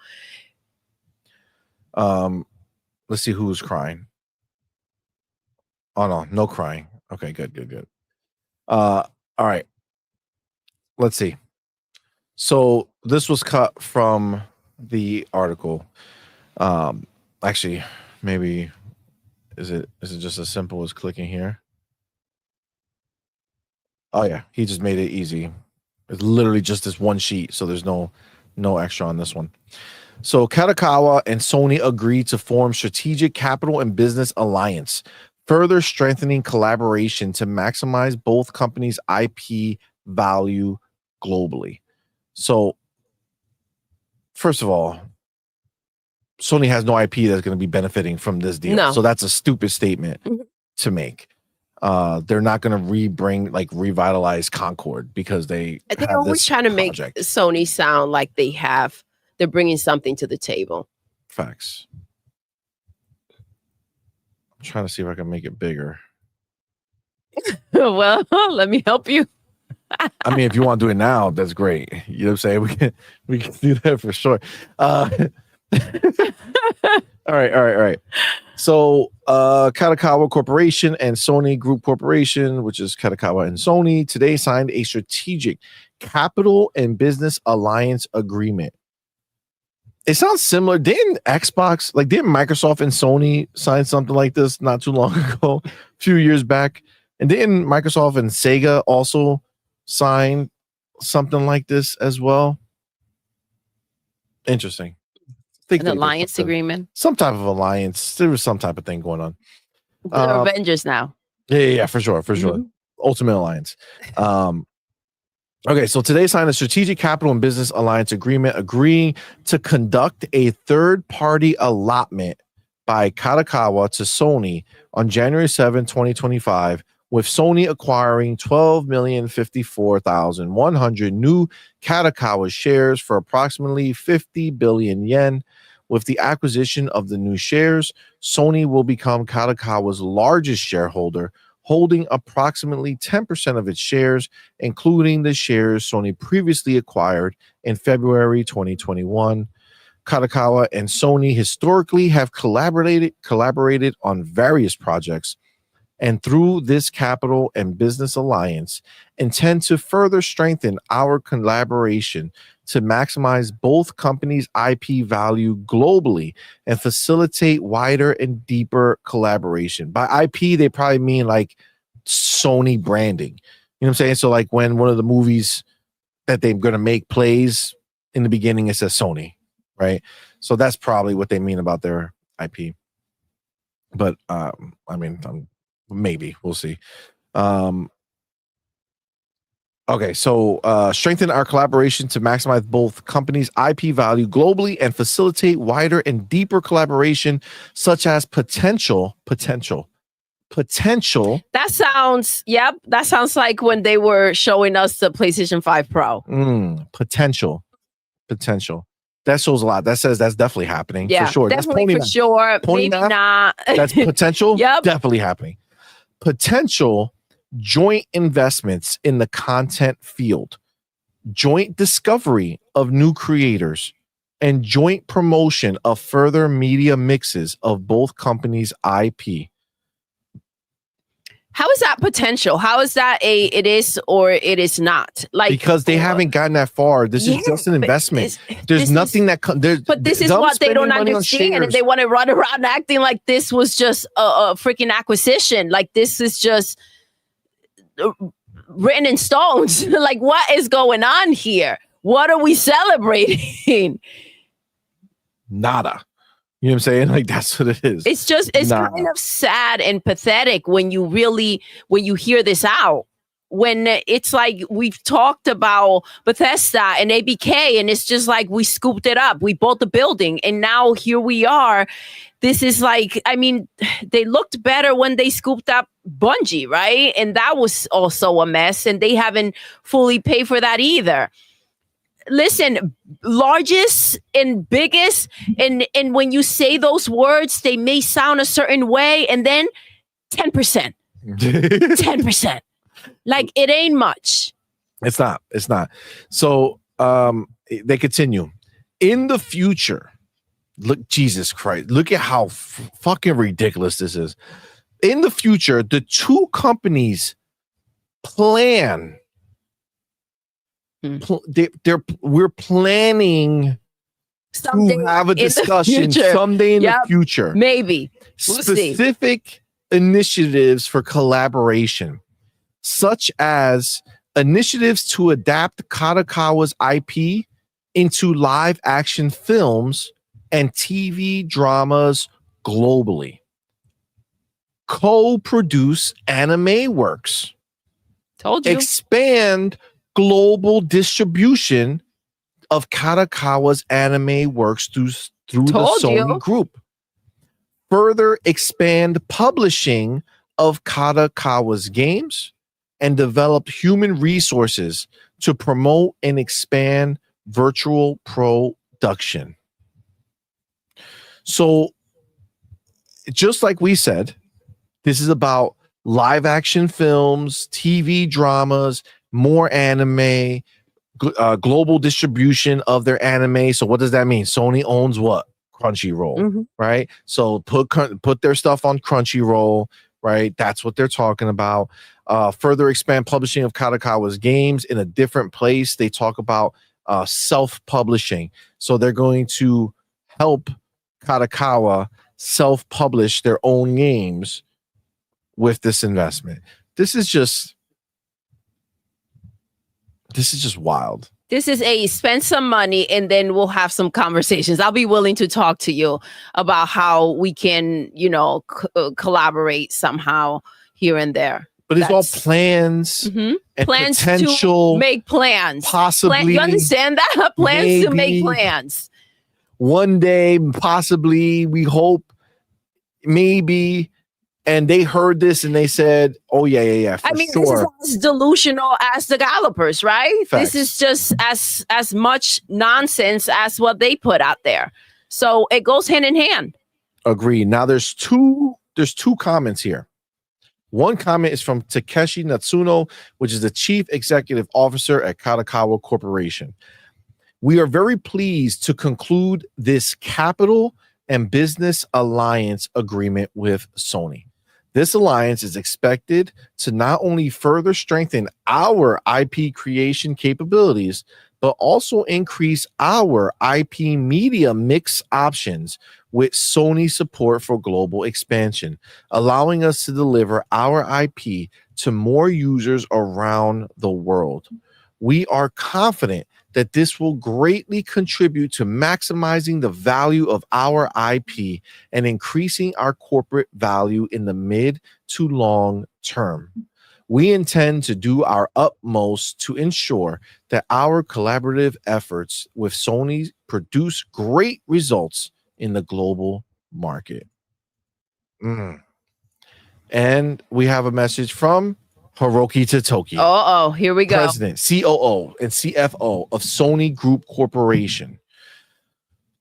Let's see who's crying. Oh, no crying. Okay, good. All right. Let's see. So this was cut from the article. Actually, maybe is it just as simple as clicking here? Oh yeah, he just made it easy. It's literally just this one sheet, so there's no extra on this one. So Kadokawa and Sony agreed to form strategic capital and business alliance, further strengthening collaboration to maximize both companies' IP value globally. So, first of all, Sony has no IP that's going to be benefiting from this deal. No. So that's a stupid statement to make. They're not going to revitalize Concord because they're always trying to make Sony sound like they're bringing something to the table. Facts. I'm trying to see if I can make it bigger. Well, let me help you. I mean, if you want to do it now, that's great. You know what I'm saying? We can do that for sure. All right. So Kadokawa Corporation and Sony Group Corporation, which is Kadokawa and Sony, today signed a strategic capital and business alliance agreement. It sounds similar. Didn't Microsoft and Sony sign something like this not too long ago, a few years back? And didn't Microsoft and Sega also sign something like this as well? Interesting. An alliance agreement? Some type of alliance. There was some type of thing going on. They're Avengers now. Yeah, for sure. Ultimate Alliance. Okay, so today signed a strategic capital and business alliance agreement agreeing to conduct a third-party allotment by Kadokawa to Sony on January 7, 2025, with Sony acquiring 12,054,100 new Kadokawa shares for approximately 50 billion yen. With the acquisition of the new shares, Sony will become Kadokawa's largest shareholder, holding approximately 10% of its shares, including the shares Sony previously acquired in February 2021. Kadokawa and Sony historically have collaborated on various projects, and through this capital and business alliance, intend to further strengthen our collaboration to maximize both companies' IP value globally and facilitate wider and deeper collaboration. By IP, they probably mean like Sony branding. You know what I'm saying? So like when one of the movies that they're going to make plays in the beginning, it says Sony, right? So that's probably what they mean about their IP. But I mean, maybe we'll see. Okay, so strengthen our collaboration to maximize both companies' IP value globally and facilitate wider and deeper collaboration, such as potential. That sounds like when they were showing us the PlayStation 5 Pro. Potential. That shows a lot. That says that's definitely happening. Yeah, for sure. Definitely for sure. Maybe not. That's potential. Yep. Definitely happening. Potential joint investments in the content field, joint discovery of new creators, and joint promotion of further media mixes of both companies' IP. How is that potential? How is that it is or it is not? Like, because they haven't gotten that far. This is just an investment. There's nothing but this is what they don't understand, and they want to run around acting like this was just a freaking acquisition. Like this is just written in stones. Like what is going on here? What are we celebrating? Nada. You know what I'm saying? Like that's what it is. It's kind of sad and pathetic when you hear this out. When it's like we've talked about Bethesda and ABK, and it's just like we scooped it up. We bought the building, and now here we are. This is like, I mean, they looked better when they scooped up Bungie, right? And that was also a mess, and they haven't fully paid for that either. Listen, largest and biggest, and when you say those words, they may sound a certain way, and then 10%. 10%. Like it ain't much. It's not. So they continue. In the future, look, Jesus Christ, look at how fucking ridiculous this is. In the future, the two companies plan. We're planning someday to have a discussion someday in the future. Maybe. We'll specific initiatives for collaboration, such as initiatives to adapt Kadokawa's IP into live action films and TV dramas globally. Co-produce anime works. Told you. Expand global distribution of Kadokawa's anime works through the Sony Group. Further expand publishing of Kadokawa's games and develop human resources to promote and expand virtual production. So, just like we said, this is about live action films, TV dramas, more anime, global distribution of their anime. So what does that mean? Sony owns what? Crunchyroll, right? So put their stuff on Crunchyroll, right? That's what they're talking about. Further expand publishing of Kadokawa's games in a different place. They talk about self-publishing. So they're going to help Kadokawa self-publish their own games with this investment. This is just wild. This is spend some money and then we'll have some conversations. I'll be willing to talk to you about how we can, collaborate somehow here and there. But it's all plans and plans potential to make plans. Possibly. You understand that? Plans to make plans. One day, possibly, we hope, maybe. And they heard this and they said, oh, yeah. This is as delusional as the developers, right? Facts. This is just as much nonsense as what they put out there. So it goes hand in hand. Agreed. Now there's two comments here. One comment is from Takeshi Natsuno, which is the Chief Executive Officer at Kadokawa Corporation. We are very pleased to conclude this capital and business alliance agreement with Sony. This alliance is expected to not only further strengthen our IP creation capabilities, but also increase our IP media mix options with Sony support for global expansion, allowing us to deliver our IP to more users around the world. We are confident that this will greatly contribute to maximizing the value of our IP and increasing our corporate value in the mid to long term. We intend to do our utmost to ensure that our collaborative efforts with Sony produce great results in the global market. And we have a message from Hiroki Totoki. Here we go. President, COO, and CFO of Sony Group Corporation.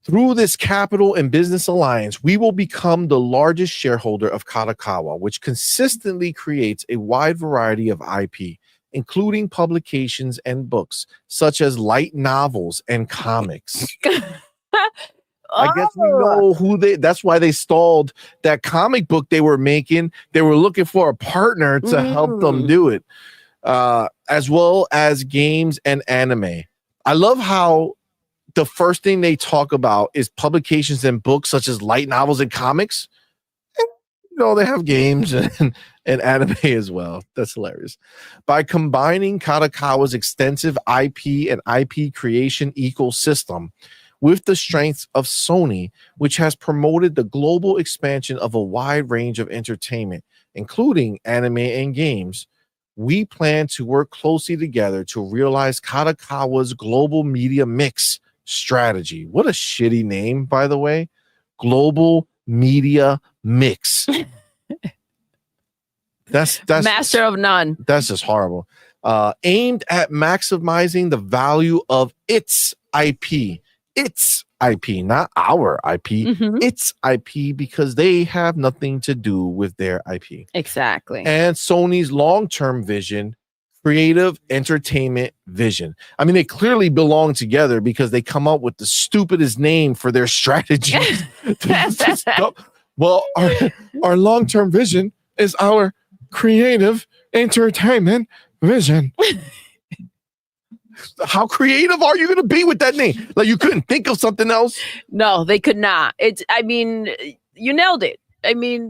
Through this capital and business alliance, we will become the largest shareholder of Kadokawa, which consistently creates a wide variety of IP, including publications and books, such as light novels and comics. I guess we know that's why they stalled that comic book they were making. They were looking for a partner to help them do it, as well as games and anime. I love how the first thing they talk about is publications and books such as light novels and comics. And, they have games and anime as well. That's hilarious. By combining Kadokawa's extensive IP and IP creation ecosystem with the strengths of Sony, which has promoted the global expansion of a wide range of entertainment, including anime and games, we plan to work closely together to realize Kadokawa's global media mix strategy. What a shitty name, by the way. Global media mix. That's master of none. That's just horrible. Aimed at maximizing the value of its IP. Its IP, not our IP. Its IP, because they have nothing to do with their IP. Exactly. And Sony's long-term vision, creative entertainment vision. I mean, they clearly belong together because they come up with the stupidest name for their strategy. Well, our long-term vision is our creative entertainment vision. How creative are you going to be with that name? Like, you couldn't think of something else? No, they could not. You nailed it.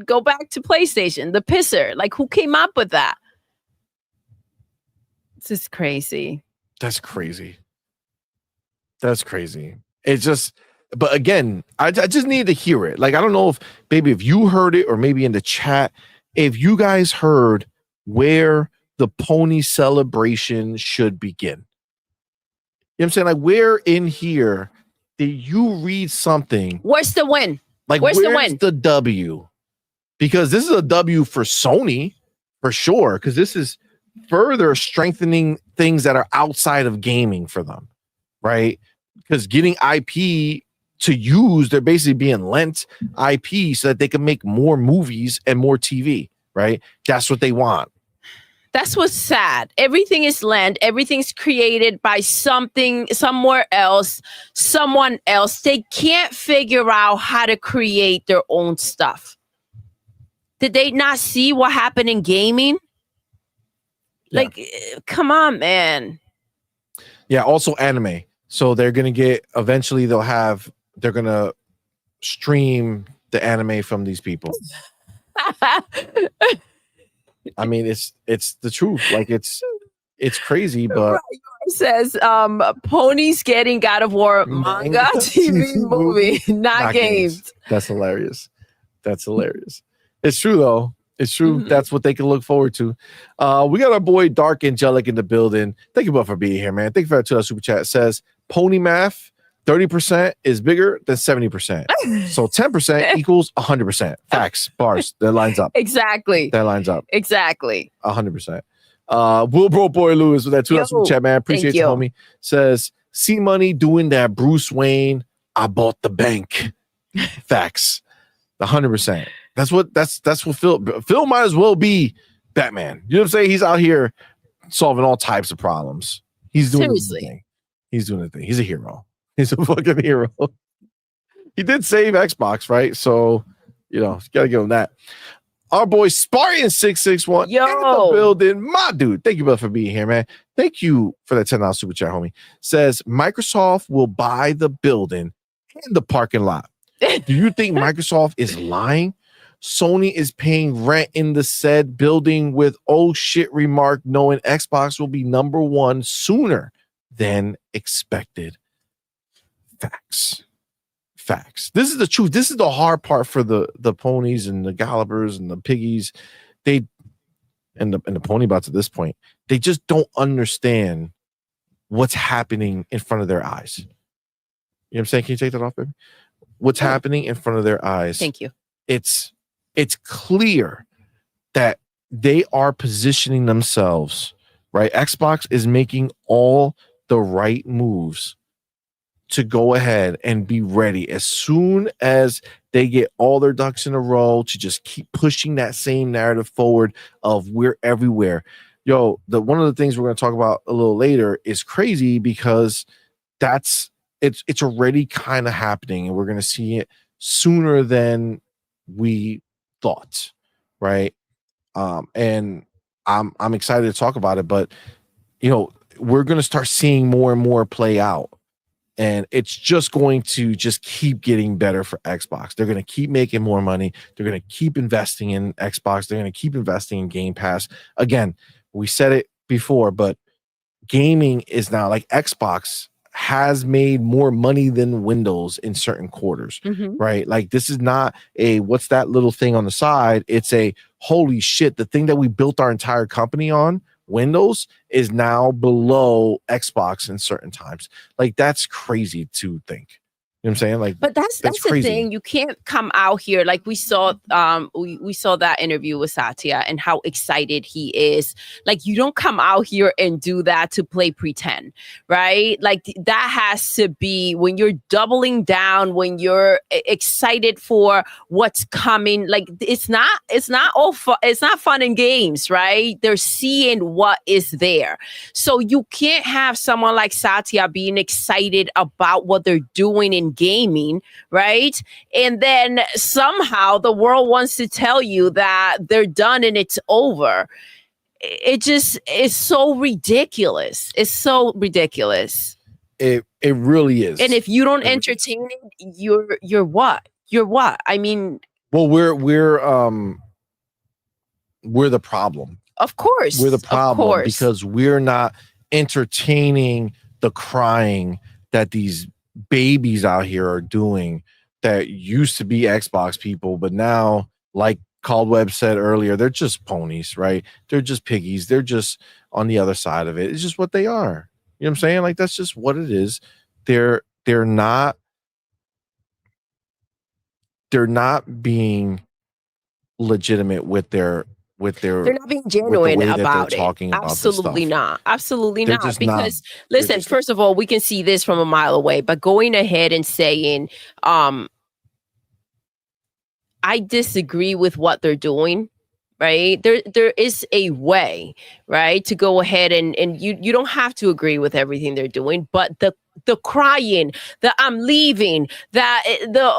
Go back to PlayStation, the pisser. Like, who came up with that? This is crazy. That's crazy. It's just, but again, I just need to hear it. Like, I don't know if you heard it or maybe in the chat, if you guys heard where the pony celebration should begin. You know what I'm saying? Like, where in here you read something. Where's the win? Like, where's the W? Because this is a W for Sony, for sure, because this is further strengthening things that are outside of gaming for them, right? Because getting IP to use, they're basically being lent IP so that they can make more movies and more TV, right? That's what they want. That's what's sad. Everything is lent. Everything's created by something, somewhere else, someone else. They can't figure out how to create their own stuff. Did they not see what happened in gaming? Yeah. Like, come on, man. Yeah, also anime. So they're going to get, eventually they're going to stream the anime from these people. I mean, it's the truth. Like, it's crazy, but it says Pony's getting God of War manga TV movie, not games. That's hilarious. It's true though. It's true. Mm-hmm. That's what they can look forward to. We got our boy Dark Angelic in the building. Thank you both for being here, man. Thank you for that $2 super chat. It says Pony math, 30% is bigger than 70%. So 10% equals 100%. Facts, bars. That lines up. Exactly. That lines up. Exactly. 100%. Will Bro Boy Lewis with that $2 super chat, man. Appreciate you, homie. Says CMoney doing that Bruce Wayne, I bought the bank. Facts. 100%. That's what Phil might as well be Batman. You know what I'm saying? He's out here solving all types of problems. He's doing the thing. He's doing the thing. He's a hero. He's a fucking hero. He did save Xbox, right? So, you know, gotta give him that. Our boy Spartan661 in the building. My dude, thank you both for being here, man. Thank you for that $10 super chat, homie. Says Microsoft will buy the building and the parking lot. Do you think Microsoft is lying? Sony is paying rent in the said building with oh shit remark, knowing Xbox will be number one sooner than expected. Facts. This is the truth. This is the hard part for the ponies and the gallopers and the piggies. They and the pony bots at this point, they just don't understand what's happening in front of their eyes. You know what I'm saying? Can you take that off, baby? What's happening in front of their eyes? Thank you. It's clear that they are positioning themselves, right? Xbox is making all the right moves to go ahead and be ready as soon as they get all their ducks in a row to just keep pushing that same narrative forward of we're everywhere. Yo, one of the things we're going to talk about a little later is crazy because it's already kind of happening and we're going to see it sooner than we thought, right? And I'm excited to talk about it, but you know, we're going to start seeing more and more play out, and it's just going to just keep getting better for Xbox. They're going to keep making more money. They're going to keep investing in Xbox. They're going to keep investing in Game Pass. Again, we said it before, but gaming is now like Xbox has made more money than Windows in certain quarters, right? Like this is not a what's that little thing on the side. It's a holy shit. The thing that we built our entire company on, Windows, is now below Xbox in certain times. Like that's crazy to think. You know what I'm saying? Like, but that's the thing. You can't come out here like we saw. We saw that interview with Satya and how excited he is. Like, you don't come out here and do that to play pretend, right? Like that has to be when you're doubling down, when you're excited for what's coming. Like it's not all fun. It's not fun and games, right? They're seeing what is there. So you can't have someone like Satya being excited about what they're doing in gaming, right? And then somehow the world wants to tell you that they're done and it's over. It just is so ridiculous. It's so ridiculous. It really is. And if you don't entertain it, you're what? You're what? I mean, well, we're the problem. Of course. We're the problem because we're not entertaining the crying that these babies out here are doing that used to be Xbox people, but now, like Caldwell said earlier, they're just ponies, right? They're just piggies. They're just on the other side of it. It's just what they are. You know what I'm saying? Like that's just what it is. They're not they're not being legitimate with their they're not being genuine about it. Absolutely not. Absolutely they're not. Just because not. Listen, first of all, we can see this from a mile away, but going ahead and saying, I disagree with what they're doing, right? There is a way, right, to go ahead and you don't have to agree with everything they're doing, but the crying, the I'm leaving, that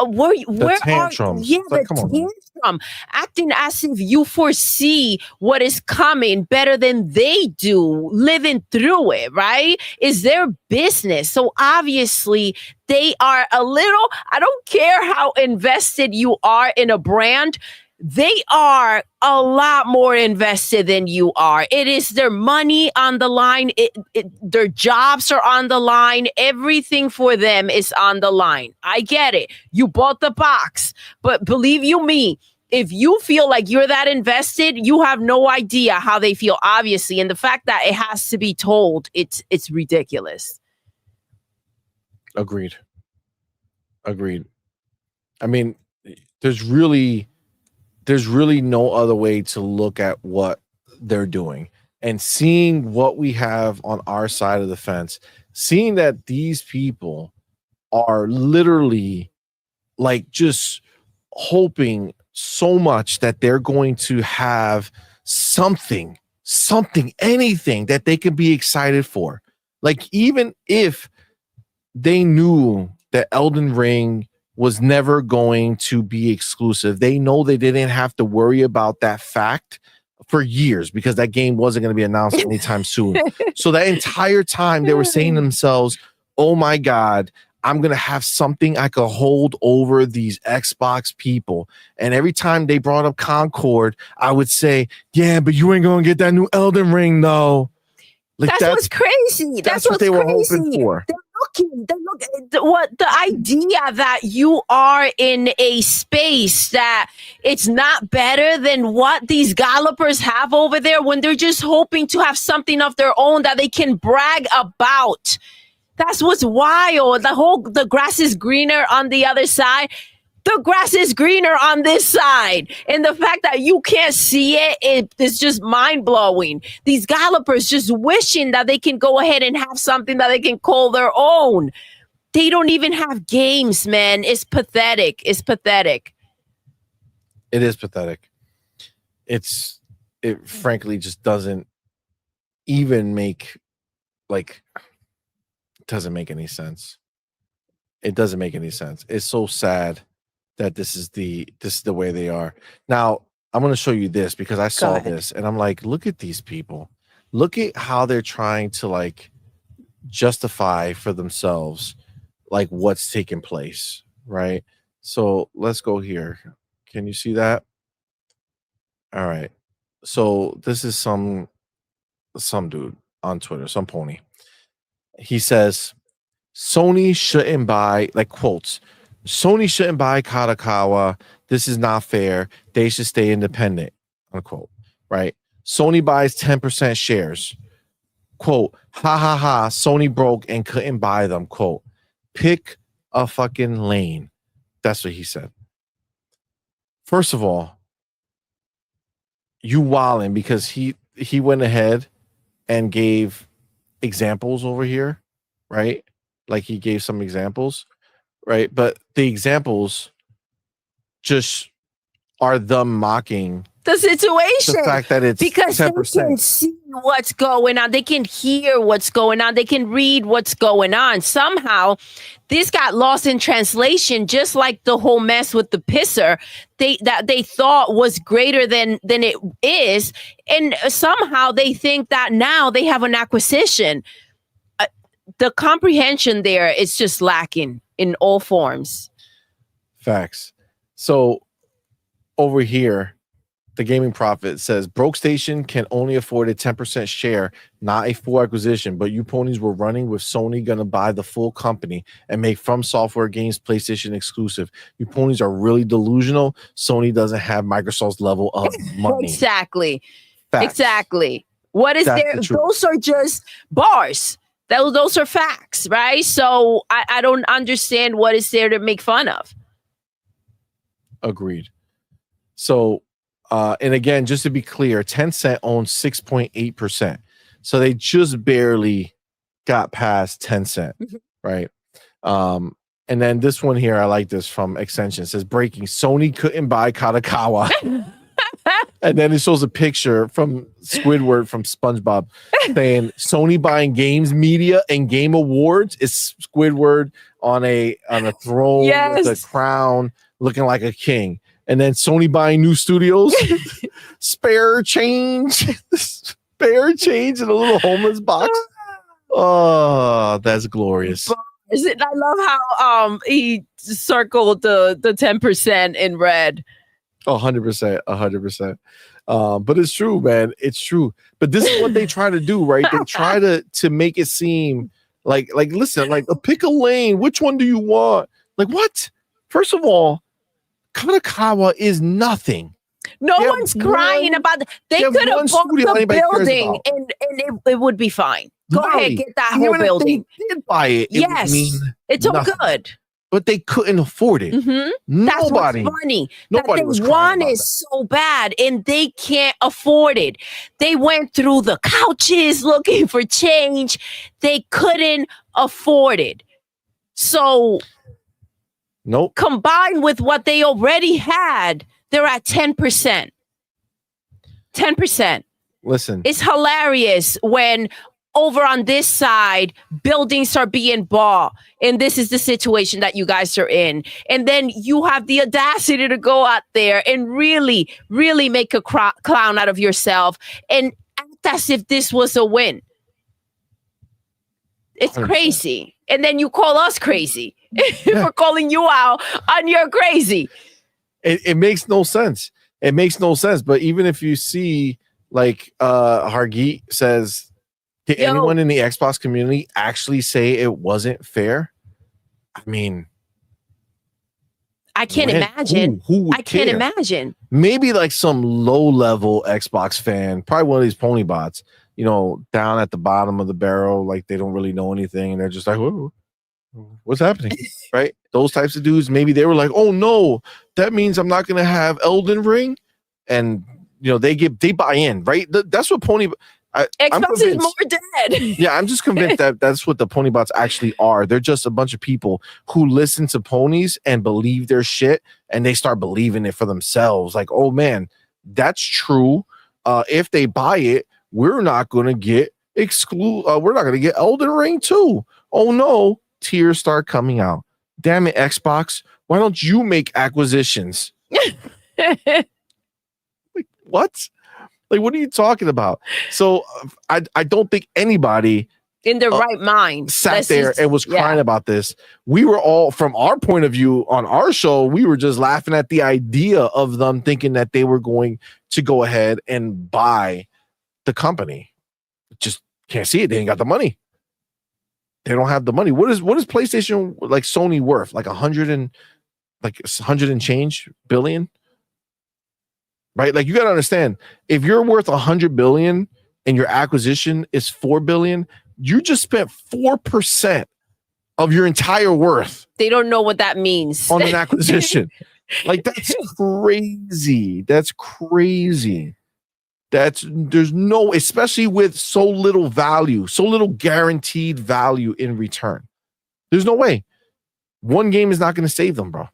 where tantrum. Are the tantrum, acting as if you foresee what is coming better than they do, living through it, right? Is their business. So obviously they are a little, I don't care how invested you are in a brand, they are a lot more invested than you are. It is their money on the line. Their jobs are on the line. Everything for them is on the line. I get it. You bought the box, but believe you me, if you feel like you're that invested, you have no idea how they feel, obviously. And the fact that it has to be told, it's ridiculous. Agreed. I mean, there's really no other way to look at what they're doing, and seeing what we have on our side of the fence, seeing that these people are literally like just hoping so much that they're going to have something, anything that they can be excited for. Like, even if they knew that Elden Ring was never going to be exclusive, they know they didn't have to worry about that fact for years, because that game wasn't going to be announced anytime soon. So that entire time they were saying to themselves, oh my God, I'm going to have something I could hold over these Xbox people. And every time they brought up Concord, I would say, yeah, but you ain't going to get that new Elden Ring though. Like, that's what's crazy. That's what they were hoping for. They're looking, what the idea that you are in a space that it's not better than what these gallopers have over there, when they're just hoping to have something of their own that they can brag about. That's what's wild. The grass is greener on the other side. The grass is greener on this side. And the fact that you can't see it is just mind-blowing. These gallopers just wishing that they can go ahead and have something that they can call their own. They don't even have games, man. It's pathetic. It's pathetic. It is pathetic. It frankly just doesn't even make, like, it doesn't make any sense. It doesn't make any sense. It's so sad that this is the way they are. Now, I'm going to show you this, because I saw this and I'm like, look at these people. Look at how they're trying to, like, justify for themselves, like, what's taking place, right? So let's go here. Can you see that? All right. So this is some dude on Twitter, some pony. He says, Sony shouldn't buy, like, quotes, Sony shouldn't buy Kadokawa. This is not fair. They should stay independent, unquote, right? Sony buys 10% shares. Quote, ha ha ha, Sony broke and couldn't buy them. Quote, pick a fucking lane. That's what he said. First of all, you wildin', because he went ahead and gave examples over here, right? Like, he gave some examples, right? But the examples just are them mocking the situation. The fact that it's because 10%. They can see what's going on. They can hear what's going on. They can read what's going on. Somehow, this got lost in translation, just like the whole mess with the pisser that they thought was greater than it is. And somehow they think that now they have an acquisition. The comprehension there is just lacking in all forms. Facts. So over here, the Gaming Prophet says Broke Station can only afford a 10% share, not a full acquisition, but you ponies were running with Sony gonna buy the full company and make From Software games PlayStation exclusive. You ponies are really delusional. Sony doesn't have Microsoft's level of money. Exactly. Facts. Exactly. What is there? Those are just bars. Those are facts, right? So I don't understand what is there to make fun of. Agreed. So, and again, just to be clear, Tencent owns 6.8%. So they just barely got past Tencent, right? And then this one here, I like this from Extension. It says breaking: Sony couldn't buy Kadokawa. And then it shows a picture from Squidward from SpongeBob saying Sony buying games media and game awards. Is Squidward on a throne with a crown looking like a king. And then Sony buying new studios, spare change in a little homeless box. Oh, that's glorious. I love how he circled the 10% in red. 100%. But it's true, man. It's true. But this is what they try to do, right? They try to make it seem like listen, like pick a lane. Which one do you want? Like what? First of all, Kadokawa is nothing. No one's crying about it. They could have bought the building and it would be fine. Go ahead, get that whole building. If they did buy it, yes, it's all good. But they couldn't afford it. That's what's funny. That they want it so bad and they can't afford it. They went through the couches looking for change. They couldn't afford it. So combined with what they already had, they're at 10%. 10%. Listen. It's hilarious when over on this side, buildings are being bought. And this is the situation that you guys are in. And then you have the audacity to go out there and really, really make a clown out of yourself and act as if this was a win. It's 100%. Crazy. And then you call us crazy for calling you out on your crazy. It makes no sense. It makes no sense. But even if you see, like Hargeet says, did anyone in the Xbox community actually say it wasn't fair? I mean, I can't imagine. Who would I can't care? imagine. Maybe like some low-level Xbox fan, probably one of these pony bots, down at the bottom of the barrel, like they don't really know anything, and they're just like, "Whoa, what's happening?" Right? Those types of dudes. Maybe they were like, "Oh no, that means I'm not going to have Elden Ring," and they buy in, right? That's what pony. Xbox is more dead. Yeah, I'm just convinced that that's what the pony bots actually are. They're just a bunch of people who listen to ponies and believe their shit, and they start believing it for themselves. Like, oh man, that's true. If they buy it, we're not gonna get we're not gonna get Elden Ring too. Oh no, tears start coming out. Damn it, Xbox! Why don't you make acquisitions? Like, what? Like, what are you talking about? So I don't think anybody in their right mind sat there and was crying about this. We were all, from our point of view on our show, we were just laughing at the idea of them thinking that they were going to go ahead and buy the company. Just can't see it. They ain't got the money. They don't have the money. What is PlayStation, like Sony, worth? Like 100 and change billion? Right? Like, you got to understand, if you're worth 100 billion and your acquisition is 4 billion, you just spent 4% of your entire worth. They don't know what that means on an acquisition. Like, that's crazy. That's crazy. There's no, especially with so little value, so little guaranteed value in return. There's no way. One game is not going to save them, bro.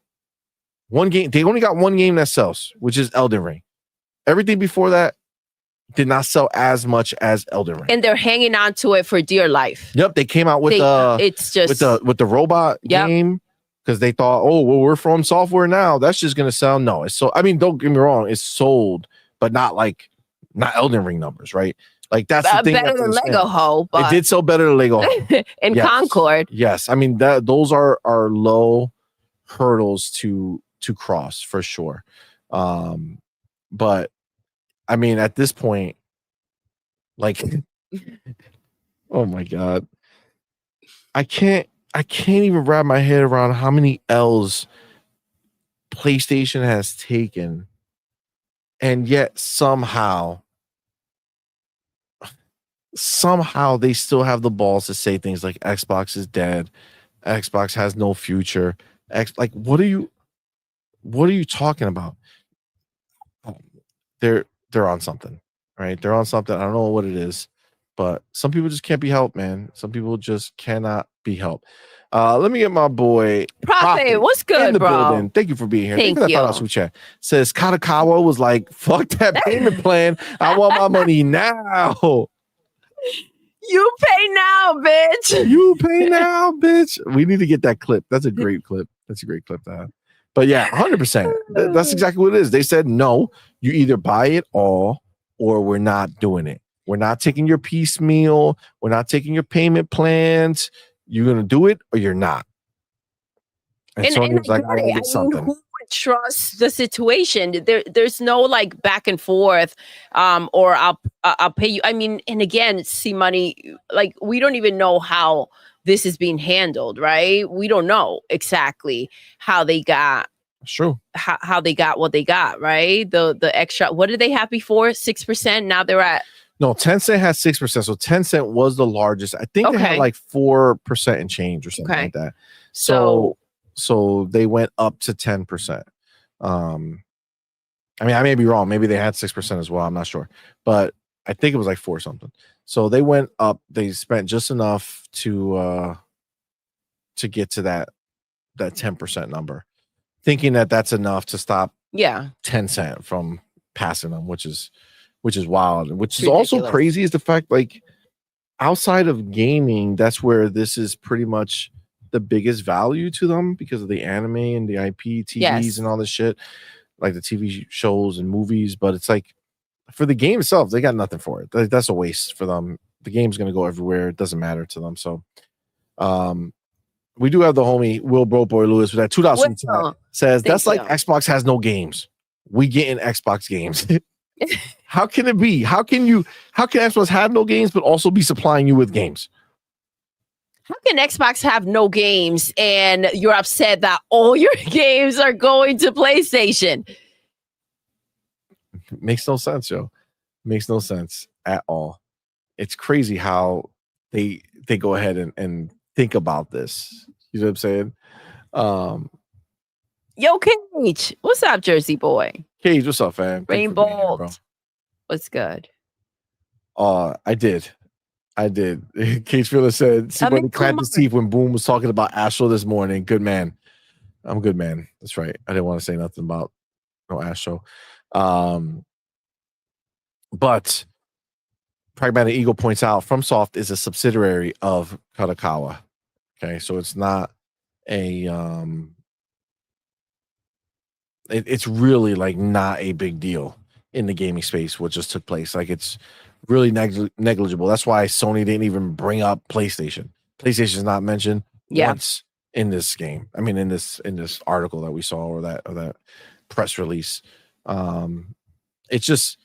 One game, they only got one game that sells, which is Elden Ring. Everything before that did not sell as much as Elden Ring, and they're hanging on to it for dear life. Yep, they came out with with the robot game because they thought, oh well, we're From Software now. That's just gonna sell. No, it's so. I mean, don't get me wrong, it's sold, but not Elden Ring numbers, right? Like, that's the thing. Better than Lego Ho, but it did sell better than Lego Ho and Concord. Yes, I mean those are low hurdles to cross for sure. But I mean, at this point, like, oh my God, I can't even wrap my head around how many L's PlayStation has taken, and yet somehow they still have the balls to say things like Xbox is dead, Xbox has no future. Like, what what are you talking about? They're on something, right? They're on something. I don't know what it is, but some people just can't be helped, man. Some people just cannot be helped. Let me get my boy Profit. What's good, in the bro? building. Thank you for being here. Thank you for that you. $5 super chat. Says Kadokawa was like, fuck that payment plan. I want my money now. You pay now, bitch. You pay now, bitch. We need to get that clip. That's a great clip. That's a great clip to have. But yeah, 100%. That's exactly what it is. They said, no, you either buy it all or we're not doing it. We're not taking your piecemeal. We're not taking your payment plans. You're going to do it or you're not. And Sony was like, I want to get something. Who would trust the situation? There's no like back and forth, or I'll pay you. I mean, and again, CMoney, like we don't even know how this is being handled, right? We don't know exactly how they got. True. How they got what they got, right? The extra. What did they have before? 6%. Now they're at. No, Tencent has 6%. So Tencent was the largest. I think they had like 4% and change or something like that. So they went up to 10%. I mean, I may be wrong. Maybe they had 6% as well. I'm not sure. But I think it was like 4 something. So they went up. They spent just enough to get to that 10% number, thinking that that's enough to stop Tencent from passing them, which is wild. Which is also crazy is the fact, like, outside of gaming, that's where this is pretty much the biggest value to them because of the anime and the IP, TVs and all this shit, like the TV shows and movies. But it's like for the game itself, they got nothing for it. That's a waste for them. The game's going to go everywhere. It doesn't matter to them. So we do have the homie Will Boy Lewis with that $2 says that's like Xbox has no games. We get in Xbox games. How can it be? How can Xbox have no games but also be supplying you with games? How can Xbox have no games and you're upset that all your games are going to PlayStation? Makes no sense, yo. Makes no sense at all. It's crazy how they go ahead and think about this. You know what I'm saying? Yo, Cage. What's up, Jersey boy? Cage, what's up, fam? Rainbow. What's good? I did. Cage Filler said, somebody clapped his teeth when Boom was talking about Astro this morning. Good man. I'm a good man. That's right. I didn't want to say nothing about no Astro. But Pragmatic Eagle points out FromSoft is a subsidiary of Kadokawa. Okay, so it's not a it's really like not a big deal in the gaming space what just took place. Like it's really negligible. That's why Sony didn't even bring up PlayStation. PlayStation is not mentioned once in this game. I mean, in this article that we saw or that press release. It's just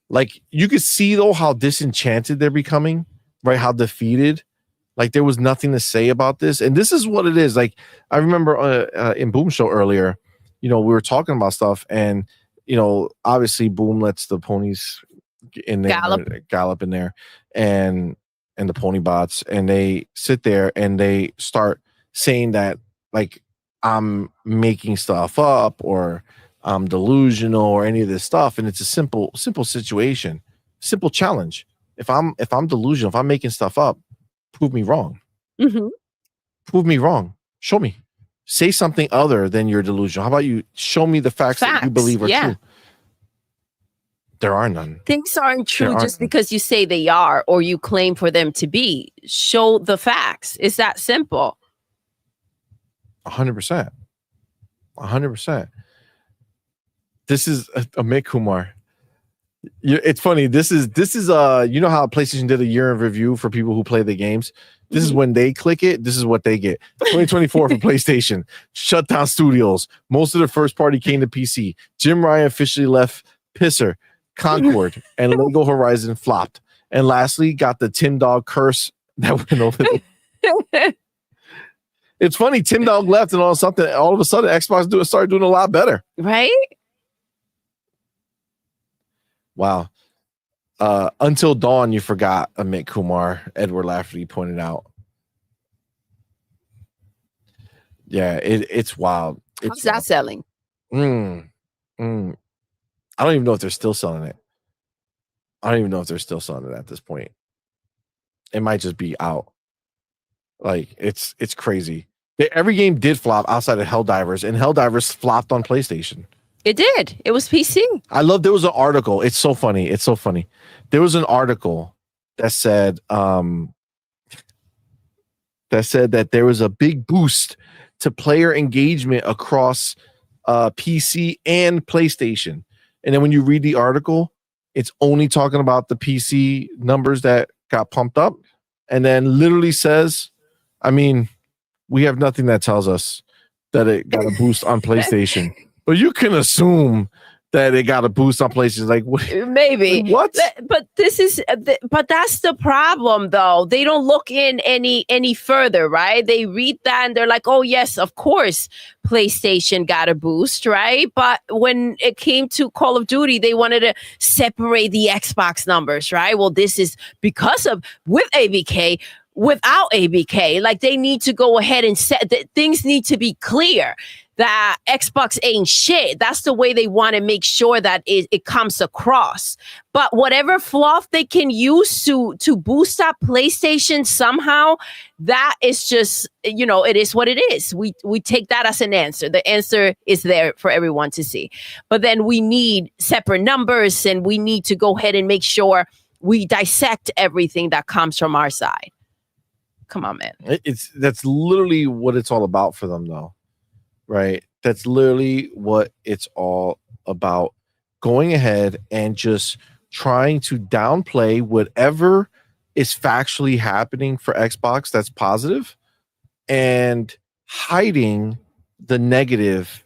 like you could see though how disenchanted they're becoming, right? How defeated. Like there was nothing to say about this, and this is what it is. Like I remember in Boom Show earlier, we were talking about stuff, and obviously Boom lets the ponies in there, gallop in there, and the pony bots, and they sit there and they start saying that like I'm making stuff up or I'm delusional or any of this stuff, and it's a simple situation, simple challenge. If I'm delusional, if I'm making stuff up, prove me wrong. Mm-hmm. Prove me wrong. Show me. Say something other than you're delusional. How about you show me the facts that you believe are true? There are none. Things aren't true just because you say they are or you claim for them to be. Show the facts. It's that simple. 100%. 100%. This is Amit Kumar. It's funny. This is you know how PlayStation did a year in review for people who play the games. This is when they click it. This is what they get. 2024 for PlayStation. Shut down studios. Most of the first party came to PC. Jim Ryan officially left Pisser, Concord, and Lego Horizon flopped. And lastly, got the Tin Dog curse that went over. It's funny. Tin Dog left, and all of a sudden, Xbox started doing a lot better. Right? Wow. Until Dawn, you forgot Amit Kumar. Edward Lafferty pointed out. Yeah, it's wild. How's that selling? I don't even know if they're still selling it. I don't even know if they're still selling it at this point. It might just be out. Like it's crazy. Every game did flop outside of Helldivers, and Helldivers flopped on PlayStation. It did. It was PC. I love. There was an article. It's so funny. It's so funny. There was an article that said that there was a big boost to player engagement across PC and PlayStation. And then when you read the article, it's only talking about the PC numbers that got pumped up, and then literally says, I mean, we have nothing that tells us that it got a boost on PlayStation, but you can assume that it got a boost on PlayStation. Like, what? Maybe. What? But this is, but that's the problem, though. They don't look in any further, right? They read that and they're like, oh yes, of course, PlayStation got a boost, right? But when it came to Call of Duty, they wanted to separate the Xbox numbers, right? Well, this is because of with ABK. Without ABK, like they need to go ahead and set that things need to be clear that Xbox ain't shit. That's the way they want to make sure that it comes across. But whatever fluff they can use to boost up PlayStation somehow, that is just, it is what it is. We take that as an answer. The answer is there for everyone to see. But then we need separate numbers, and we need to go ahead and make sure we dissect everything that comes from our side. Come on, man. That's literally what it's all about for them, though, right? That's literally what it's all about. Going ahead and just trying to downplay whatever is factually happening for Xbox that's positive, and hiding the negative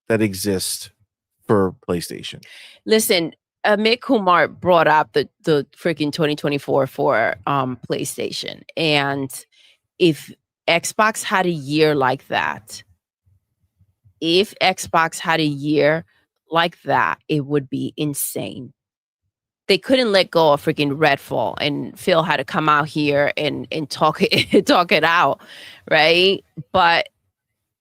that exists for PlayStation. Listen, Amit Kumar brought up the freaking 2024 for PlayStation. And if Xbox had a year like that, it would be insane. They couldn't let go of freaking Redfall, and Phil had to come out here and talk it out, right? But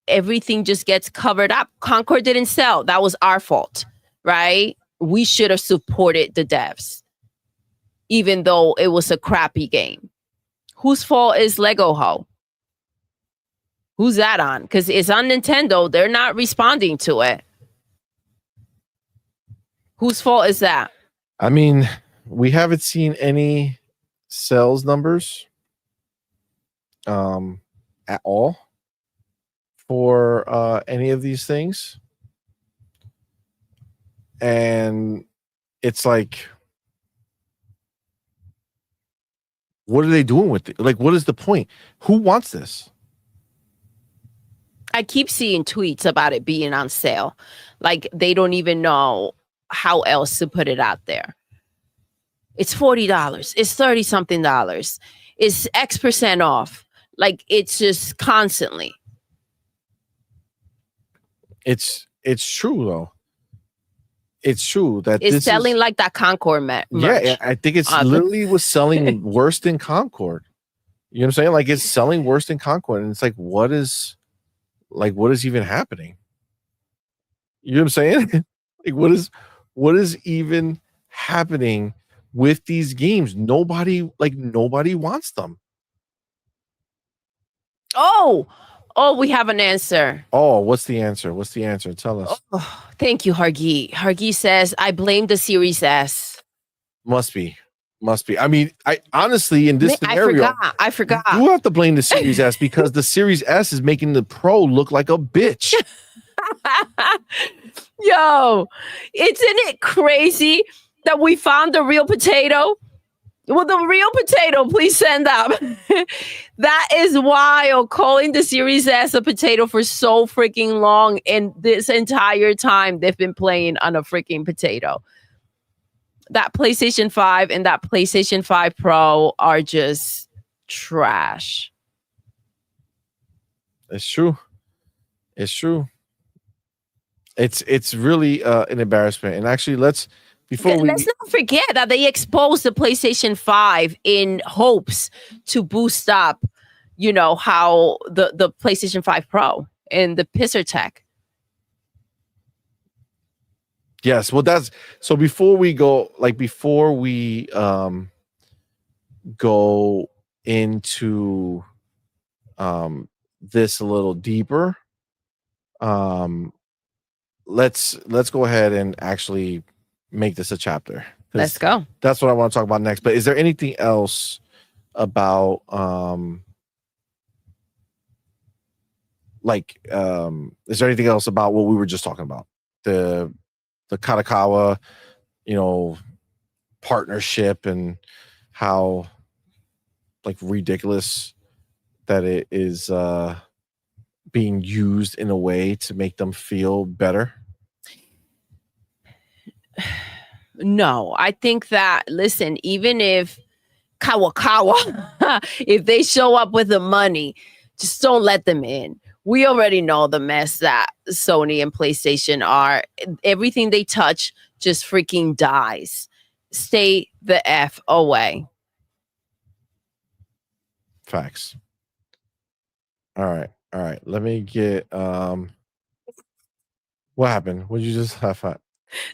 everything just gets covered up. Concord didn't sell. That was our fault, right? We should have supported the devs, even though it was a crappy game. Whose fault is Lego Ho? Who's that on? Because it's on Nintendo. They're not responding to it. Whose fault is that? I mean, we haven't seen any sales numbers at all for any of these things. And it's like, what are they doing with it? Like, what is the point? Who wants this? I keep seeing tweets about it being on sale. Like, they don't even know how else to put it out there. It's $40. It's $30-something. It's X% off. Like, it's just constantly. It's true, though. It's true that it's selling like that Concord merch. Yeah, I think it's literally was selling worse than Concord. You know what I'm saying? Like, it's selling worse than Concord, and it's like, what is even happening? You know what I'm saying? Like, what is even happening with these games? Nobody wants them. Oh, we have an answer. Oh, what's the answer? Tell us. Oh, thank you, Hargi. Hargi says, I blame the Series S. Must be. I mean, I honestly, in this scenario, I forgot. You have to blame the Series S, because the Series S is making the Pro look like a bitch. Yo, isn't it crazy that we found the real potato? Well, the real potato, please send up. That is wild. Calling the Series S a potato for so freaking long, and this entire time they've been playing on a freaking potato. That PlayStation 5 and that PlayStation 5 Pro are just trash. It's true. It's really an embarrassment. And actually, let's not forget that they exposed the PlayStation 5 in hopes to boost up, how the PlayStation 5 Pro and the pisser tech. Yes. Well, that's so before we go go into this a little deeper, let's go ahead and actually make this a chapter. Let's go. That's what I want to talk about next. But is there anything else about is there anything else about what we were just talking about? The Kadokawa, partnership, and how like ridiculous that it is being used in a way to make them feel better. No, I think that, listen, even if Kadokawa, if they show up with the money, just don't let them in. We already know the mess that Sony and PlayStation are. Everything they touch just freaking dies. Stay the F away. Facts. All right. Let me get what happened? What did you just have at?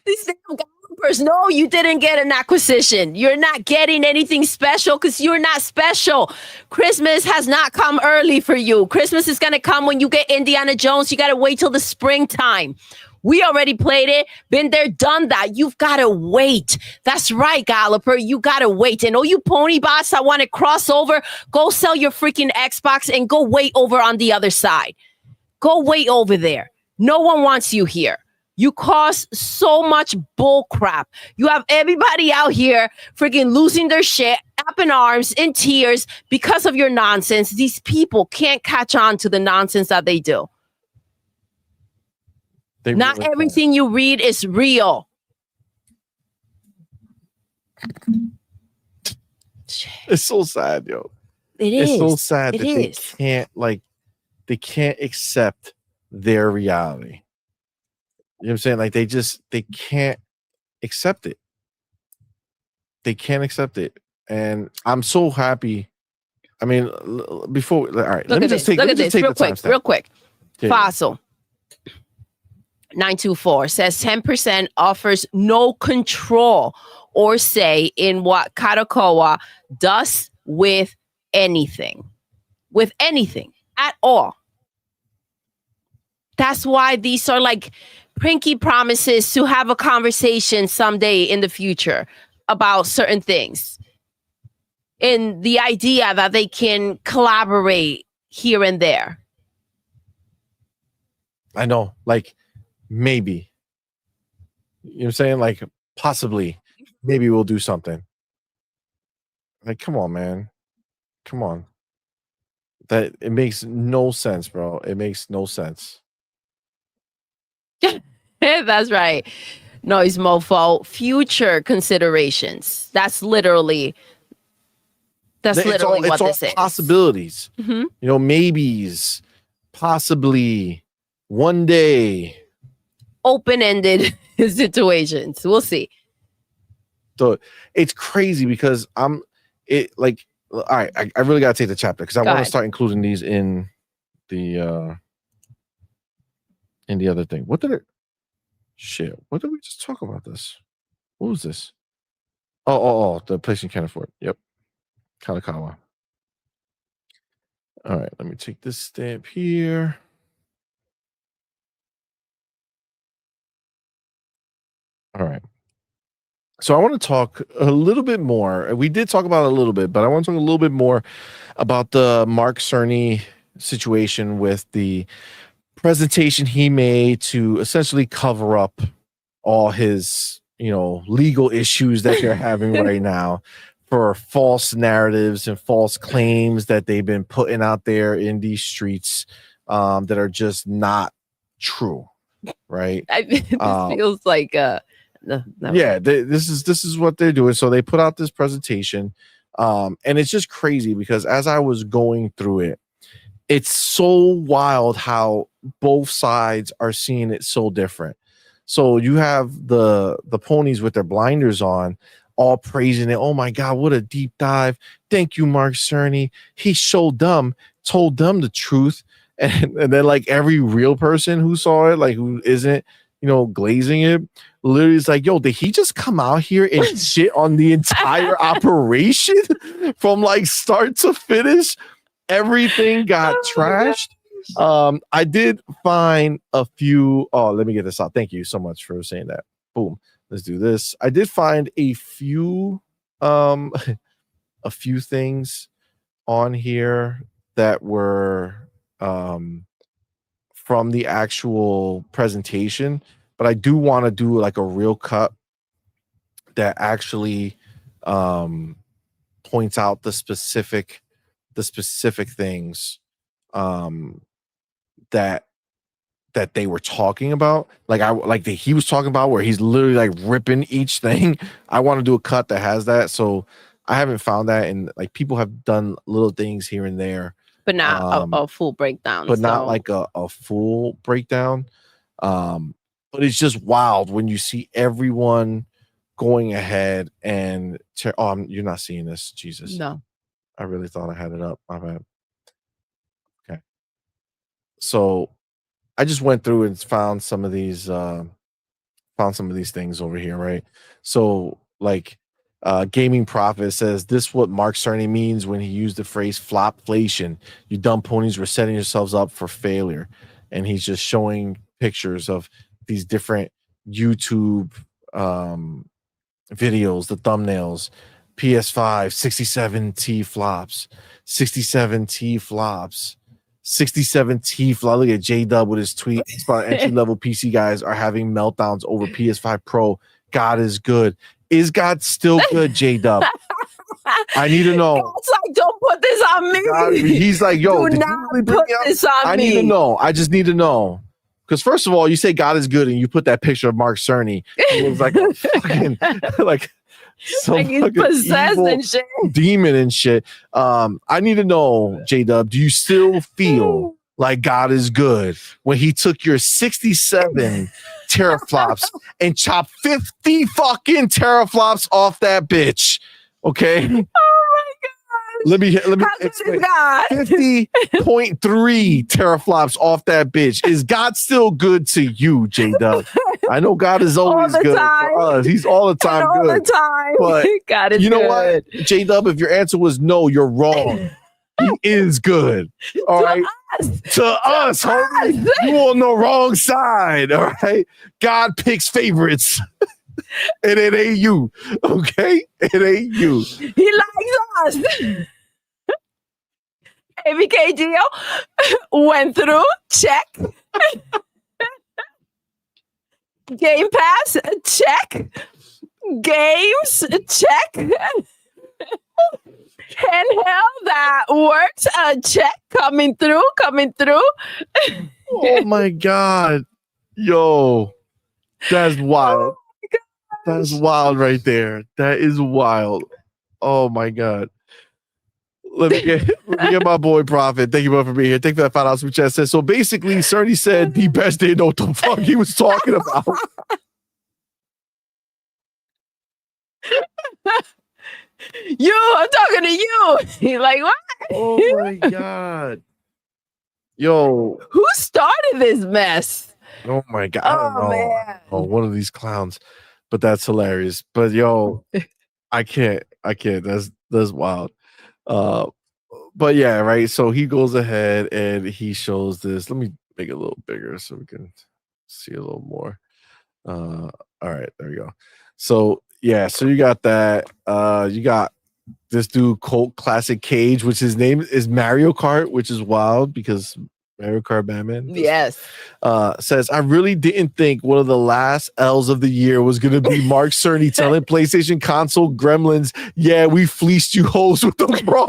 These developers, no, you didn't get an acquisition. You're not getting anything special because you're not special. Christmas has not come early for you. Christmas is going to come when you get Indiana Jones. You got to wait till the springtime. We already played it, been there, done that. You've got to wait. That's right, Galloper. You got to wait. And all you pony bots that want to cross over, go sell your freaking Xbox and go wait over on the other side. Go wait over there. No one wants you here. You cause so much bull crap. You have everybody out here freaking losing their shit, up in arms, in tears because of your nonsense. These people can't catch on to the nonsense that they do. Not really everything you read is real. It's so sad, yo. It's so sad that they can't accept their reality. You know what I'm saying? Like they can't accept it. They can't accept it. And I'm so happy. I mean, all right, let me just take real quick. Yeah. Fossil 924 says 10% offers no control or say in what Kadokawa does with anything at all. That's why these are like pinky promises to have a conversation someday in the future about certain things. And the idea that they can collaborate here and there. I know, like maybe. You know what I'm saying? Like possibly, maybe we'll do something. Like, come on, man. Come on. That it makes no sense, bro. It makes no sense. That's right. Noise mofo. Future considerations. That's literally what this is. Possibilities. Mm-hmm. Maybes. Possibly. One day. Open-ended situations. We'll see. So it's crazy because all right, I really gotta take the chapter because I want to start including these in the other thing. What did we just talk about this? What was this? Oh, the PlayStation can't afford. Yep. Kadokawa. All right, let me take this stamp here. All right. So I want to talk a little bit more. We did talk about it a little bit, but I want to talk a little bit more about the Mark Cerny situation with the presentation he made to essentially cover up all his, legal issues that they're having right now for false narratives and false claims that they've been putting out there in these streets that are just not true, right? This feels like this is what they're doing. So they put out this presentation, and it's just crazy because as I was going through it, it's so wild how both sides are seeing it so different. So you have the ponies with their blinders on, all praising it. Oh my God, what a deep dive. Thank you, Mark Cerny. He showed them, told them the truth. And then like every real person who saw it, like who isn't, glazing it, literally is like, yo, did he just come out here and shit on the entire operation from like start to finish? Everything got trashed. I did find a few. Oh, let me get this out. Thank you so much for saying that. Boom. Let's do this. I did find a few a few things on here that were from the actual presentation, but I do want to do like a real cut that actually points out the specific things that they were talking about. Like he was talking about where he's literally like ripping each thing. I want to do a cut that has that. So I haven't found that, and like people have done little things here and there, but not a full breakdown. But not like a full breakdown. But it's just wild when you see everyone going ahead and you're not seeing this. Jesus. No. I really thought I had it up. My bad. Okay. So I just went through and found some of these things over here, right? So like Gaming Prophet says, this what Mark Cerny means when he used the phrase flopflation. You dumb ponies were setting yourselves up for failure. And he's just showing pictures of these different YouTube videos, the thumbnails. PS5 67T flops, 67T flops, 67T flop. Look at J-Dub with his tweet about entry-level PC guys are having meltdowns over PS5 Pro. God is good. Is God still good, J-Dub? I need to know. God's like, don't put this on me. God, he's like, yo, do not really put this on me. I need to know. I just need to know. Because first of all, you say God is good, and you put that picture of Mark Cerny. It was like a fucking like some like he's possessed and shit. Demon and shit. I need to know, J-Dub, do you still feel like God is good when he took your 67 teraflops and chopped 50 fucking teraflops off that bitch? Okay. Oh my god. Let me explain. 50.3 teraflops off that bitch. Is God still good to you, J-Dub? I know God is always good for us. He's all the time all good. The time. But God is you know good. what, J-Dub, if your answer was no, you're wrong. He is good. All right. To us, homie. You on the wrong side. All right. God picks favorites. And it ain't you. Okay? It ain't you. He likes us. ABKGO went through. Check. Game Pass. Check. Games. Check. Handheld that works. Check. Coming through. Oh my god. Yo. That's wild. That's wild right there. That is wild. Oh my god. Let me get my boy Prophet. Thank you both for being here. Thank you for that $5 super chat. Says so basically Cerny said he best didn't know what the fuck he was talking about. I'm talking to you. He's like, what? Oh my god. Yo. Who started this mess? Oh my god. I don't know. Man. Oh, one of these clowns. But that's hilarious. But yo, I can't. That's wild. But yeah, right. So he goes ahead and he shows this. Let me make it a little bigger so we can see a little more. All right, there we go. So yeah, so you got that. You got this dude, Colt Classic Cage, which his name is Mario Kart, which is wild because Mario Kart Batman. Yes. Says, I really didn't think one of the last L's of the year was going to be Mark Cerny telling PlayStation console gremlins, yeah, we fleeced you hoes with them, bro.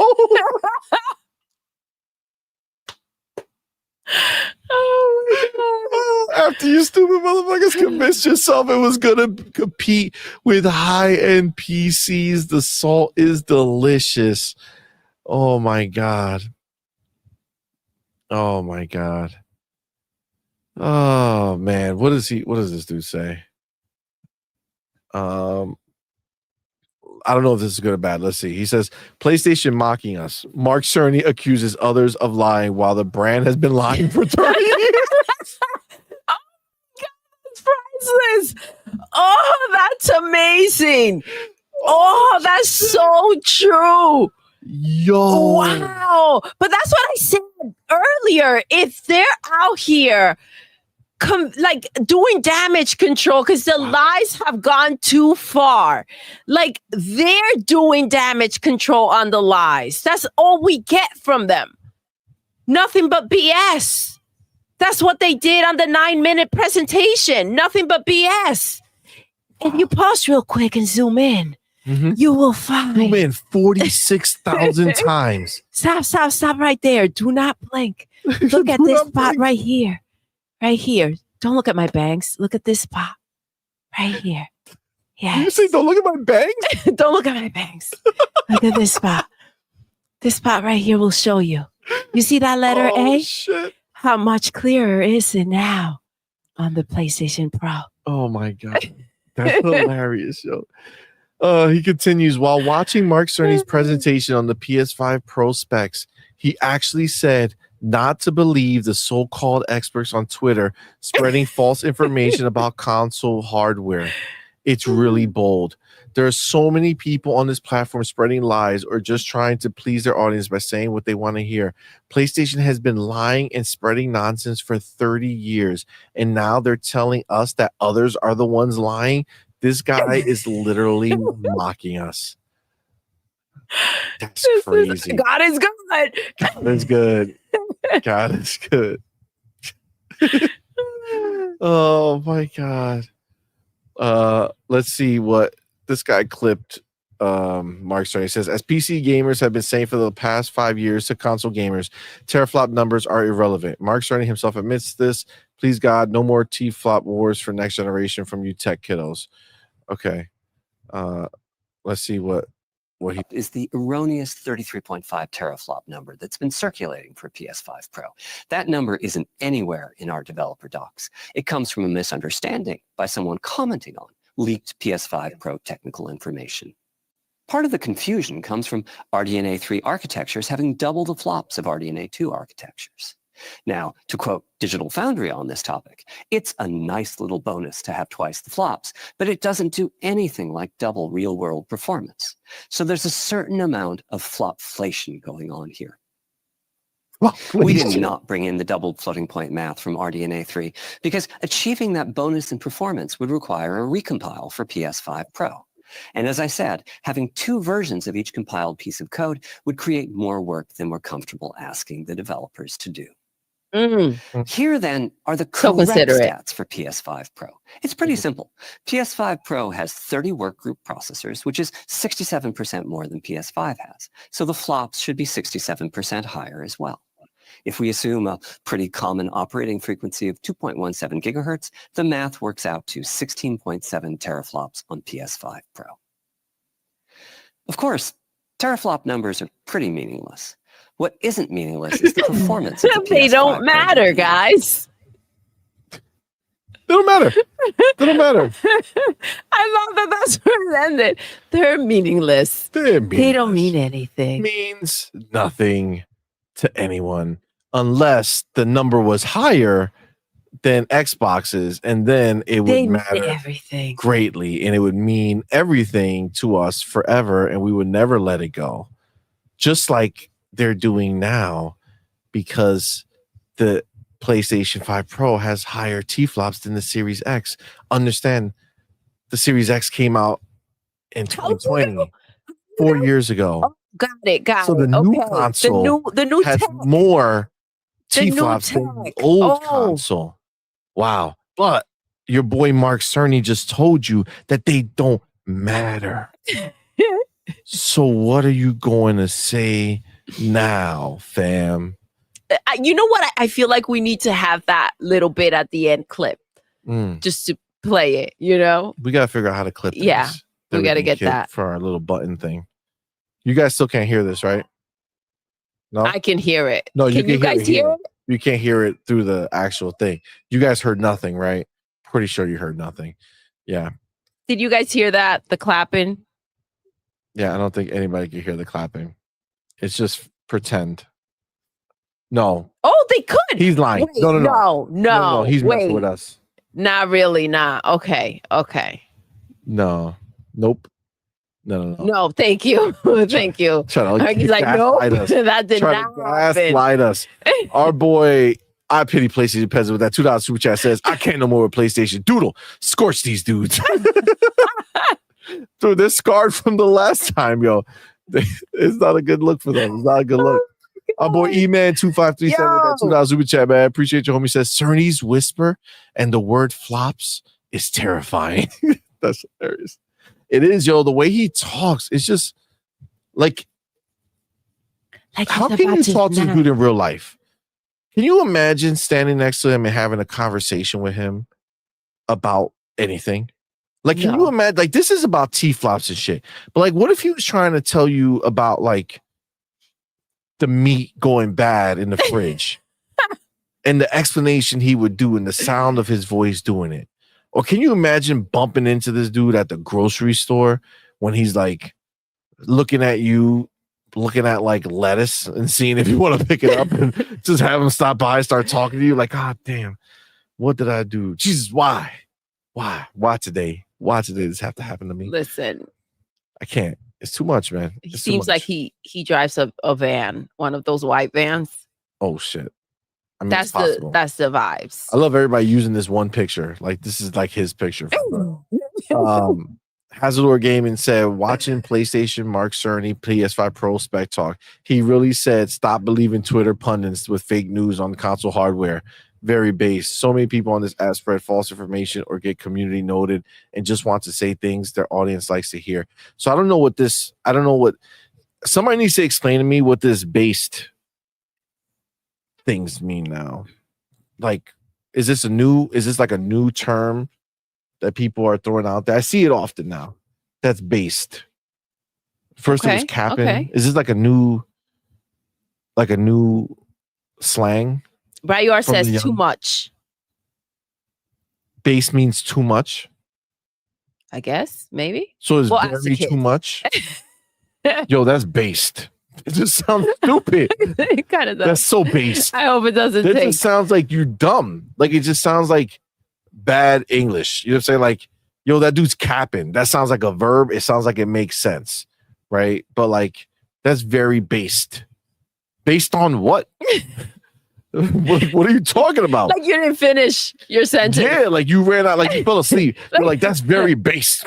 Oh, after you stupid motherfuckers convinced yourself it was going to compete with high-end PCs, the salt is delicious. Oh, my God. Oh my god. Oh man, what does this dude say? I don't know if this is good or bad. Let's see. He says PlayStation mocking us. Mark Cerny accuses others of lying while the brand has been lying for 30 years. Oh my god, priceless. Oh, that's amazing. Oh, that's so true. Yo. Wow. But that's what I said earlier. If they're out here like doing damage control because the lies have gone too far, like they're doing damage control on the lies. That's all we get from them. Nothing but BS. That's what they did on the 9-minute presentation. Nothing but BS. If you pause real quick and zoom in, you will find. Zoom in 46,000 times. Stop right there. Do not blink. Look at this spot right here. Right here. Don't look at my bangs. Look at this spot. Right here. Yeah. You say don't look at my bangs? Don't look at my bangs. Look at this spot. This spot right here will show you. You see that letter A? Shit. How much clearer is it now on the PlayStation Pro? Oh my God. That's hilarious, yo. He continues, while watching Mark Cerny's presentation on the PS5 Pro specs, he actually said not to believe the so-called experts on Twitter spreading false information about console hardware. It's really bold. There are so many people on this platform spreading lies or just trying to please their audience by saying what they want to hear. PlayStation has been lying and spreading nonsense for 30 years, and now they're telling us that others are the ones lying. This guy is literally mocking us. That's crazy. God is good. God is good. God is good. Oh my God. Let's see what this guy clipped. Mark Cerny says, as PC gamers have been saying for the past 5 years to console gamers, teraflop numbers are irrelevant. Mark Cerny himself admits this. Please God, no more T-flop wars for next generation from you tech kiddos. Okay. Let's see what he is the erroneous 33.5 teraflop number that's been circulating for PS5 Pro. That number isn't anywhere in our developer docs. It comes from a misunderstanding by someone commenting on leaked PS5 Pro technical information. Part of the confusion comes from RDNA 3 architectures having double the flops of RDNA 2 architectures. Now, to quote Digital Foundry on this topic, it's a nice little bonus to have twice the flops, but it doesn't do anything like double real-world performance. So there's a certain amount of flopflation going on here. We did not bring in the double floating point math from RDNA 3 because achieving that bonus in performance would require a recompile for PS5 Pro. And as I said, having 2 versions of each compiled piece of code would create more work than we're comfortable asking the developers to do. Here, then, are the correct stats for PS5 Pro. It's pretty simple. PS5 Pro has 30 workgroup processors, which is 67% more than PS5 has. So the flops should be 67% higher as well. If we assume a pretty common operating frequency of 2.17 gigahertz, the math works out to 16.7 teraflops on PS5 Pro. Of course, teraflop numbers are pretty meaningless. What isn't meaningless is the performance of the PS5 They don't matter, guys. They don't matter. They don't matter. I love that that's where it ended. They're meaningless. They don't mean anything. Means nothing to anyone unless the number was higher than Xboxes, and then it would matter everything greatly, and it would mean everything to us forever, and we would never let it go. Just like they're doing now, because the PlayStation 5 Pro has higher T-flops than the Series X. Understand, the Series X came out in 2020, 4 years ago. Oh, got it. So the new console the new has tech. more T-flops than the old console. Wow. But your boy Mark Cerny just told you that they don't matter. So what are you going to say now, fam? You know what? I feel like we need to have that little bit at the end clip just to play it, you know? We got to figure out how to clip this. Yeah, we got to get that. For our little button thing. You guys still can't hear this, right? No? I can hear it. No, can you guys hear it? You can't hear it through the actual thing. You guys heard nothing, right? Pretty sure you heard nothing. Yeah. Did you guys hear that? The clapping? Yeah, I don't think anybody could hear the clapping. It's just pretend. No. Oh, they could. He's lying. Wait, No. No. He's messing with us. Not really. Nah. Okay. No. Nope. No. No, thank you. Thank you. He's like, nope, that did not gaslight us. Our boy, I pity PlayStation peasant with that $2 super chat says, I can't no more with PlayStation. Doodle, scorch these dudes. Dude, they're scarred from the last time, yo. It's not a good look for them. It's not a good look. Our boy E-Man2537 with that $2 super chat, man. Appreciate your homie. Says, Cerny's whisper and the word flops is terrifying. That's hilarious. It is, yo. The way he talks, it's just like how can you talk to a dude in real life? Can you imagine standing next to him and having a conversation with him about anything? Like, can you imagine? Like, this is about T-flops and shit. But like, what if he was trying to tell you about like the meat going bad in the fridge and the explanation he would do and the sound of his voice doing it? Or can you imagine bumping into this dude at the grocery store when he's like looking at you, looking at like lettuce and seeing if you want to pick it up and just have him stop by, start talking to you like, God damn, what did I do? Jesus, why today? Why today does this have to happen to me? Listen, I can't. It's too much, man. He seems like he drives a van, one of those white vans. Oh shit. I mean, that's the vibes. I love everybody using this one picture. Like, this is like his picture. Hazardor Gaming said, watching PlayStation Mark Cerny PS5 Pro spec talk, he really said, stop believing Twitter pundits with fake news on console hardware. Very base. So many people on this app spread false information or get community noted and just want to say things their audience likes to hear. So I don't know what somebody needs to explain to me what this based things mean now. Like, is this like a new term that people are throwing out there? I see it often now. That's based. First it was capping. Okay. Is this like a new slang? Brayor says too much. Base means too much. I guess, maybe. So is very too much? Yo, that's based. It just sounds stupid. It kind of does. That's so based. I hope it doesn't. It just sounds like you're dumb. Like, it just sounds like bad English. You know what I'm saying? Like, yo, that dude's capping. That sounds like a verb. It sounds like it makes sense, right? But like, that's very based. Based on what? What are you talking about? Like, you didn't finish your sentence. Yeah, like you ran out, like you fell asleep. You're like, that's very based.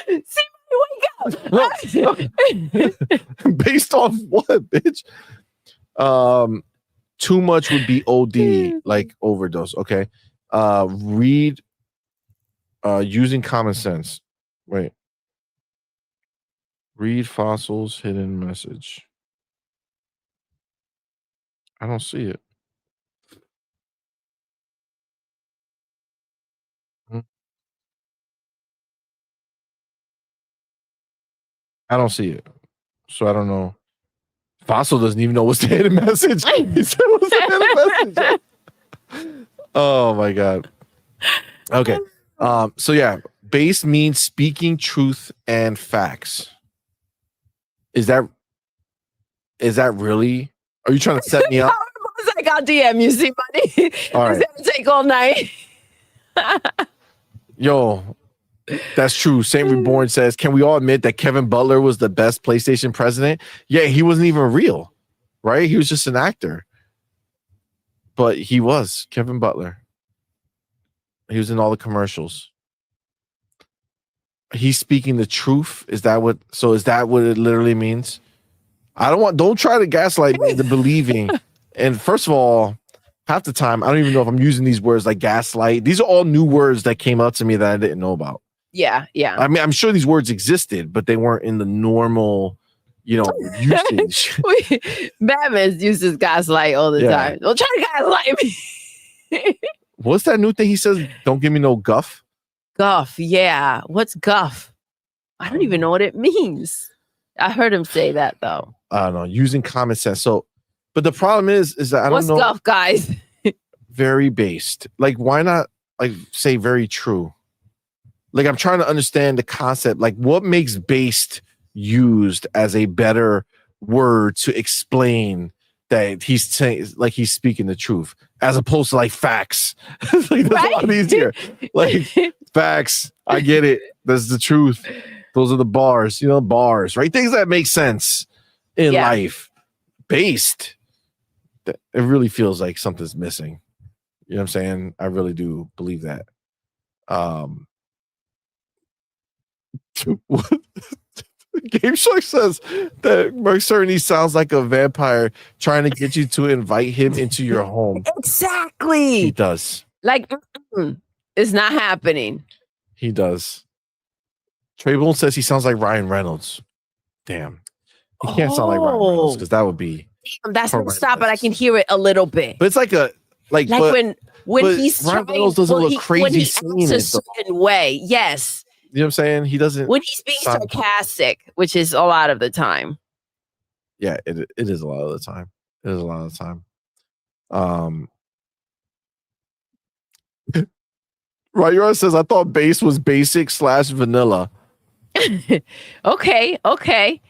See, wake up. Based off what, bitch? Too much would be OD, like overdose. Okay. Read using common sense. Wait. Read fossils hidden message. I don't see it. I don't see it. So I don't know. Fossil doesn't even know what's the hidden message. He said, what's the hidden message? Oh my God. Okay. So yeah, base means speaking truth and facts. Is that really? Are you trying to set me up? I got DM you, see money. All right. It's gonna take all night. Yo, that's true. Saint Reborn says, can we all admit that Kevin Butler was the best PlayStation president? Yeah, he wasn't even real, right? He was just an actor. But he was Kevin Butler. He was in all the commercials. He's speaking the truth. Is that what it literally means? Don't try to gaslight me into believing. And first of all, half the time, I don't even know if I'm using these words like gaslight. These are all new words that came up to me that I didn't know about. Yeah. I mean, I'm sure these words existed, but they weren't in the normal, usage. Batman uses gaslight all the time. Don't try to gaslight me. What's that new thing he says? Don't give me no guff. Guff, yeah. What's guff? I don't even know what it means. I heard him say that though. I don't know. Using common sense. So, but the problem is that I don't know. What's guff, guys? Very based. Like, why not like say very true? Like, I'm trying to understand the concept. Like, what makes based used as a better word to explain that he's saying, like he's speaking the truth, as opposed to like facts. Like that's a lot easier. Like facts, I get it. That's the truth. Those are the bars, bars, right? Things that make sense in life. Based, it really feels like something's missing. You know what I'm saying? I really do believe that. Game Shark says that Mark Cerny sounds like a vampire trying to get you to invite him into your home. Exactly. He does. Like, it's not happening. He does. Traybone says he sounds like Ryan Reynolds. Damn. He can't sound like Ryan Reynolds because that would be. That's not stop, but I can hear it a little bit. But it's like when he's Ryan Reynolds doesn't look crazy. When he acts a certain way, yes. You know what I'm saying? He doesn't. When he's being sarcastic, which is a lot of the time. Yeah, it is a lot of the time. It is a lot of the time. Rayura says, I thought bass was basic / vanilla. Okay.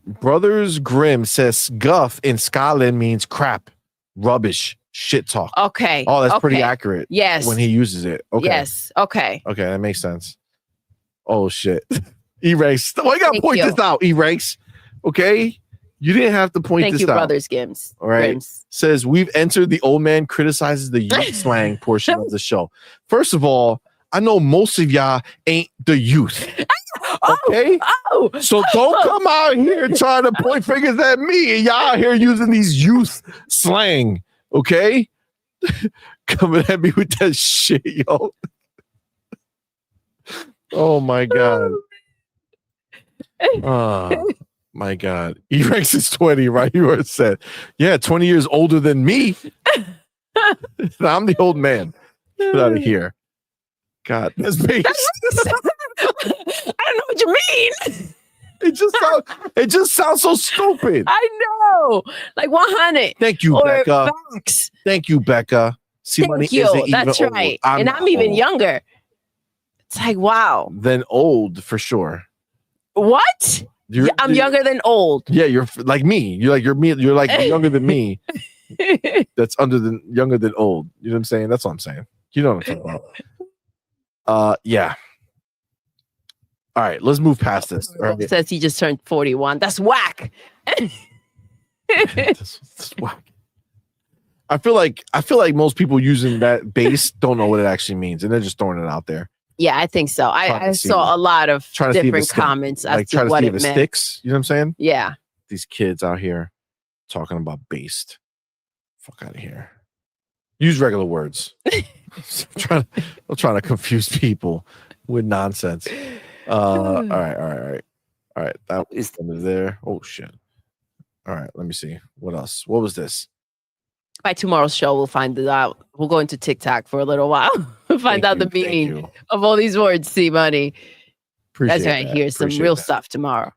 Brothers Grimm says guff in Scotland means crap, rubbish, shit talk. Okay. Oh, that's pretty accurate. Yes. When he uses it. Okay. Yes. Okay. Okay, that makes sense. Oh shit. E-Ranks. Why you gotta point this out, E-Ranks? Okay. You didn't have to point this out. Thank you, Brothers Gims. All right. Grims. Says we've entered the old man criticizes the youth slang portion of the show. First of all, I know most of y'all ain't the youth. Okay? So don't come out here trying to point fingers at me and y'all out here using these youth slang. Okay? Coming at me with that shit, yo. Oh my God. My God. E-Rex is 20, right? You already said. Yeah, 20 years older than me. I'm the old man. Get out of here. God, that's base. I don't know what you mean. It just sounds so stupid. I know. Like 100. Thank you, Becca. Facts. Thank you, Becca. Thank you. That's right. And I'm even younger. It's like, wow. Then old for sure. What? I'm younger than old. Yeah, you're like me. You're me. You're like younger than me. That's younger than old. You know what I'm saying? That's what I'm saying. You know what I'm talking about. Yeah. All right, let's move past this. Right. Says he just turned 41. That's whack. That's whack. I feel like most people using that base don't know what it actually means, and they're just throwing it out there. Yeah, I think so. I saw a lot of different comments as to what it meant. Sticks. You know what I'm saying? Yeah. These kids out here talking about based. Fuck out of here. Use regular words. I'm trying to confuse people with nonsense. All right. That is there. Oh shit. All right, let me see. What else? What was this? By tomorrow's show, we'll find it out. We'll go into TikTok for a little while. We'll find out the meaning of all these words. CMoney. That's right. Here's some real stuff tomorrow.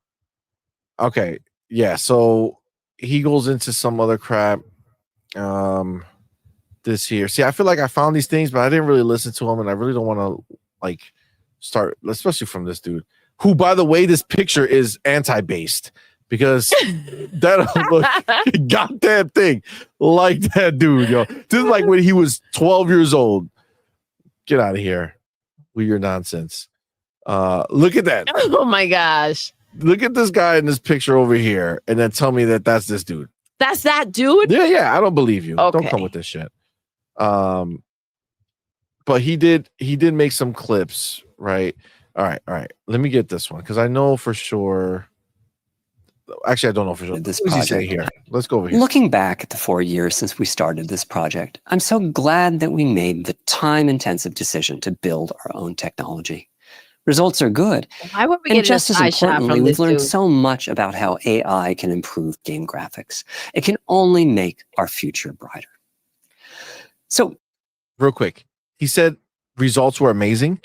Okay. Yeah. So he goes into some other crap. This here. See, I feel like I found these things, but I didn't really listen to them, and I really don't want to start, especially from this dude. Who, by the way, this picture is anti-based. Because that look goddamn thing like that dude, yo. This is like when he was 12 years old. Get out of here with your nonsense. Look at that. Oh my gosh. Look at this guy in this picture over here, and then tell me that that's this dude. That's that dude? Yeah. I don't believe you. Okay. Don't come with this shit. But he did make some clips, right? All right. Let me get this one because I know for sure. Actually, I don't know for sure. This project here. Let's go over here. Looking back at the 4 years since we started this project, I'm so glad that we made the time-intensive decision to build our own technology. Results are good. Why were we and just as importantly, we've learned dude? So much about how AI can improve game graphics. It can only make our future brighter. So, real quick, he said results were amazing.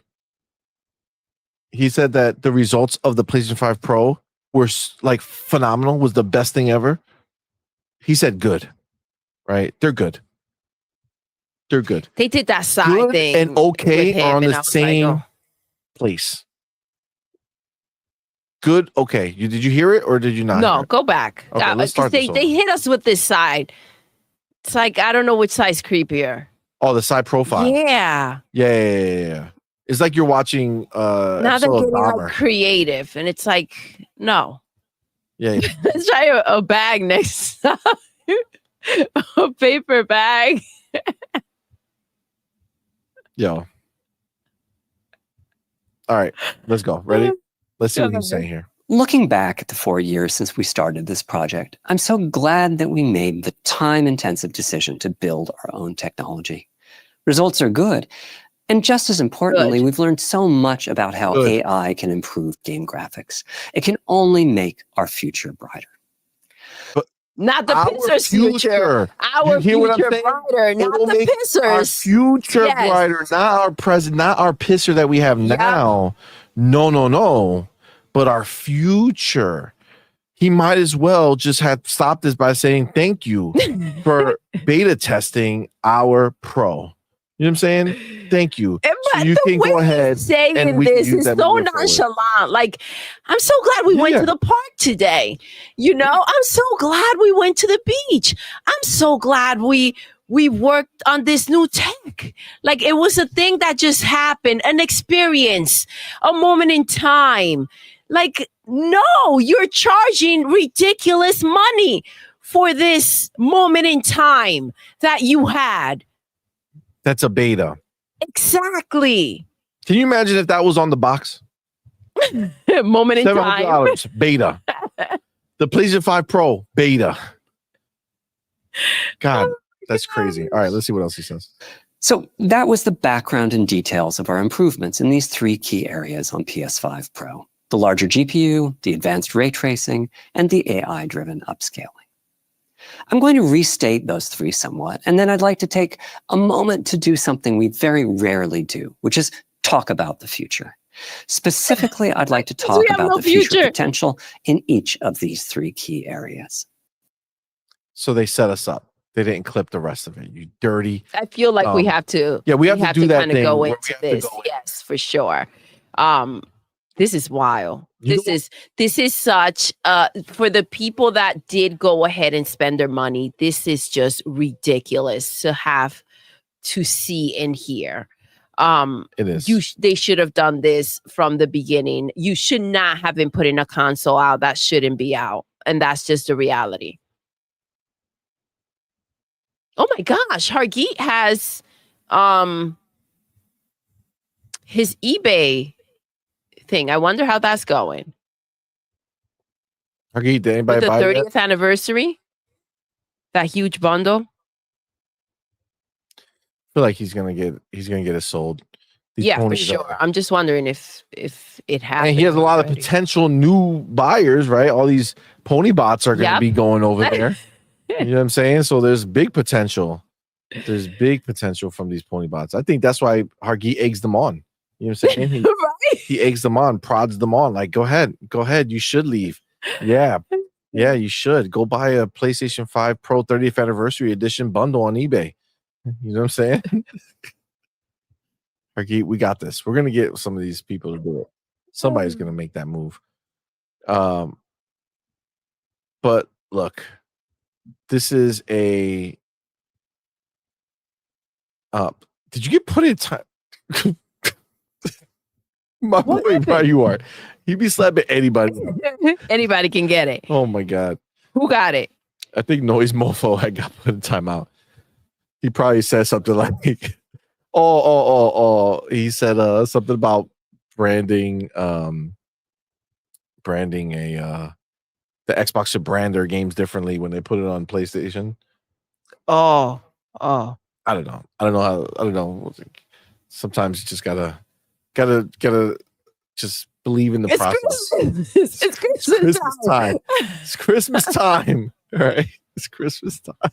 He said that the results of the PlayStation 5 Pro were like phenomenal, was the best thing ever. He said good, right? They're good. They did that side good thing. And okay are on the same like, place. good. Okay, did you hear it or did you not? No, go back. Okay, let's start this they hit us with this side. It's like I don't know which side's creepier. Oh, the side profile. Yeah. It's like you're watching. Now they're getting like creative, and it's like no. Yeah. Let's try a bag next time. A paper bag. Yo. All right, let's go. Ready? Let's see what he's saying here. Looking back at the 4 years since we started this project, I'm so glad that we made the time-intensive decision to build our own technology. Results are good. And just as importantly, we've learned so much about how AI can improve game graphics. It can only make our future brighter. But not the pincers' future. Our future brighter, not the pincers. Our future brighter, not our present, not our pisser that we have now. No. But our future. He might as well just have stopped this by saying thank you for beta testing our Pro. You know what I'm saying? Thank you. So you can go ahead and this is so nonchalant. Like, I'm so glad we went to the park today. You know, I'm so glad we went to the beach. I'm so glad we worked on this new tech. Like, it was a thing that just happened, an experience, a moment in time. Like, no, you're charging ridiculous money for this moment in time that you had. That's a beta. Exactly. Can you imagine if that was on the box? Moment in time. $700 beta. The PlayStation 5 Pro beta. God, that's crazy. All right, let's see what else he says. So that was the background and details of our improvements in these 3 key areas on PS5 Pro. The larger GPU, the advanced ray tracing, and the AI-driven upscaling. I'm going to restate those 3 somewhat, and then I'd like to take a moment to do something we very rarely do, which is talk about the future. Specifically, I'd like to talk about the future potential in each of these 3 key areas. So they set us up. They didn't clip the rest of it. You dirty. I feel like we have to. Yeah, we have to do that kind of go into this. Yes, for sure. This is wild. This is such for the people that did go ahead and spend their money. This is just ridiculous to have to see and hear. It is. They should have done this from the beginning. You should not have been putting a console out that shouldn't be out, and that's just the reality. Oh my gosh, Hargeet has his eBay thing. I wonder how that's going. Hargeet, did anybody buy the 30th that? Anniversary? That huge bundle? I feel like he's gonna get it sold. For sure. I'm just wondering if it happens. And he has a lot of potential new buyers, right? All these pony bots are gonna be going over there. You know what I'm saying? So there's big potential. There's big potential from these pony bots. I think that's why Hargeet eggs them on. You know what I'm saying? He eggs them on, prods them on. Like, go ahead. You should leave. Yeah, you should. Go buy a PlayStation 5 Pro 30th Anniversary Edition bundle on eBay. You know what I'm saying? Hargeet, we got this. We're going to get some of these people to do it. Somebody's going to make that move. But look, this is a... did you get put in time? My boy, where you are. He be slapping anybody. Anybody can get it. Oh my God. Who got it? I think Noise Mofo had got put in timeout. He probably said something like, he said something about branding the Xbox should brand their games differently when they put it on PlayStation. I don't know. Sometimes you just gotta just believe in the process. It's Christmas time. It's Christmas time. All right. It's Christmas time.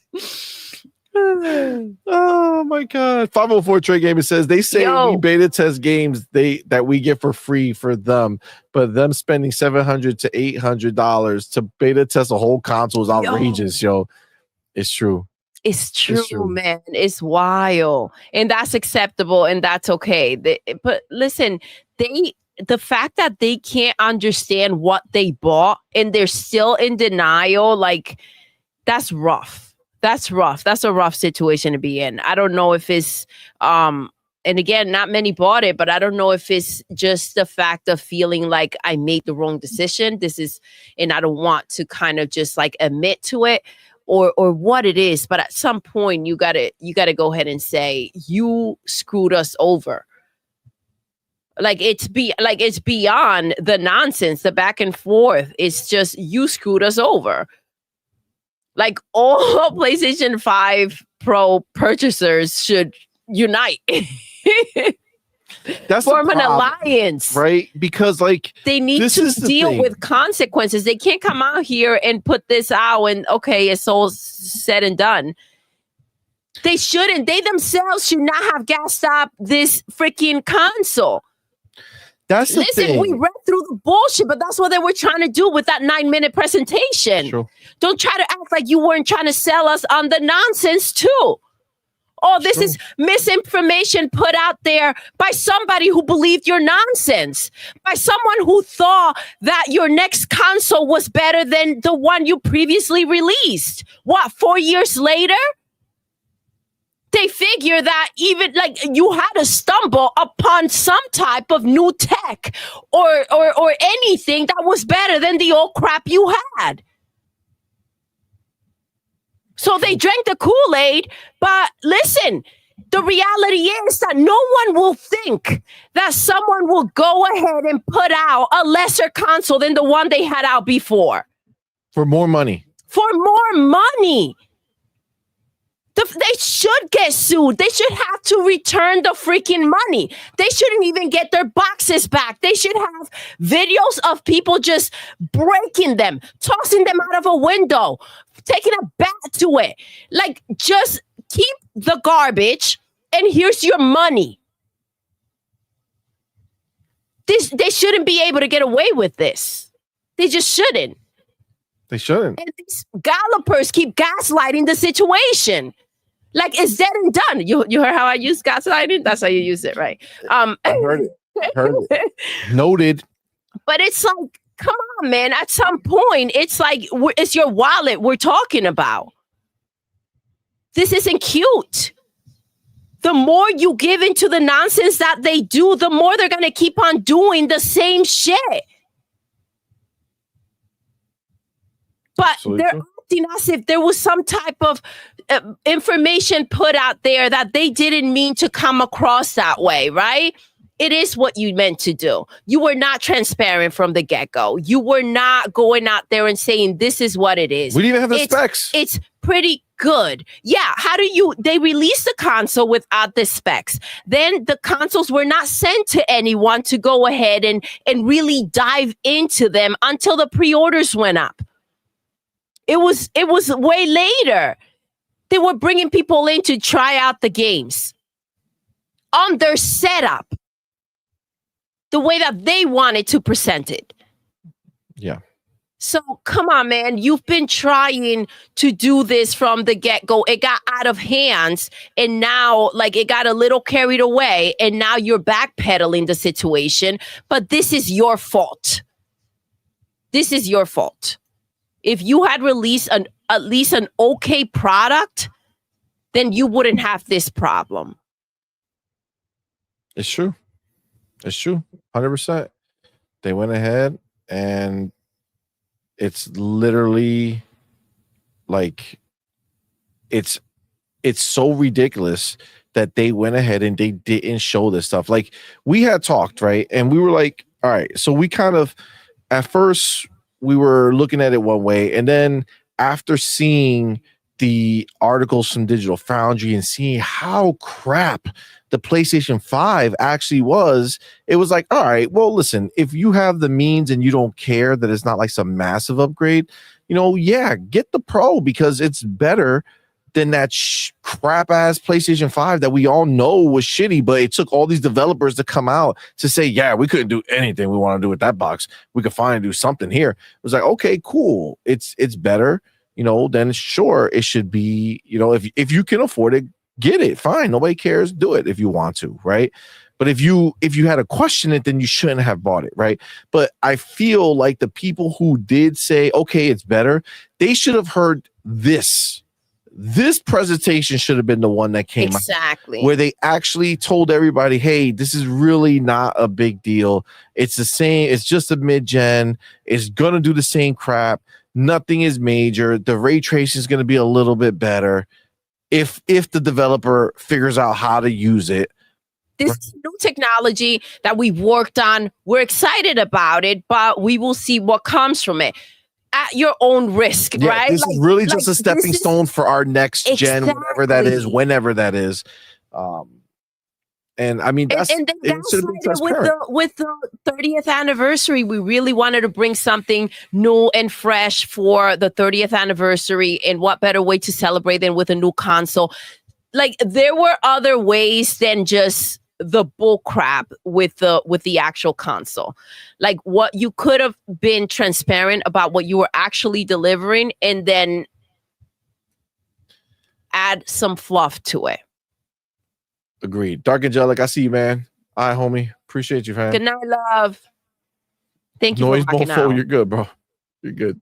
Oh my God. 504 Trade Gamer says they say we beta test games that we get for free for them, but them spending $700 to $800 to beta test a whole console is outrageous, yo. It's true. It's true, man. It's wild. And that's acceptable and that's okay. But listen, the fact that they can't understand what they bought and they're still in denial, like, that's rough. That's rough. That's a rough situation to be in. I don't know if it's, and again, not many bought it, but I don't know if it's just the fact of feeling like I made the wrong decision. And I don't want to kind of just like admit to it, or what it is. But at some point, you gotta go ahead and say, you screwed us over. Like it's beyond the nonsense, the back and forth. It's just, you screwed us over. Like, all PlayStation 5 Pro purchasers should unite. That's form an alliance, right? Because like they need to deal with consequences. They can't come out here and put this out and okay, it's all said and done. They shouldn't. They themselves should not have gassed up this freaking console. That's the thing. We read through the bullshit, but that's what they were trying to do with that 9-minute presentation. True. Don't try to act like you weren't trying to sell us on the nonsense too. Oh, this is misinformation put out there by somebody who believed your nonsense, by someone who thought that your next console was better than the one you previously released. What, 4 years later? They figure that even like you had to stumble upon some type of new tech or anything that was better than the old crap you had. So they drank the Kool-Aid, but listen, the reality is that no one will think that someone will go ahead and put out a lesser console than the one they had out before. For more money. For more money. They should get sued. They should have to return the freaking money. They shouldn't even get their boxes back. They should have videos of people just breaking them, tossing them out of a window, taking a bat to it. Like, just keep the garbage and here's your money. They shouldn't be able to get away with this. They just shouldn't. They shouldn't. And these gallopers keep gaslighting the situation. Like, it's dead and done. You heard how I use gaslighting? That's how you use it, right? I heard it. Noted. But it's like, come on, man. At some point, it's like, it's your wallet we're talking about. This isn't cute. The more you give into the nonsense that they do, the more they're going to keep on doing the same shit. But Absolutely. they're acting as if there was some type of information put out there that they didn't mean to come across that way, right? It is what you meant to do. You were not transparent from the get-go. You were not going out there and saying, this is what it is. We didn't even have the specs. It's pretty good. Yeah, they released the console without the specs. Then the consoles were not sent to anyone to go ahead and really dive into them until the pre-orders went up. It was way later. They were bringing people in to try out the games on their setup, the way that they wanted to present it. Yeah. So come on, man. You've been trying to do this from the get-go. It got out of hands, and now like it got a little carried away, and now you're backpedaling the situation. But this is your fault. This is your fault. If you had released at least an okay product, then you wouldn't have this problem. It's true. It's true. 100%. They went ahead and it's literally like it's so ridiculous that they went ahead and they didn't show this stuff. Like, we had talked, right? And we were like, all right, so we kind of at first we were looking at it one way, and then after seeing the articles from Digital Foundry and seeing how crap the PlayStation 5 actually was, it was like, all right, well, listen, if you have the means and you don't care that it's not like some massive upgrade, yeah, get the Pro, because it's better than that crap ass PlayStation 5 that we all know was shitty, but it took all these developers to come out to say, yeah, we couldn't do anything we want to do with that box. We could finally do something here. It was like, okay, cool. It's better, then sure, it should be, if you can afford it, get it. Fine. Nobody cares. Do it if you want to. Right. But if you had to question it, then you shouldn't have bought it, right? But I feel like the people who did say, okay, it's better, they should have heard this. This presentation should have been the one that came out, where they actually told everybody, hey, this is really not a big deal. It's the same. It's just a mid-gen. It's going to do the same crap. Nothing is major. The ray tracing is going to be a little bit better if the developer figures out how to use it. This is new technology that we've worked on. We're excited about it, but we will see what comes from it. At your own risk, right? This is really just a stepping stone for our next gen, whatever that is, whenever that is. And I mean, it should have been transparent. With the 30th anniversary, we really wanted to bring something new and fresh for the 30th anniversary. And what better way to celebrate than with a new console? Like, there were other ways than just the bull crap with the actual console. Like, what you could have been transparent about what you were actually delivering, and then add some fluff to it. Agreed. Dark Angelic, I see you, man. All right, homie. Appreciate you, fam. Good night, love. Thank you. Noise Mofo, you're good, bro. You're good.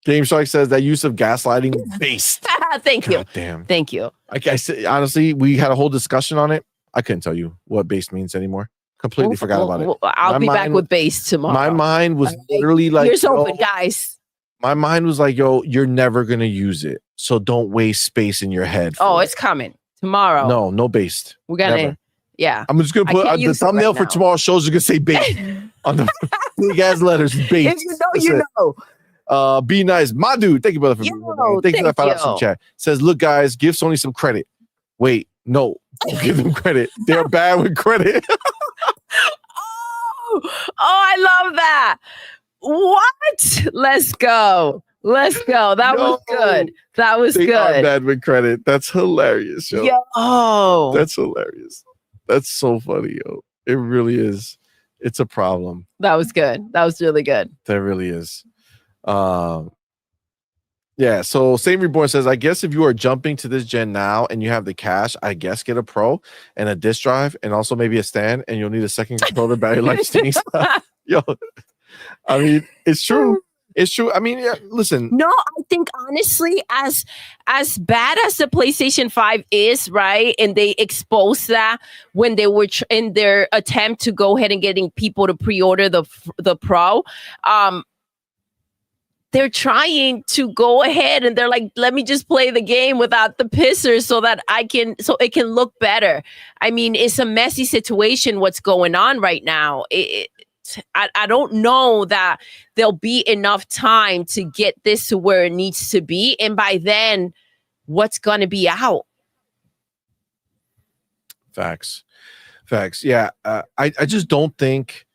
Game Shark says that use of gaslighting is based. Thank you. Damn. Thank you. I said, honestly, we had a whole discussion on it. I couldn't tell you what based means anymore. Completely forgot about it. I'll be back with based tomorrow. My mind was literally like, ears open, guys. My mind was like, yo, you're never going to use it. So don't waste space in your head. Oh, it's coming tomorrow. No based. We're going to, yeah. I'm just going to put the thumbnail for tomorrow's shows. You're going to say based on the big ass letters. Based. If you know, you know. Be nice, my dude. Thank you, brother, for thank you. I found out some chat. Says, look, guys, give Sony some credit. Wait, no, don't give them credit. They're bad with credit. I love that. What? Let's go. That was good. They are bad with credit. That's hilarious, yo. That's hilarious. That's so funny, yo. It really is. It's a problem. That was good. That was really good. That really is. Yeah, so Same Reborn says, I guess if you are jumping to this gen now and you have the cash, I guess get a Pro and a disk drive and also maybe a stand, and you'll need a second controller, battery life stinks. Yo, I mean, it's true. It's true. I mean, yeah, listen. No, I think honestly, as bad as the PlayStation 5 is, right? And they exposed that when they were in their attempt to go ahead and getting people to pre-order the Pro. They're trying to go ahead and they're like, let me just play the game without the pissers so it can look better. I mean, it's a messy situation what's going on right now. I don't know that there'll be enough time to get this to where it needs to be. And by then, what's going to be out? Facts. Yeah. I just think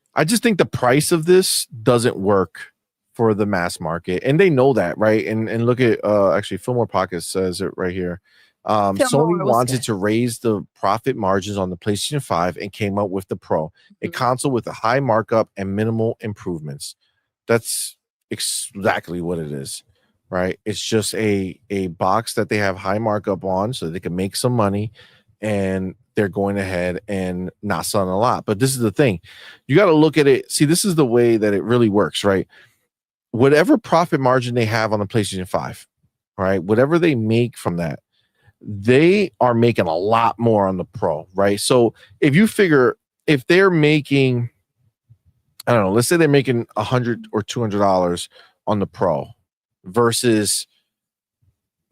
the price of this doesn't work for the mass market, and they know that, right? And look at actually Fillmore Pockets says it right here. Sony wanted to raise the profit margins on the PlayStation 5 and came up with the Pro, a console with a high markup and minimal improvements. That's exactly what it is, right? It's just a box that they have high markup on so they can make some money, and they're going ahead and not selling a lot. But this is the thing. You got to look at it. See, this is the way that it really works, right? Whatever profit margin they have on the PlayStation 5, right? Whatever they make from that, they are making a lot more on the Pro, right? So if you figure, if they're making, I don't know, let's say they're making $100 or $200 on the Pro versus,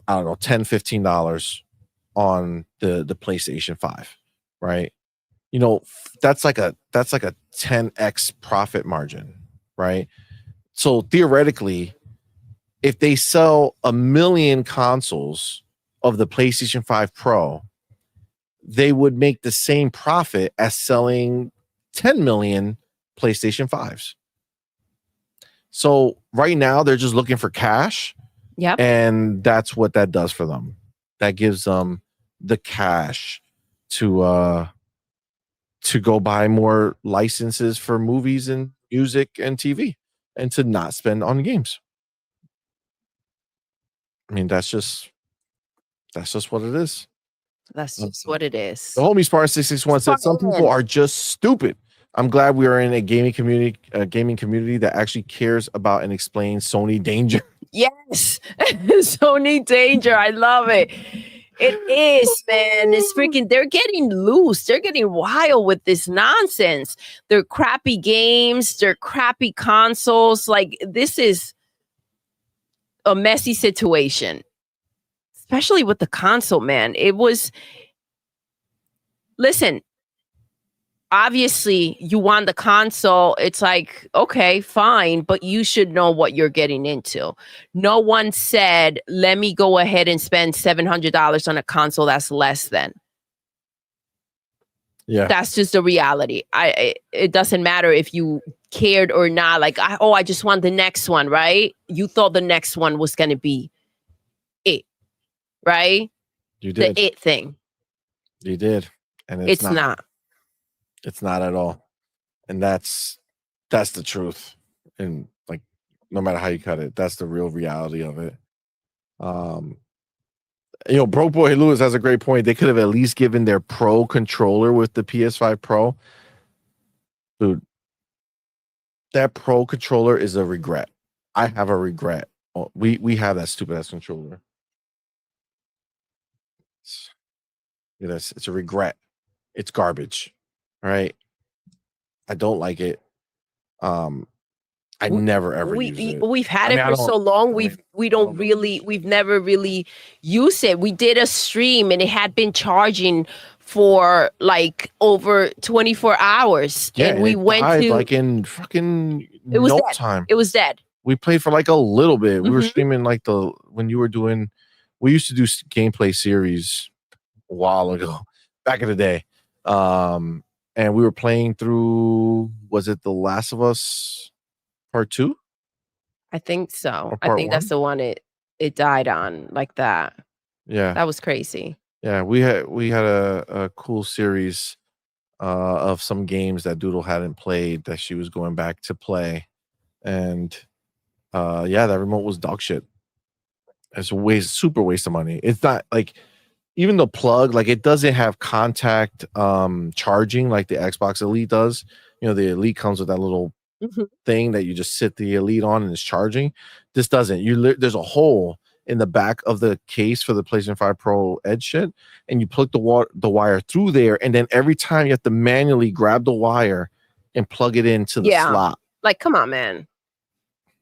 I don't know, $10, $15 on the PlayStation 5, right? You know, that's like a 10x profit margin, right? So theoretically, if they sell 1 million consoles of the PlayStation 5 Pro, they would make the same profit as selling 10 million PlayStation 5s. So right now they're just looking for cash. Yep. And that's what that does for them. That gives them the cash to go buy more licenses for movies and music and TV, and to not spend on games. I mean, that's just what it is. That's just what it is. The homie Spar661 said some people are just stupid. I'm glad we are in a gaming community that actually cares about and explains Sony danger. Yes, Sony danger. I love it. It is, man. It's freaking. They're getting loose. They're getting wild with this nonsense. They're crappy games. They're crappy consoles. Like, this is a messy situation, especially with the console, man. It was. Listen. Obviously, you want the console. It's like, okay, fine, but you should know what you're getting into. No one said, let me go ahead and spend $700 on a console that's less than. Yeah. That's just the reality. It doesn't matter if you cared or not. Like, I just want the next one, right? You thought the next one was going to be it, right? You did. The it thing. You did. And it's not. It's not at all. And that's the truth. And like, no matter how you cut it, that's the real reality of it. Broke Boy Lewis has a great point. They could have at least given their Pro controller with the PS5 Pro. Dude, that Pro controller is a regret. I have a regret. We have that stupid ass controller. It's a regret. It's garbage. Right? I don't like it. I never ever use it. We've had it for so long. We've never really used it. We did a stream and it had been charging for like over 24 hours. Yeah, and we went to like in fucking no time. It was dead. We played for like a little bit. We were streaming like when you were doing. We used to do gameplay series a while ago, back in the day. And we were playing through, was it The Last of Us Part 2? I think so. I think that's the one it died on like that. Yeah. That was crazy. Yeah, we had a cool series of some games that Doodle hadn't played that she was going back to play. And that remote was dog shit. It's a super waste of money. It's not like even the plug, like it doesn't have contact charging like the Xbox Elite does. The Elite comes with that little thing that you just sit the Elite on and it's charging. This doesn't. There's a hole in the back of the case for the PlayStation 5 Pro Edge shit, and you plug the wire through there, and then every time you have to manually grab the wire and plug it into the slot. Like, come on, man.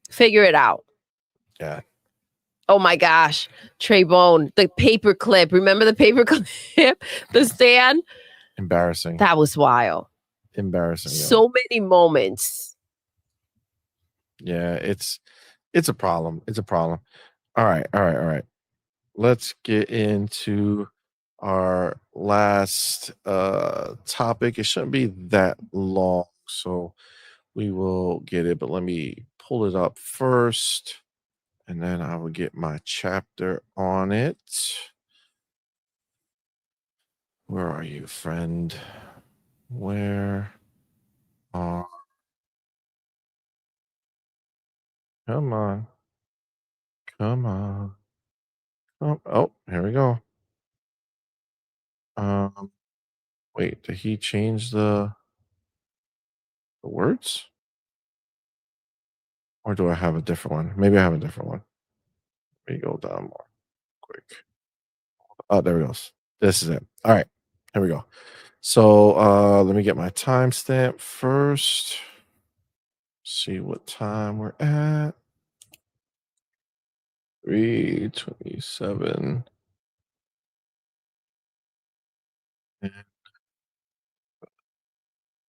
Figure it out. Yeah. Oh my gosh, Trey Bone, the paper clip. Remember the paper clip? The stand? Embarrassing. That was wild. Embarrassing. So many moments. Yeah, it's a problem. It's a problem. All right. Let's get into our last topic. It shouldn't be that long, so we will get it, but let me pull it up first. And then I will get my chapter on it. Where are you, friend? Where are... Come on. Oh, here we go. Wait, did he change the words? Or do I have a different one? Maybe I have a different one. Let me go down more quick. Oh, there it goes. This is it. All right, here we go. So let me get my timestamp first. See what time we're at. 3:27.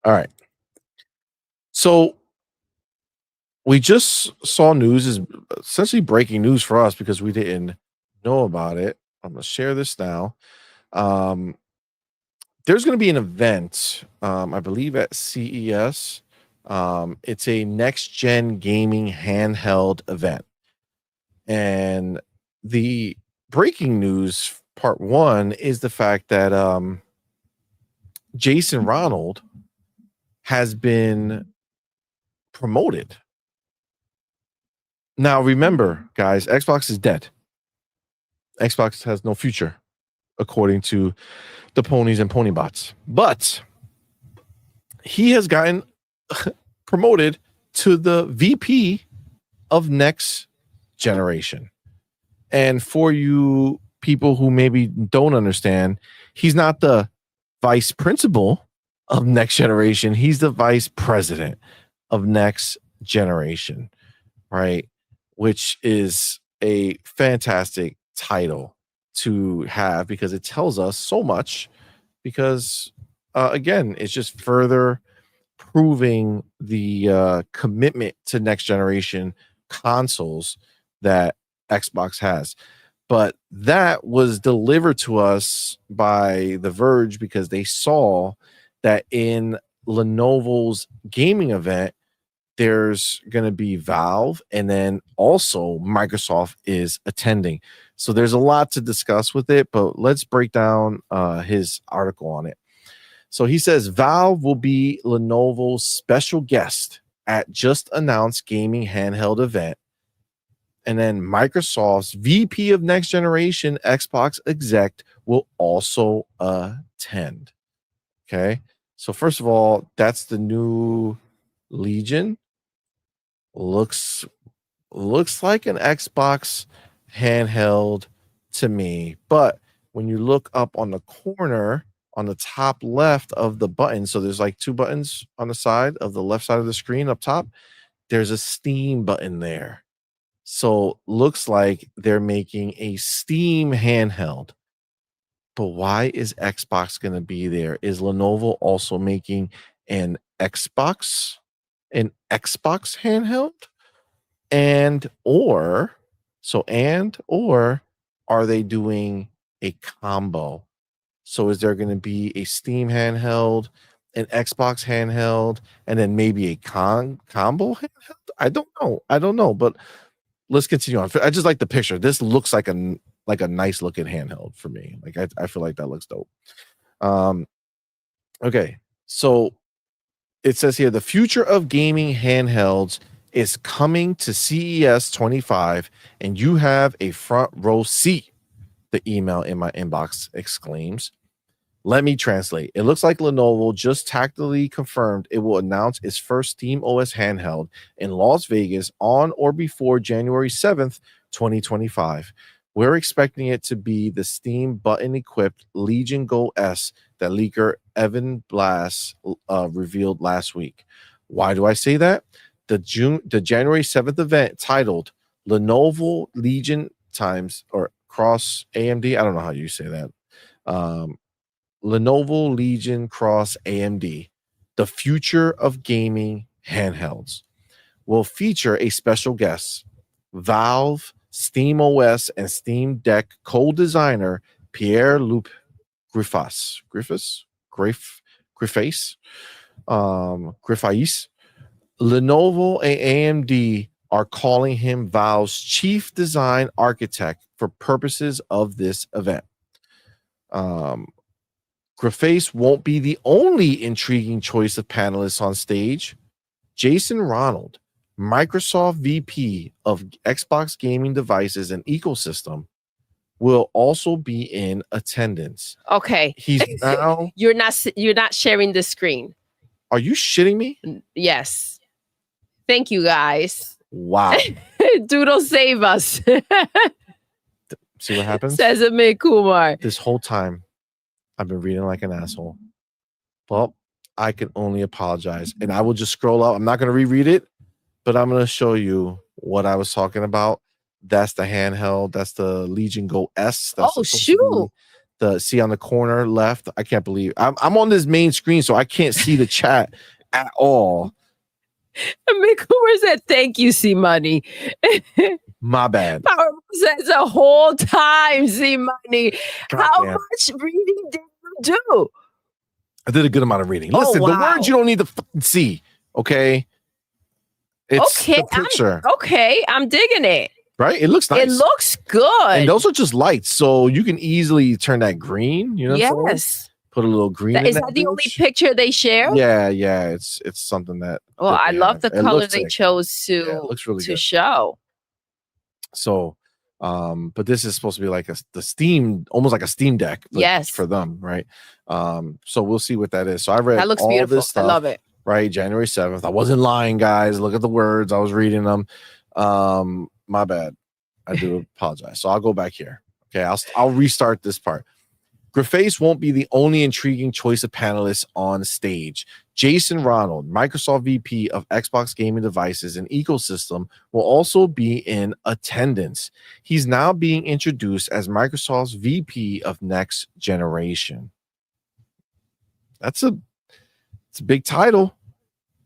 All right. So we just saw news, is essentially breaking news for us because we didn't know about it. I'm going to share this now. There's going to be an event, I believe at CES. It's a NextGen gaming handheld event. And the breaking news part one is the fact that Jason Ronald has been promoted. Now, remember, guys, Xbox is dead. Xbox has no future. according to the ponies and pony bots. But he has gotten promoted to the VP of Next Generation. And for you people who maybe don't understand, he's not the vice principal of Next Generation. He's the vice president of Next Generation, right? Which is a fantastic title to have because it tells us so much. Because again, it's just further proving the commitment to next generation consoles that Xbox has. But that was delivered to us by The Verge because they saw that in Lenovo's gaming event, there's going to be Valve, and then also Microsoft is attending. So there's a lot to discuss with it, but let's break down his article on it. So he says Valve will be Lenovo's special guest at just announced gaming handheld event. And then Microsoft's VP of Next Generation Xbox exec will also attend. Okay. So first of all, that's the new Legion. Looks like an Xbox handheld to me. But when you look up on the corner, on the top left of the button, so there's like two buttons on the side of the left side of the screen up top, there's a Steam button there. So looks like they're making a Steam handheld. But why is Xbox going to be there? Is Lenovo also making an Xbox handheld? Or are they doing a combo? So is there going to be a Steam handheld, an Xbox handheld, and then maybe a combo handheld? I don't know, but let's continue on. I just like the picture. This looks like a nice looking handheld for me. Like I feel like that looks dope. Okay, so it says here the future of gaming handhelds is coming to CES 25, and you have a front row seat. The email in my inbox exclaims. Let me translate. It looks like Lenovo just tactically confirmed it will announce its first Steam OS handheld in Las Vegas on or before January 7th, 2025. We're expecting it to be the Steam button-equipped Legion Go S that leaker Evan Blass revealed last week. Why do I say that? The January 7th event titled Lenovo Legion times or Cross AMD. I don't know how you say that. Lenovo Legion Cross AMD, the future of gaming handhelds, will feature a special guest, Valve, Steam OS, and Steam Deck co-designer Pierre-Luc Griffiths. Lenovo and AMD are calling him Valve's chief design architect for purposes of this event. Griffiths won't be the only intriguing choice of panelists on stage. Jason Ronald, Microsoft VP of Xbox gaming devices and ecosystem, will also be in attendance. Okay. He's now you're not sharing the screen. Are you shitting me? Yes. Thank you guys. Wow. Doodle save us. See what happens? Says Amit Kumar. This whole time I've been reading like an asshole. Well, I can only apologize. And I will just scroll up. I'm not going to reread it, but I'm going to show you what I was talking about. That's the handheld. That's the Legion Go S. That's shoot. See on the corner left. I can't believe I'm on this main screen, so I can't see the chat at all. Amit Kumar said, thank you, CMoney. My bad. Power says the whole time, CMoney. How much reading did you do? I did a good amount of reading. Listen, the words you don't need to see, okay? It's the picture. I'm digging it. Right? It looks nice. It looks good. And those are just lights, so you can easily turn that green. You know what I'm saying? Put a little green in Is that the only picture they share? Yeah. It's something that. Well, I love the color they chose to looks really good. show. So, But this is supposed to be like the Steam, almost like a Steam Deck, but yes, for them, right? So we'll see what that is. So I read that looks all beautiful. this stuff. I love it. Right, January 7th. I wasn't lying, guys. Look at the words. I was reading them. My bad. I do apologize. So I'll go back here. Okay, I'll restart this part. Grafface won't be the only intriguing choice of panelists on stage. Jason Ronald, Microsoft VP of Xbox Gaming Devices and Ecosystem, will also be in attendance. He's now being introduced as Microsoft's VP of Next Generation. It's a big title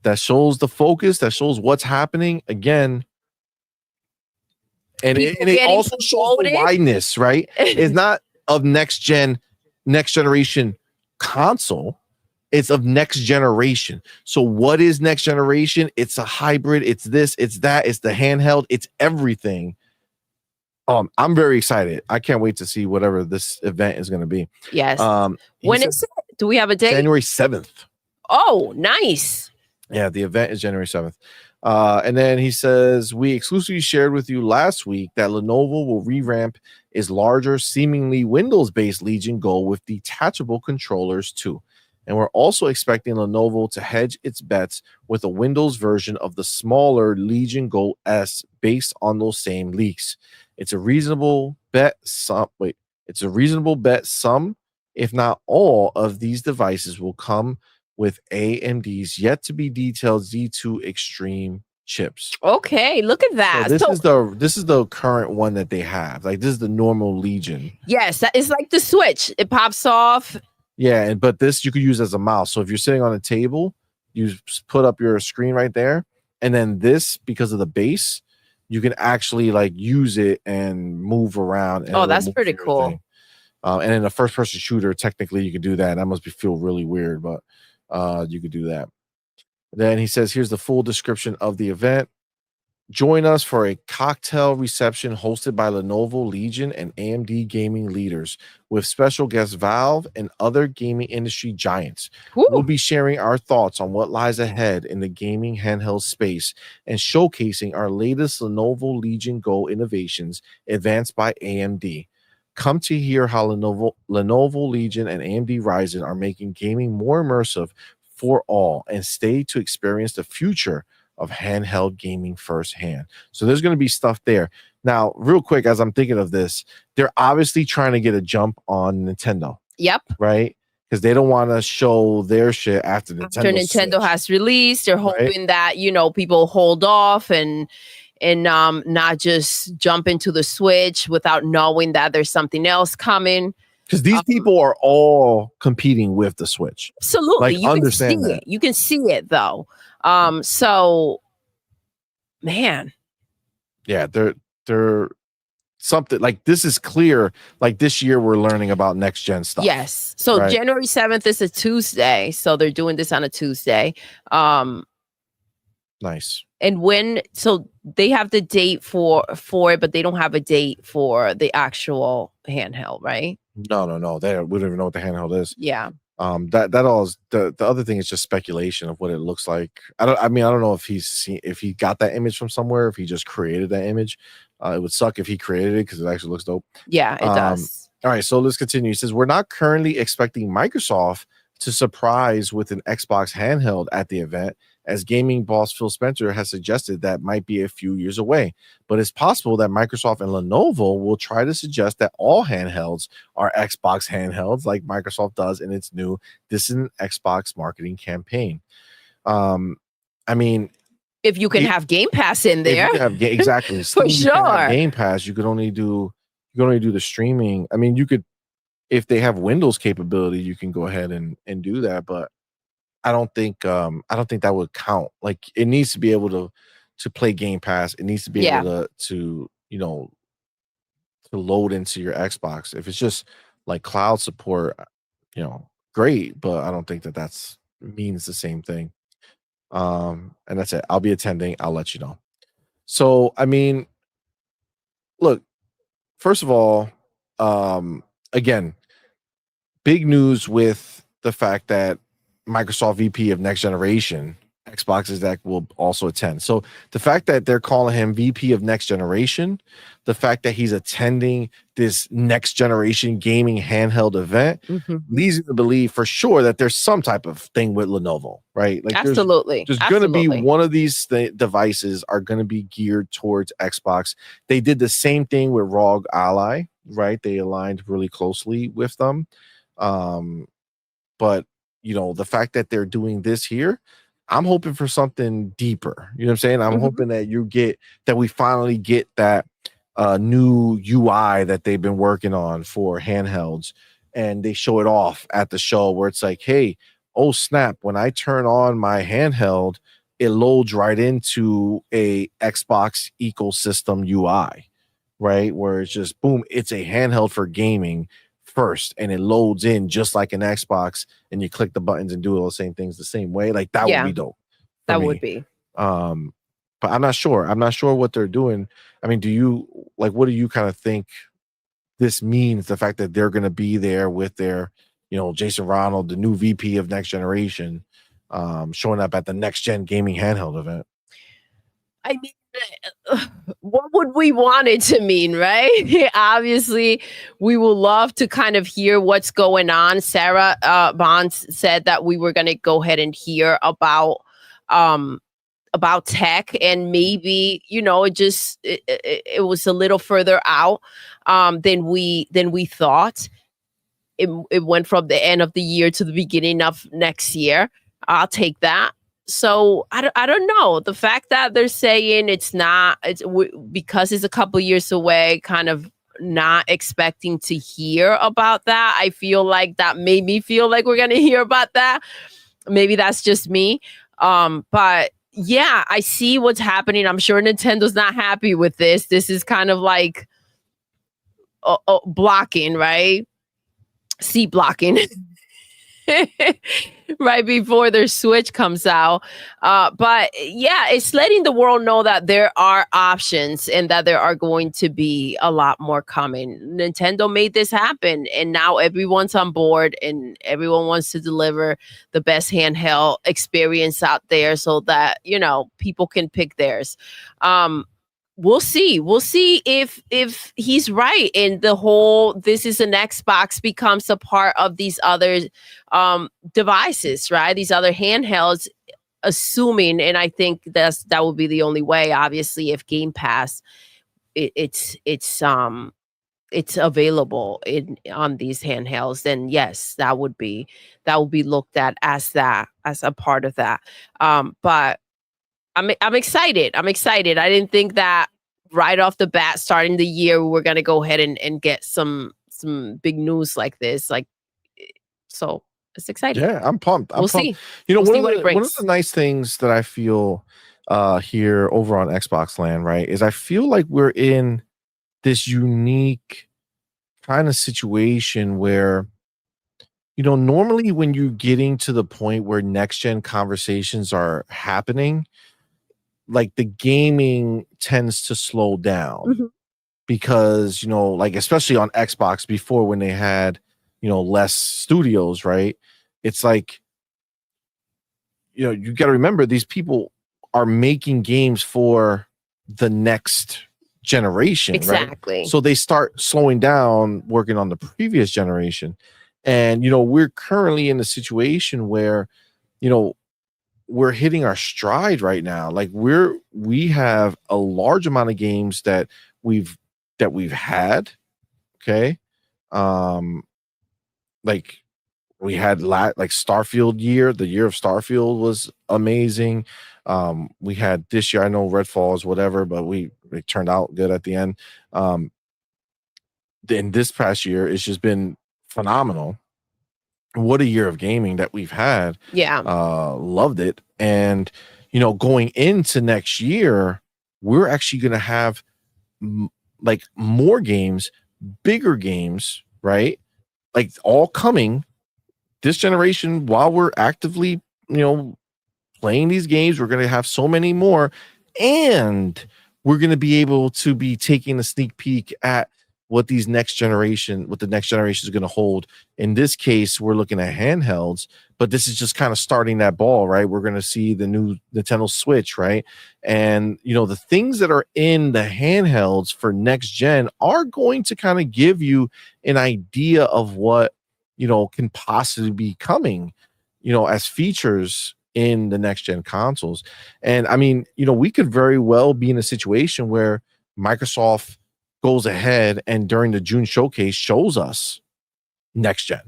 that shows the focus, that shows what's happening again. And it also shows the wideness, right? It's not of next generation console, it's of next generation. So what is next generation? It's a hybrid, it's this, it's that, it's the handheld, it's everything. I'm very excited. I can't wait to see whatever this event is going to be. Yes. When is it? Do we have a date? January 7th. Oh, nice. Yeah, the event is January 7th. And then he says, we exclusively shared with you last week that Lenovo will revamp its larger, seemingly Windows-based Legion Go with detachable controllers too. And we're also expecting Lenovo to hedge its bets with a Windows version of the smaller Legion Go S based on those same leaks. It's a reasonable bet some, if not all, of these devices will come with AMD's yet to be detailed Z2 Extreme chips. Okay, look at that. So this is the current one that they have. Like this is the normal Legion. Yes, that is like the Switch. It pops off. Yeah, but this you could use as a mouse. So if you're sitting on a table, you put up your screen right there, and then this, because of the base, you can actually like use it and move around. And that's pretty cool. And in a first-person shooter, technically you can do that. That must feel really weird, but you could do that. Then he says, here's the full description of the event. Join us for a cocktail reception hosted by Lenovo, Legion, and AMD gaming leaders with special guests Valve and other gaming industry giants. Ooh. We'll be sharing our thoughts on what lies ahead in the gaming handheld space and showcasing our latest Lenovo Legion Go innovations advanced by AMD. Come to hear how Lenovo Legion and AMD Ryzen are making gaming more immersive for all, and stay to experience the future of handheld gaming firsthand. So there's going to be stuff there. Now, real quick, as I'm thinking of this, they're obviously trying to get a jump on Nintendo. Yep. Right? Because they don't want to show their shit after Nintendo has released. They're hoping that, people hold off and not just jump into the Switch without knowing that there's something else coming. Because these people are all competing with the Switch. Absolutely. Like, understand that. You can see it, though. So, man. Yeah, they're something like this is clear. Like this year, we're learning about next gen stuff. Yes. So right? January 7th is a Tuesday. So they're doing this on a Tuesday. Nice. And so they have the date for it, but they don't have a date for the actual handheld, right? No. We don't even know what the handheld is. Yeah. That all is the other thing is just speculation of what it looks like. I don't know if he got that image from somewhere, if he just created that image. It would suck if he created it because it actually looks dope. Yeah, it does. All right, so let's continue. He says, we're not currently expecting Microsoft to surprise with an Xbox handheld at the event, as gaming boss Phil Spencer has suggested that might be a few years away. But it's possible that Microsoft and Lenovo will try to suggest that all handhelds are Xbox handhelds, like Microsoft does in its new This is an Xbox marketing campaign. I mean, if you can have Game Pass in there, exactly for sure. Game Pass, you could only do the streaming. I mean, you could, if they have Windows capability, you can go ahead and do that, but I don't think that would count. Like, it needs to be able to play Game Pass. It needs to be able to load into your Xbox. If it's just like cloud support, great, but I don't think that means the same thing. And that's it. I'll be attending. I'll let you know. So, I mean, look, first of all, again, big news with the fact that Microsoft VP of Next Generation Xbox exec will also attend. So the fact that they're calling him VP of Next Generation, the fact that he's attending this Next Generation gaming handheld event leads me to believe for sure that there's some type of thing with Lenovo, right? Like absolutely, there's going to be one of these devices are going to be geared towards Xbox. They did the same thing with ROG Ally, right? They aligned really closely with them. But you know, the fact that they're doing this here, I'm hoping for something deeper. You know what I'm saying? I'm hoping that we finally get that new UI that they've been working on for handhelds, and they show it off at the show where it's like, hey, oh snap, when I turn on my handheld, it loads right into a Xbox ecosystem UI, right? Where it's just boom, it's a handheld for gaming first, and it loads in just like an Xbox, and you click the buttons and do all the same things the same way. Like that would be dope. That would be. But I'm not sure. I'm not sure what they're doing. I mean, what do you kind of think this means? The fact that they're going to be there with their, Jason Ronald, the new VP of Next Generation, showing up at the Next Gen gaming handheld event. I mean, what would we want it to mean, right? Obviously, we would love to kind of hear what's going on. Sarah Bonds said that we were going to go ahead and hear about tech, and maybe it was a little further out than we thought. It went from the end of the year to the beginning of next year. I'll take that. So I don't know. The fact that they're saying because it's a couple years away, kind of not expecting to hear about that. I feel like that made me feel like we're going to hear about that. Maybe that's just me. But yeah, I see what's happening. I'm sure Nintendo's not happy with this. This is kind of like blocking, right? Seat blocking. Right before their Switch comes out. But yeah, it's letting the world know that there are options and that there are going to be a lot more coming. Nintendo made this happen, and now everyone's on board and everyone wants to deliver the best handheld experience out there so that, people can pick theirs. We'll see. We'll see if he's right and the whole this is an Xbox becomes a part of these other devices, right? These other handhelds, assuming, and I think that would be the only way. Obviously, if Game Pass, it's available on these handhelds, then yes, that would be looked at as a part of that. But I'm excited. I'm excited. I didn't think that right off the bat, starting the year, we're gonna go ahead and get some big news like this. So it's exciting. Yeah, I'm pumped. We'll see. One of the nice things that I feel here over on Xbox Land, right, is I feel like we're in this unique kind of situation where, normally when you're getting to the point where next gen conversations are happening, like the gaming tends to slow down because, especially on Xbox before when they had, less studios, right? It's like, you got to remember these people are making games for the next generation, exactly. Right? So they start slowing down working on the previous generation. And, we're currently in a situation where, we're hitting our stride right now. Like we have a large amount of games that we've had. Okay. Like we had like Starfield year. The year of Starfield was amazing. We had this year, I know Redfall is whatever, but it turned out good at the end. Then this past year, it's just been phenomenal. What a year of gaming that we've had. Yeah. Loved it. And, going into next year, we're actually going to have like more games, bigger games, right? Like all coming this generation while we're actively, playing these games. We're going to have so many more, and we're going to be able to be taking a sneak peek at what the next generation is going to hold. In this case, we're looking at handhelds, but this is just kind of starting that ball, right? We're going to see the new Nintendo Switch, right? And, the things that are in the handhelds for next gen are going to kind of give you an idea of what, can possibly be coming, as features in the next gen consoles. And I mean, we could very well be in a situation where Microsoft goes ahead and during the June showcase shows us next gen.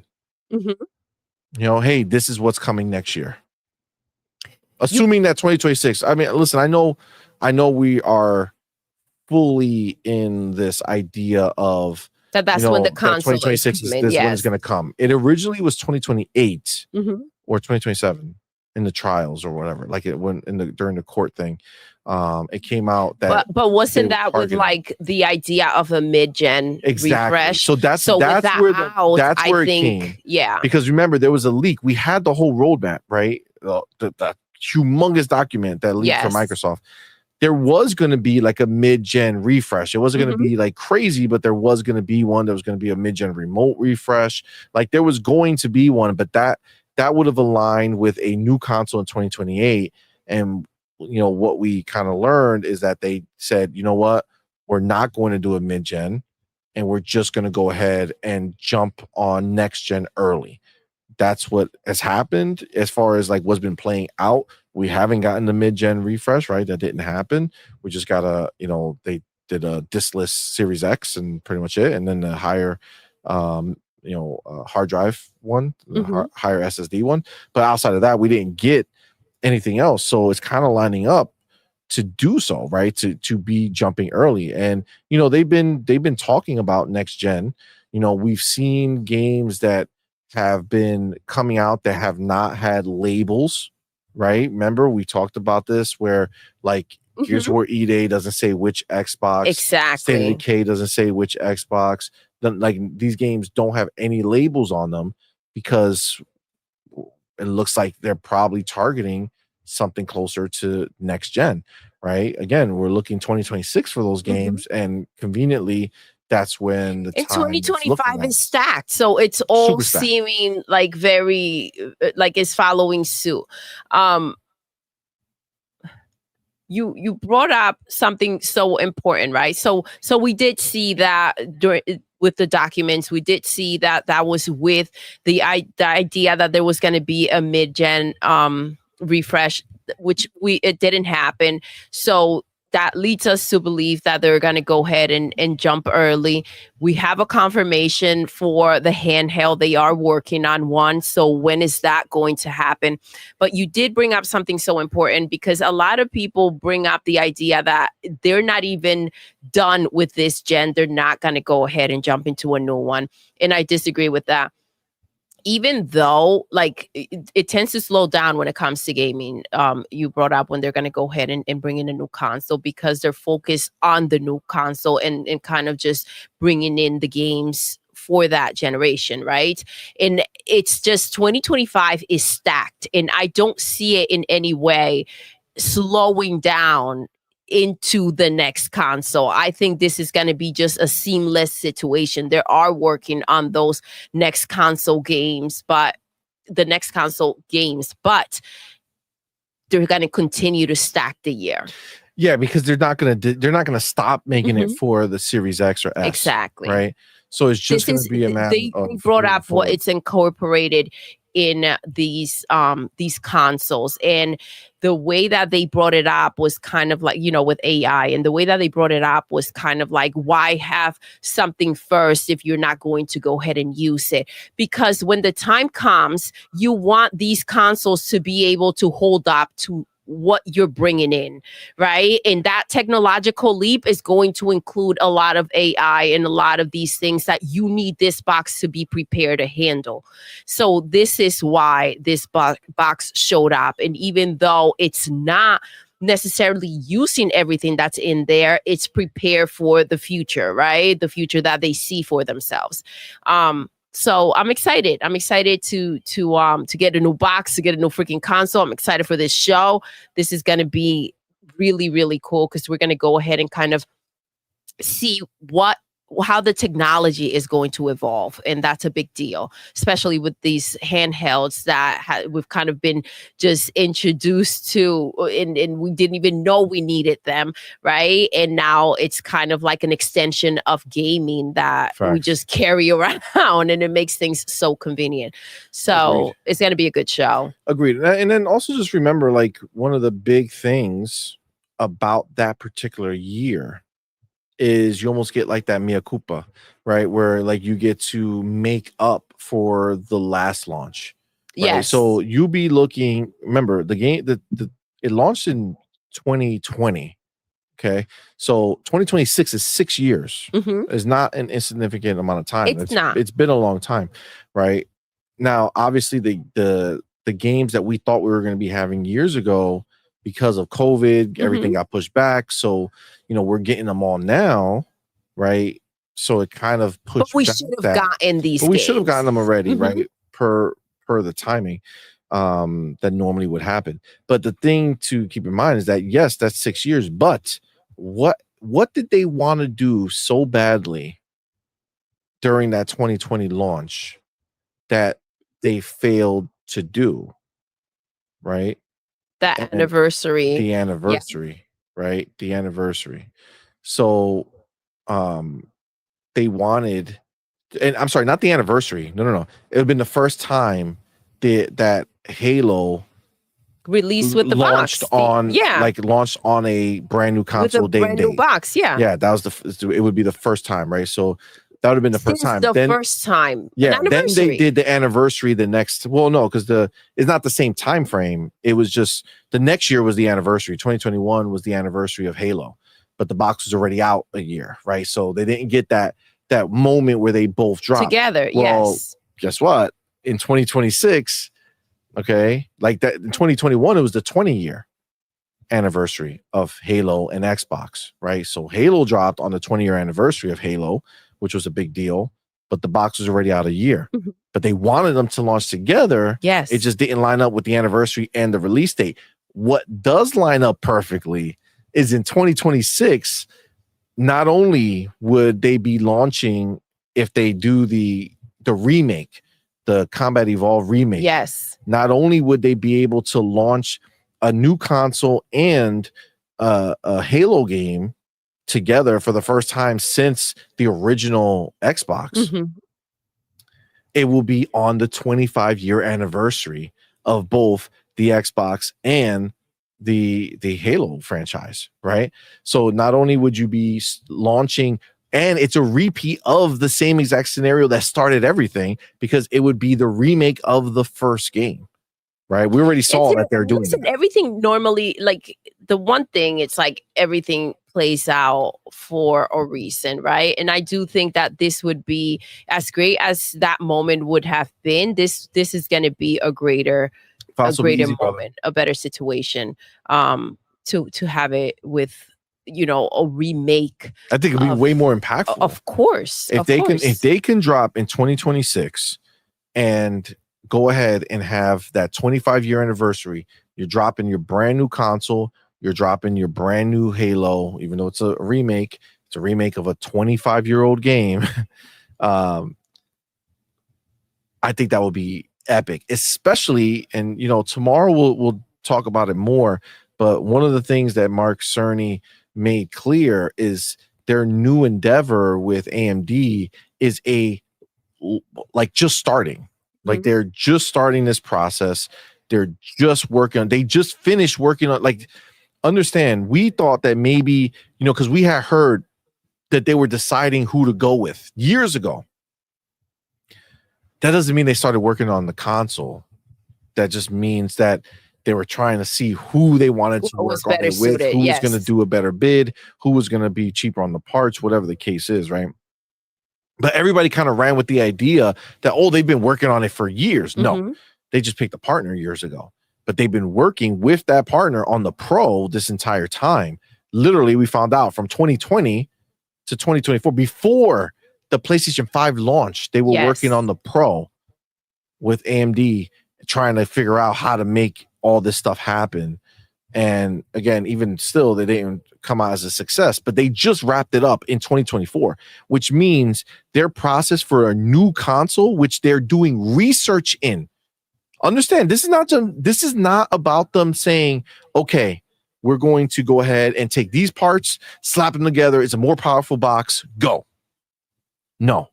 Hey, this is what's coming next year. Assuming that 2026. I mean, listen, I know we are fully in this idea of that's when the console 2026 is when it's going to come. It originally was 2028 or 2027 in the trials or whatever. Like it went during the court thing. It came out that, but wasn't that with like the idea of a mid-gen refresh? So that's where it came. Yeah, because remember there was a leak. We had the whole roadmap, right? The humongous document that leaked from Microsoft. There was going to be like a mid-gen refresh. It wasn't going to be like crazy, but there was going to be one. There was going to be a mid-gen remote refresh. Like there was going to be one, but that would have aligned with a new console in 2028. And what we kind of learned is that they said, you know what, we're not going to do a mid-gen and we're just going to go ahead and jump on next gen early. That's what has happened as far as like what's been playing out. We haven't gotten the mid-gen refresh, right? That didn't happen. We just got they did a diskless Series X and pretty much it. And then the higher, hard drive one, the higher SSD one. But outside of that, we didn't get anything else. So it's kind of lining up to do so, right? To be jumping early. And, they've been talking about next gen. We've seen games that have been coming out that have not had labels, right? Remember we talked about this where like Gears of War E-Day doesn't say which Xbox. Exactly. State of Decay doesn't say which Xbox. Like these games don't have any labels on them because it looks like they're probably targeting something closer to next gen, right? Again, we're looking 2026 for those games, and conveniently, that's when the 2025 is stacked. So it's all seeming like very like it's following suit. You brought up something so important, right? So we did see that with the documents, we did see that was with the idea that there was going to be a mid-gen refresh, which it didn't happen. So that leads us to believe that they're going to go ahead and jump early. We have a confirmation for the handheld. They are working on one. So when is that going to happen? But you did bring up something so important because a lot of people bring up the idea that they're not even done with this gen. They're not going to go ahead and jump into a new one. And I disagree with that. Even though like it tends to slow down when it comes to gaming, you brought up when they're going to go ahead and bring in a new console because they're focused on the new console and kind of just bringing in the games for that generation, right? And it's just 2025 is stacked and I don't see it in any way slowing down into the next console. I think this is going to be just a seamless situation. They are working on those next console games, but they're going to continue to stack the year. Yeah, because they're not going to stop making it for the Series X or S. Exactly. Right. So it's just going to be a matter of they brought up what it's incorporated in these consoles, and the way that they brought it up was kind of like, with AI, and the way that they brought it up was kind of like, why have something first if you're not going to go ahead and use it? Because when the time comes, you want these consoles to be able to hold up to what you're bringing in, right? And that technological leap is going to include a lot of AI and a lot of these things that you need this box to be prepared to handle. So this is why this box showed up. And even though it's not necessarily using everything that's in there, it's prepared for the future, right? The future that they see for themselves. So I'm excited. I'm excited to get a new box, to get a new freaking console. I'm excited for this show. This is going to be really, really cool because we're going to go ahead and kind of see what how the technology is going to evolve, and that's a big deal, especially with these handhelds that we've kind of been just introduced to, and we didn't even know we needed them, right? And now it's kind of like an extension of gaming that we just carry around, and it makes things so convenient. So it's going to be a good show. Agreed. And then also just remember, like, one of the big things about that particular year is you almost get like that mea culpa, right? Where like you get to make up for the last launch. Right? Yes. So you'll be looking, remember the game, it launched in 2020. Okay. So 2026 is 6 years. It's not an insignificant amount of time. It's not. It's been a long time, right? Now, obviously the games that we thought we were going to be having years ago, because of COVID, everything got pushed back. So, we're getting them all now, right? So it kind of pushed. But we should have gotten these. But we should have gotten them already, right? Per the timing that normally would happen. But the thing to keep in mind is that yes, that's 6 years. But what did they want to do so badly during that 2020 launch that they failed to do, right? The anniversary, right? The anniversary. So they wanted, and I'm sorry, not the anniversary. No. It would have been the first time that Halo released with the launched box. Launched on a brand new console with a brand new box. Yeah, that was it would be the first time, right? So that would have been the first time. First time. Yeah. Then they did the anniversary the next. Well, no, because it's not the same time frame. It was just the next year was the anniversary. 2021 was the anniversary of Halo, but the box was already out a year, right? So they didn't get that moment where they both dropped together. Well, yes. Guess what? In 2026, okay, like that in 2021, it was the 20-year anniversary of Halo and Xbox, right? So Halo dropped on the 20-year anniversary of Halo, which was a big deal, but the box was already out a year. But they wanted them to launch together. Yes. It just didn't line up with the anniversary and the release date. What does line up perfectly is in 2026, not only would they be launching, if they do the remake, the Combat Evolved remake. Yes. Not only would they be able to launch a new console and a Halo game together for the first time since the original Xbox, it will be on the 25-year anniversary of both the Xbox and the Halo franchise, right? So not only would you be launching, and it's a repeat of the same exact scenario that started everything, because it would be the remake of the first game, right? We already saw that they're doing that. Everything normally, like the one thing, it's like everything plays out for a reason, right? And I do think that this would be, as great as that moment would have been, this is going to be a greater moment, a better situation to have it with, a remake. I think it'd be way more impactful. Of course. If they can drop in 2026 and go ahead and have that 25-year anniversary, you're dropping your brand new console, you're dropping your brand new Halo, even though it's a remake. It's a remake of a 25-year-old game. I think that would be epic, especially, and tomorrow we'll talk about it more. But one of the things that Mark Cerny made clear is their new endeavor with AMD is just starting. Like they're just starting this process. They're just working on. They just finished working on. Like, understand, we thought that maybe because we had heard that they were deciding who to go with years ago. That doesn't mean they started working on the console. That just means that they were trying to see who they wanted to work on it with, who was going to do a better bid, who was going to be cheaper on the parts, whatever the case is, right? But everybody kind of ran with the idea that, they've been working on it for years. No, they just picked a partner years ago. But they've been working with that partner on the Pro this entire time. Literally, we found out from 2020 to 2024, before the PlayStation 5 launch, they were working on the Pro with AMD, trying to figure out how to make all this stuff happen. And again, even still, they didn't come out as a success, but they just wrapped it up in 2024, which means their process for a new console, which they're doing research in. Understand, this is not about them saying, okay, we're going to go ahead and take these parts, slap them together. It's a more powerful box. Go. No.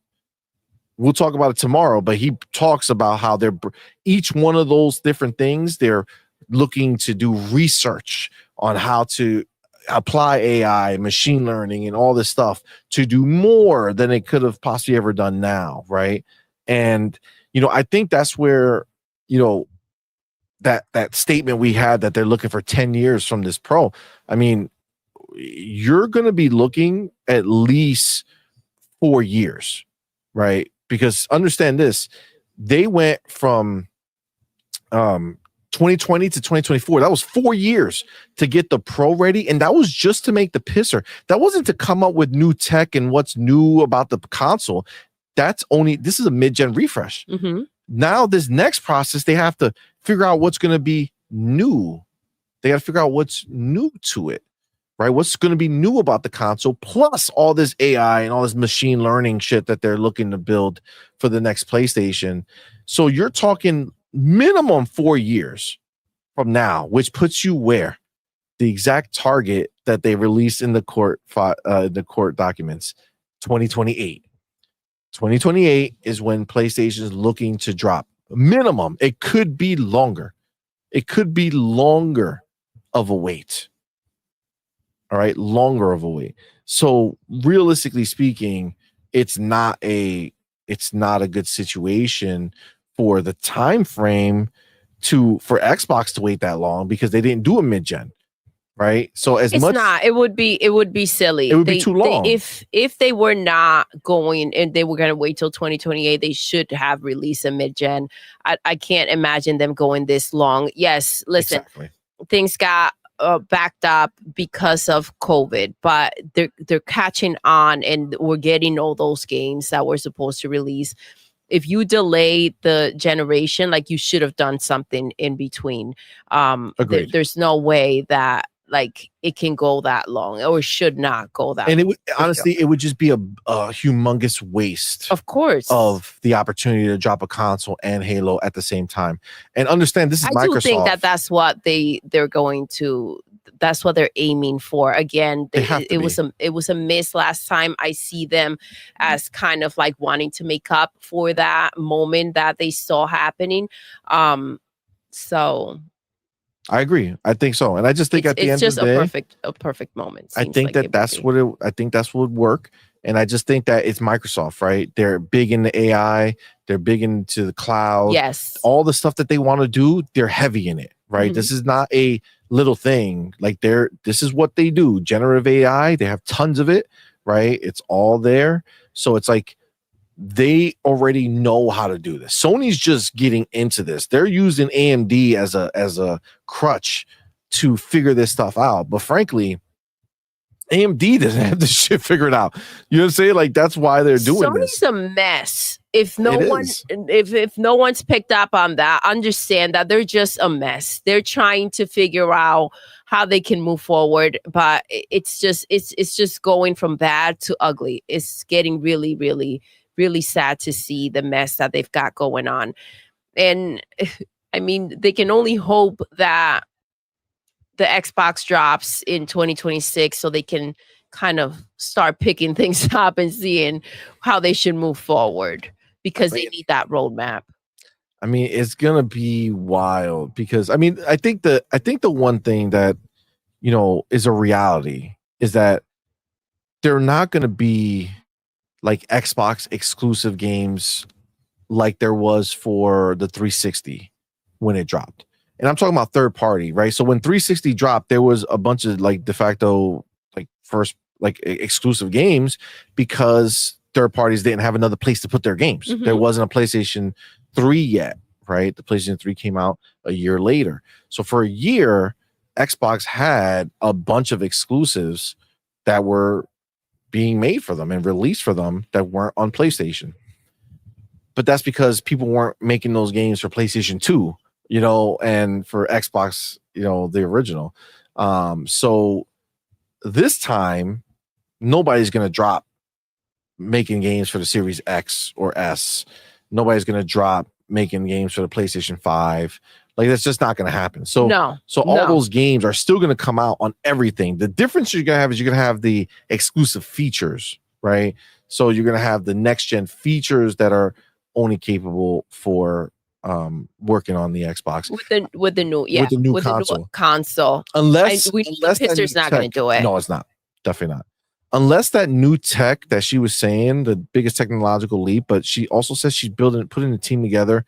We'll talk about it tomorrow, but he talks about how they're each one of those different things, they're looking to do research on how to apply AI, machine learning, and all this stuff to do more than they could have possibly ever done now, right? And I think that's where that statement we had that they're looking for 10 years from this Pro. I mean, you're going to be looking at least 4 years, right? Because understand this, they went from 2020 to 2024. That was 4 years to get the Pro ready. And that was just to make the pisser. That wasn't to come up with new tech and what's new about the console. This is a mid-gen refresh. Mm-hmm. Now this next process, they have to figure out what's going to be new. They got to figure out what's new to it, right? What's going to be new about the console, plus all this AI and all this machine learning shit that they're looking to build for the next PlayStation. So you're talking minimum 4 years from now, which puts you where? The exact target that they released in the court documents, 2028. 2028 is when PlayStation is looking to drop. Minimum. It could be longer. It could be longer of a wait. All right, longer of a wait. So realistically speaking, it's not a good situation for the time frame for Xbox to wait that long, because they didn't do a mid-gen. Right. So it would be silly. It would be too long. If they were not going and they were going to wait till 2028, they should have released a mid-gen. I can't imagine them going this long. Yes, listen, exactly. Things got backed up because of COVID, but they're catching on, and we're getting all those games that were supposed to release. If you delay the generation, like, you should have done something in between. There's no way that it can go that long, or should not go that long. And it would just be a humongous waste, of course, of the opportunity to drop a console and Halo at the same time. And understand, this is Microsoft. I do think that's what they're going to. That's what they're aiming for. Again, it was a miss last time. I see them as kind of like wanting to make up for that moment that they saw happening. So I agree. I think so, and I just think at the end of the day, it's just a perfect moment. I think that's what would work, and I just think that it's Microsoft, right? They're big into AI. They're big into the cloud. Yes, all the stuff that they want to do, they're heavy in it, right? Mm-hmm. This is not a little thing. This is what they do. Generative AI. They have tons of it, right? It's all there. So it's like, they already know how to do this. Sony's just getting into this. They're using AMD as a crutch to figure this stuff out. But frankly, AMD doesn't have this shit figured out. You know what I'm saying? Like, that's why they're doing this. Sony's a mess. If no one's picked up on that, understand that they're just a mess. They're trying to figure out how they can move forward, but it's just going from bad to ugly. It's getting really, really, really sad to see the mess that they've got going on. And I mean, they can only hope that the Xbox drops in 2026 so they can kind of start picking things up and seeing how they should move forward, because they need that roadmap. I mean, it's gonna be wild, because I think the one thing that is a reality is that they're not gonna be like Xbox exclusive games like there was for the 360 when it dropped. And I'm talking about third party, right? So when 360 dropped, there was a bunch of de facto first exclusive games, because third parties didn't have another place to put their games. Mm-hmm. There wasn't a PlayStation 3 yet, right? The PlayStation 3 came out a year later. So for a year, Xbox had a bunch of exclusives that were being made for them and released for them that weren't on PlayStation. But that's because people weren't making those games for PlayStation 2 you know, and for Xbox, you know, the original. So this time, nobody's going to drop making games for the Series X or S. Nobody's going to drop making games for the PlayStation 5. Like, that's just not going to happen. So all those games are still going to come out on everything. The difference you're going to have is you're going to have the exclusive features, right? So you're going to have the next gen features that are only capable for working on the Xbox with the new console. Unless Pister's not going to do it. No, it's not. Definitely not. Unless that new tech that she was saying, the biggest technological leap, but she also says she's putting the team together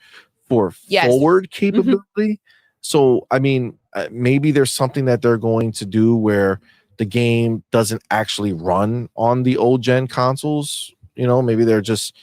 for forward capability. So, I mean, maybe there's something that they're going to do where the game doesn't actually run on the old gen consoles. You know, maybe they're just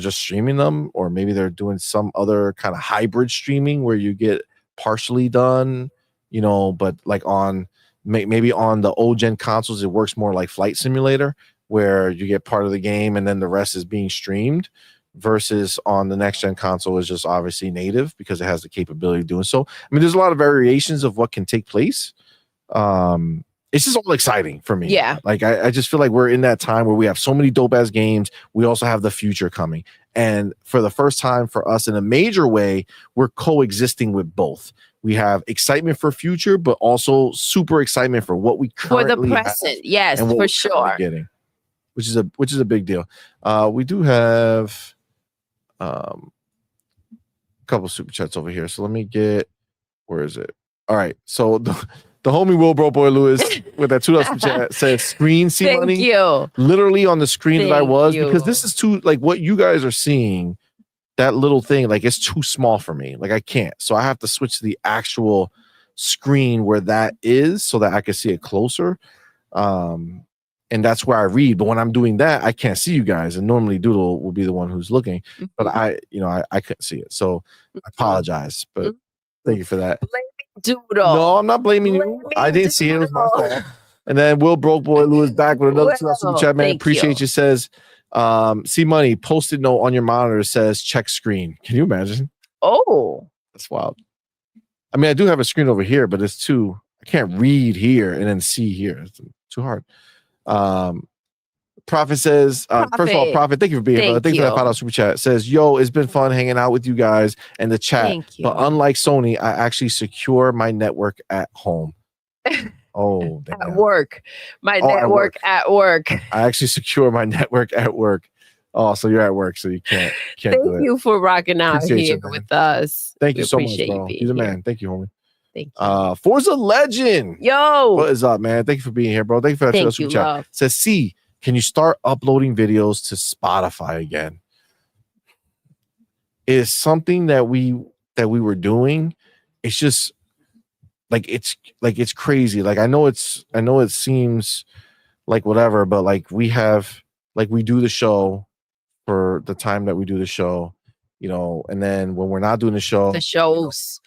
streaming them, or maybe they're doing some other kind of hybrid streaming where you get partially done, you know, but like on maybe on the old gen consoles, it works more like Flight Simulator, where you get part of the game and then the rest is being streamed, versus on the next gen console is just obviously native because it has the capability of doing so. I mean, there's a lot of variations of what can take place. It's just all exciting for me. Yeah. Like I just feel like we're in that time where we have so many dope ass games. We also have the future coming. And for the first time for us in a major way, we're coexisting with both. We have excitement for future, but also super excitement for what we currently for the present. have, yes, for sure. Getting, which is a big deal. We do have a couple super chats over here. So let me get, where is it? All right. So the homie Will Bro Boy Lewis with that $2 super chat says screen CMoney. Thank you. Literally on the screen that I was, because this is too, like what you guys are seeing, that little thing, like it's too small for me. Like I can't. So I have to switch to the actual screen where that is so that I can see it closer. And that's where I read. But when I'm doing that, I can't see you guys. And normally Doodle will be the one who's looking. But I couldn't see it. So I apologize. But thank you for that. Doodle. No, I'm not blaming you. I didn't see it. It was my fault. And then Will Broke Boy Lewis back with another super chat, man. Appreciate you. Says, CMoney, post-it note on your monitor says check screen. Can you imagine? Oh, that's wild. I mean, I do have a screen over here, but it's too, I can't read here and then see here. It's too hard. Prophet says, first of all, Prophet, thank you for being here. Thank you for that $5 super chat. Says, yo, it's been fun hanging out with you guys and the chat. But unlike Sony, I actually secure my network at home. Oh, damn. At work. My network at work. I actually secure my network at work. Oh, so you're at work, so you can't do it. Thank you for rocking out here with us. Thank you so much, bro. You're the man. Thank you, homie. Thank you. Forza Legend. Yo. What is up, man? Thank you for being here, bro. Thank you for that super chat. Says, C, can you start uploading videos to Spotify again? It is something that we were doing. It's just it's crazy. Like I know it seems like whatever, but like we do the show for the time that we do the show, you know, and then when we're not doing the shows,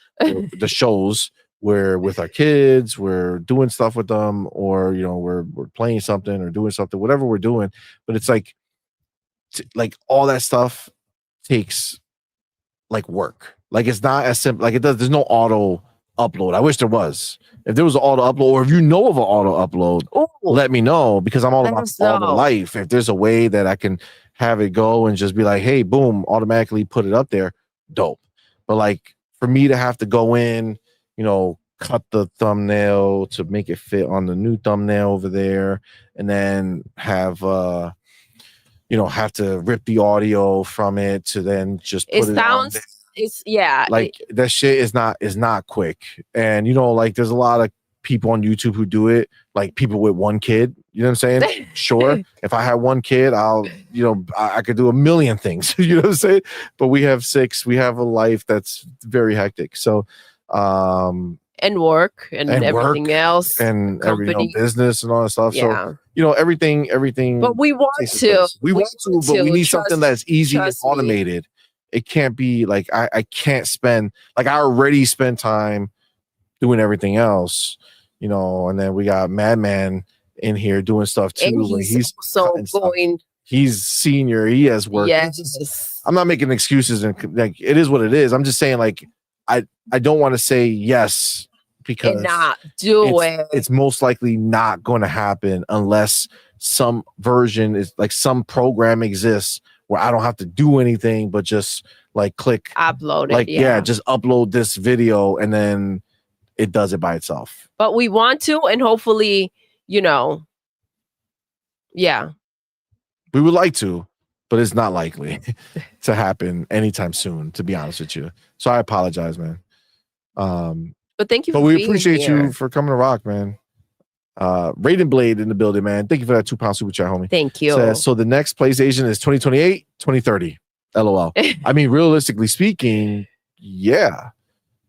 we're with our kids, we're doing stuff with them, or you know, we're playing something or doing something, whatever we're doing. But it's like all that stuff takes like work. Like it's not as simple. Like there's no auto upload. I wish there was. If there was an auto upload, or if you know of an auto upload, let me know, because I'm all about auto life. If there's a way that I can have it go and just be like, hey, boom, automatically put it up there, dope. But like for me to have to go in, you know, cut the thumbnail to make it fit on the new thumbnail over there, and then have to rip the audio from it to then just put it sounds on. It's that shit is not quick. And you know, like there's a lot of people on YouTube who do it, like people with one kid, you know what I'm saying? Sure, if I had one kid, I could do a million things, you know what I'm saying? But we have 6, we have a life that's very hectic. So and work and everything else and business and all that stuff. So you know, everything but we want to but we need something that's easy and automated. It can't be like I can't spend, like I already spend time doing everything else, you know, and then we got Madman in here doing stuff too. And he's he's senior, he has work. Yes. I'm not making excuses, and like it is what it is. I'm just saying, like I don't want to say yes because and not do it. It's most likely not going to happen unless some version is like some program exists where I don't have to do anything but just like click upload it. Like just upload this video and then it does it by itself. But we want to, and hopefully, we would like to, but it's not likely to happen anytime soon, to be honest with you. So I apologize, man. But thank you. But we appreciate you for coming to rock, man. Raiden Blade in the building, man. Thank you for that £2 super chat, homie. Thank you. So the next PlayStation is 2028, 2030. LOL. I mean, realistically speaking, yeah.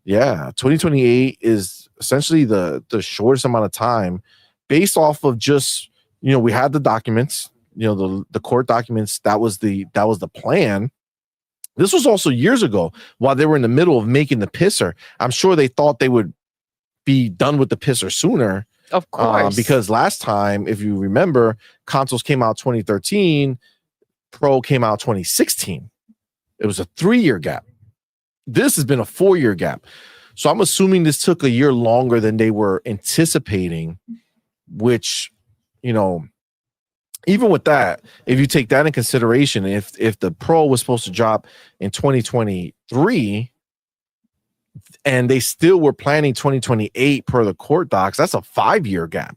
2028 is essentially the shortest amount of time based off of just, we had the documents, the court documents. That was the plan. This was also years ago while they were in the middle of making the pisser. I'm sure they thought they would be done with the pisser sooner. Of course. Because last time, if you remember, consoles came out 2013, Pro came out 2016. It was a 3-year gap. This has been a 4-year gap. So I'm assuming this took a year longer than they were anticipating, which, even with that, if you take that in consideration, if the Pro was supposed to drop in 2023 and they still were planning 2028 per the court docs, that's a 5-year gap.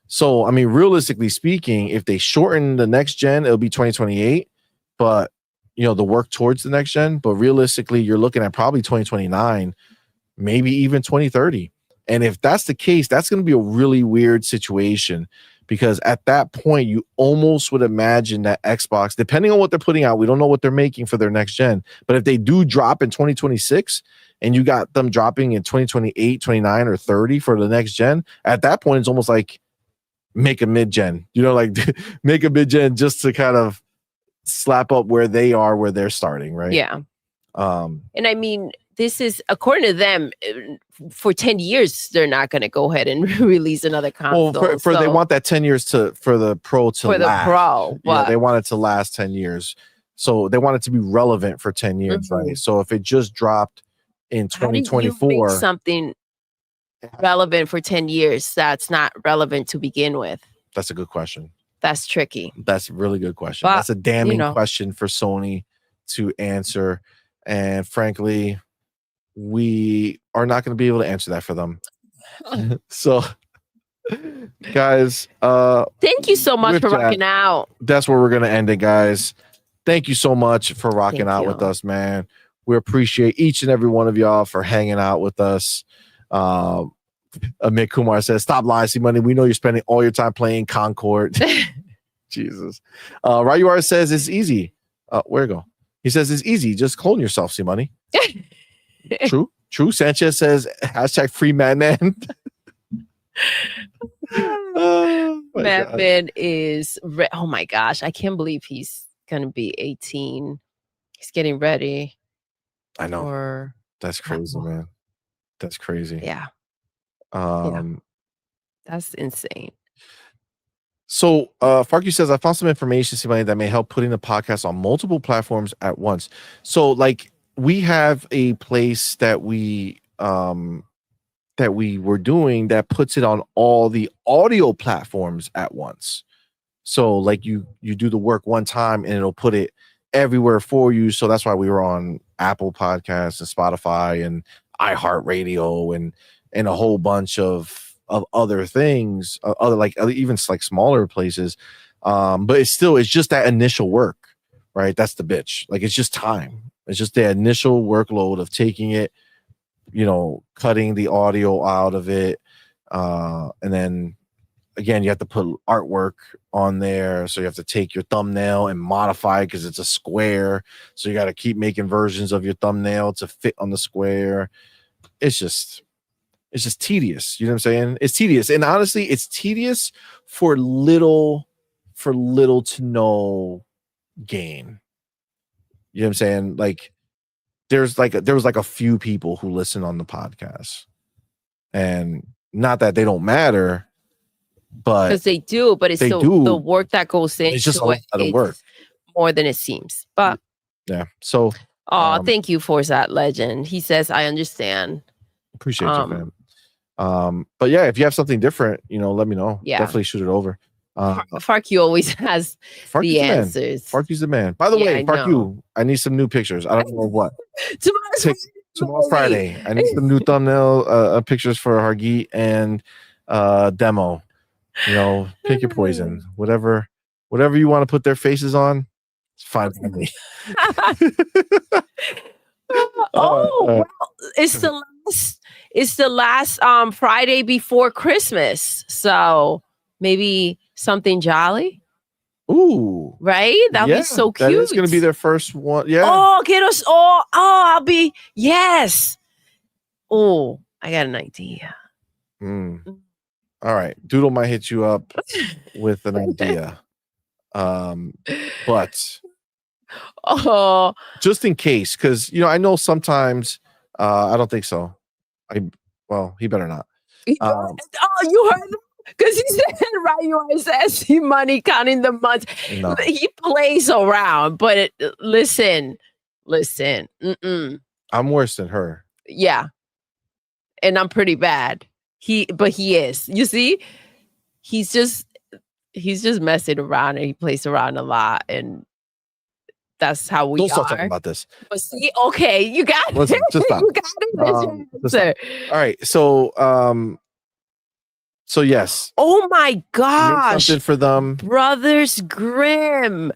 So, I mean, realistically speaking, if they shorten the next gen, it'll be 2028, but the work towards the next gen. But realistically, you're looking at probably 2029, maybe even 2030. And if that's the case, that's going to be a really weird situation. Because at that point, you almost would imagine that Xbox, depending on what they're putting out, we don't know what they're making for their next gen. But if they do drop in 2026 and you got them dropping in 2028, 29, or 30 for the next gen, at that point, it's almost like make a mid-gen. Like make a mid-gen just to kind of slap up where they are, where they're starting, right? Yeah. And I mean, this is, according to them, for 10 years, they're not going to go ahead and release another console. Well, they want that 10 years for the Pro to last. For the Pro. Yeah, they want it to last 10 years. So they want it to be relevant for 10 years, right? So if it just dropped in 2024. How do you make something relevant for 10 years that's not relevant to begin with? That's a good question. That's tricky. That's a really good question. But, that's a damning question for Sony to answer. And frankly, we are not going to be able to answer that for them. So, guys, thank you so much for rocking out. That's where we're going to end it, guys. Thank you so much for rocking out with us, man. We appreciate each and every one of y'all for hanging out with us. Amit Kumar says, stop lying, CMoney. We know you're spending all your time playing Concord. Jesus. Rayuar says it's easy. Where to go? He says it's easy. Just clone yourself, CMoney. True. Sanchez says, hashtag free Madman. Madman is, oh my gosh. I can't believe he's going to be 18. He's getting ready. I know. That's crazy, man. That's crazy. Yeah. That's insane. So Farky says, I found some information, CMoney, that may help putting the podcast on multiple platforms at once. So like we have a place that we were doing that puts it on all the audio platforms at once. So like you do the work one time and it'll put it everywhere for you. So that's why we were on Apple Podcasts and Spotify and iHeartRadio and a whole bunch of other things, other like even like smaller places. But it's just that initial work, right? That's the bitch. Like it's just time. It's just the initial workload of taking it, cutting the audio out of it. And then again, you have to put artwork on there. So you have to take your thumbnail and modify it because it's a square. So you got to keep making versions of your thumbnail to fit on the square. It's just tedious. You know what I'm saying? It's tedious. And honestly, it's tedious for little to no gain. You know what I'm saying? Like there was like a few people who listen on the podcast, and not that they don't matter, but because they do, but it's still the work that goes in. It's just a lot of work, more than it seems. But yeah. So Oh, thank you, Forza Legend. He says, I understand. Appreciate you, fam. But yeah, if you have something different, let me know. Yeah. Definitely shoot it over. Farq always has the answers. Farq's the man. By the way, Farq, I need some new pictures. I don't know what. Tomorrow's Friday. I need some new thumbnail pictures for Hargeet and demo. Pick your poison. Whatever you want to put their faces on, it's fine with me. Well, it's the last Friday before Christmas, so maybe something jolly. Ooh, right? That'll be so cute. It's gonna be their first one. Yeah. Oh, get us all. Oh, I'll be yes. Oh, I got an idea. All right, Doodle might hit you up with an idea. But just in case, because I know sometimes I don't think so. He better not. You heard him? Because he said, right, you says CMoney counting the months. No. He plays around, but listen. I'm worse than her. Yeah. And I'm pretty bad. He is. You see? He's just messing around and he plays around a lot, and that's how we Don't start talking about this. But see, okay, you got it. Listen, just stop. You got it. All right, so yes. Oh my gosh! Something for them, Brothers Grimm.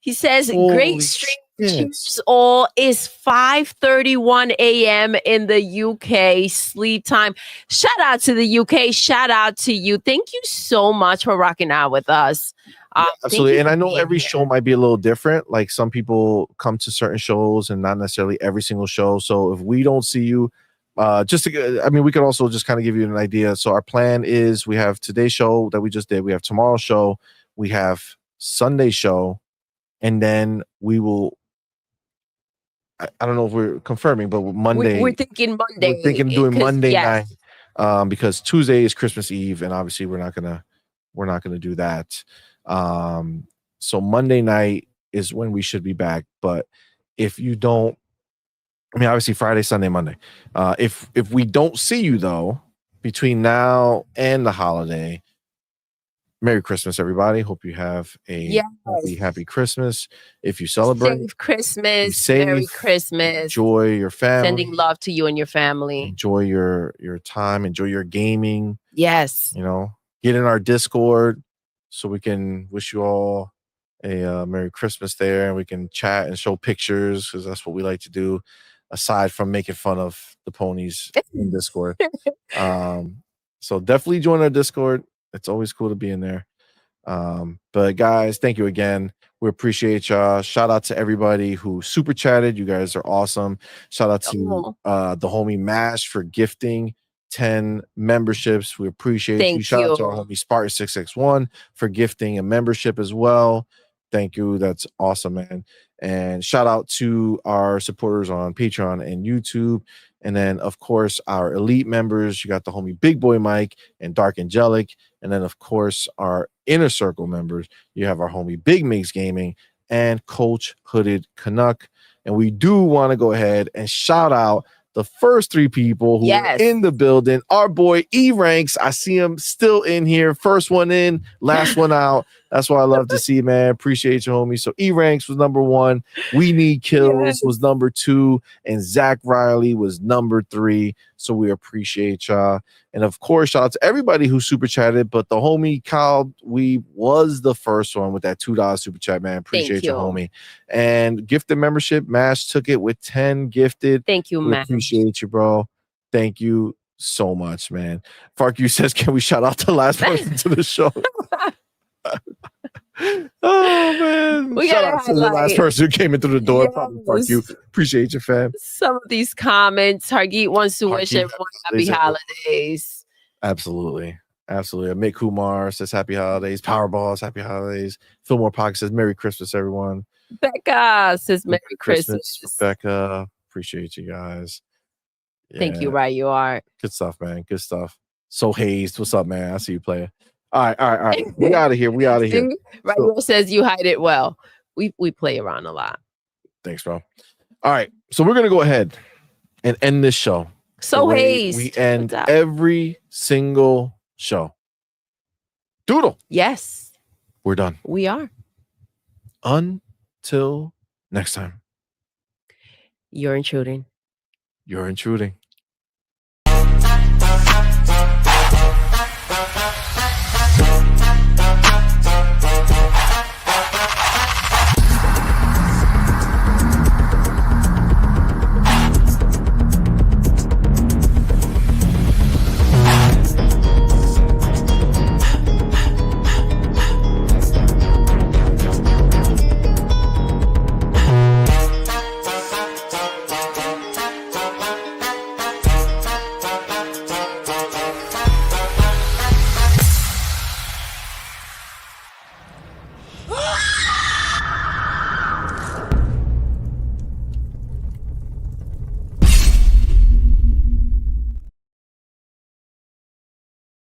He says, "Great stream. Cheers all is 5:31 a.m. in the UK sleep time." Shout out to the UK. Shout out to you. Thank you so much for rocking out with us. Absolutely. And I know every show might be a little different. Like some people come to certain shows and not necessarily every single show. So if we don't see you, we could also just kind of give you an idea. So our plan is we have today's show that we just did. We have tomorrow's show. We have Sunday's show. And then we will, I don't know if we're confirming, but Monday. We're thinking Monday. We're thinking doing Monday night because Tuesday is Christmas Eve. And obviously we're not gonna do that. So Monday night is when we should be back. But if you don't, obviously Friday, Sunday, Monday. If we don't see you though, between now and the holiday, Merry Christmas, everybody. Hope you have a happy Christmas. If you celebrate, safe Christmas, Merry Christmas. Enjoy your family. Sending love to you and your family. Enjoy your time. Enjoy your gaming. Yes. Get in our Discord so we can wish you all a Merry Christmas there, and we can chat and show pictures because that's what we like to do. Aside from making fun of the ponies in Discord, so definitely join our Discord. It's always cool to be in there. But guys, thank you again. We appreciate y'all. Shout out to everybody who super chatted. You guys are awesome. Shout out to the homie Mash for gifting 10 memberships. We appreciate you. Shout out to our homie Spartan661 for gifting a membership as well. Thank you. That's awesome, man. And shout out to our supporters on Patreon and YouTube. And then, of course, our elite members. You got the homie Big Boy Mike and Dark Angelic. And then, of course, our inner circle members. You have our homie Big Mix Gaming and Coach Hooded Canuck. And we do want to go ahead and shout out the first three people who are in the building. Our boy E-Ranks. I see him still in here. First one in, last one out. That's what I love to see, man. Appreciate you, homie. So E-Ranks was number 1. We Need Kills was number 2. And Zach Riley was number 3. So we appreciate y'all. And of course, shout out to everybody who super chatted. But the homie Kyle, we was the first one with that $2 super chat, man. Appreciate you, homie. And gifted membership, Mash took it with 10 gifted. Thank you, Mash. Appreciate you, bro. Thank you so much, man. Farq says, can we shout out the last person to the show? Oh man! Shout out to the last person who came in through the door. Probably Farq. Appreciate you, fam. Some of these comments. Hargeet wants to wish everyone happy holidays. Absolutely. Amit Kumar says happy holidays. Powerballs, happy holidays. Fillmore Pocket says Merry Christmas, everyone. Becca says Merry Christmas. Becca, appreciate you guys. Yeah. Thank you, right? You are. Good stuff, man. Good stuff. So Hazed, what's up, man? I see you playing. All right. We out of here. Right, so, says you hide it well. We play around a lot. Thanks, bro. All right. So we're going to go ahead and end this show. So Hayes. We end every single show. Doodle. Yes. We're done. We are. Until next time. You're intruding. You're intruding.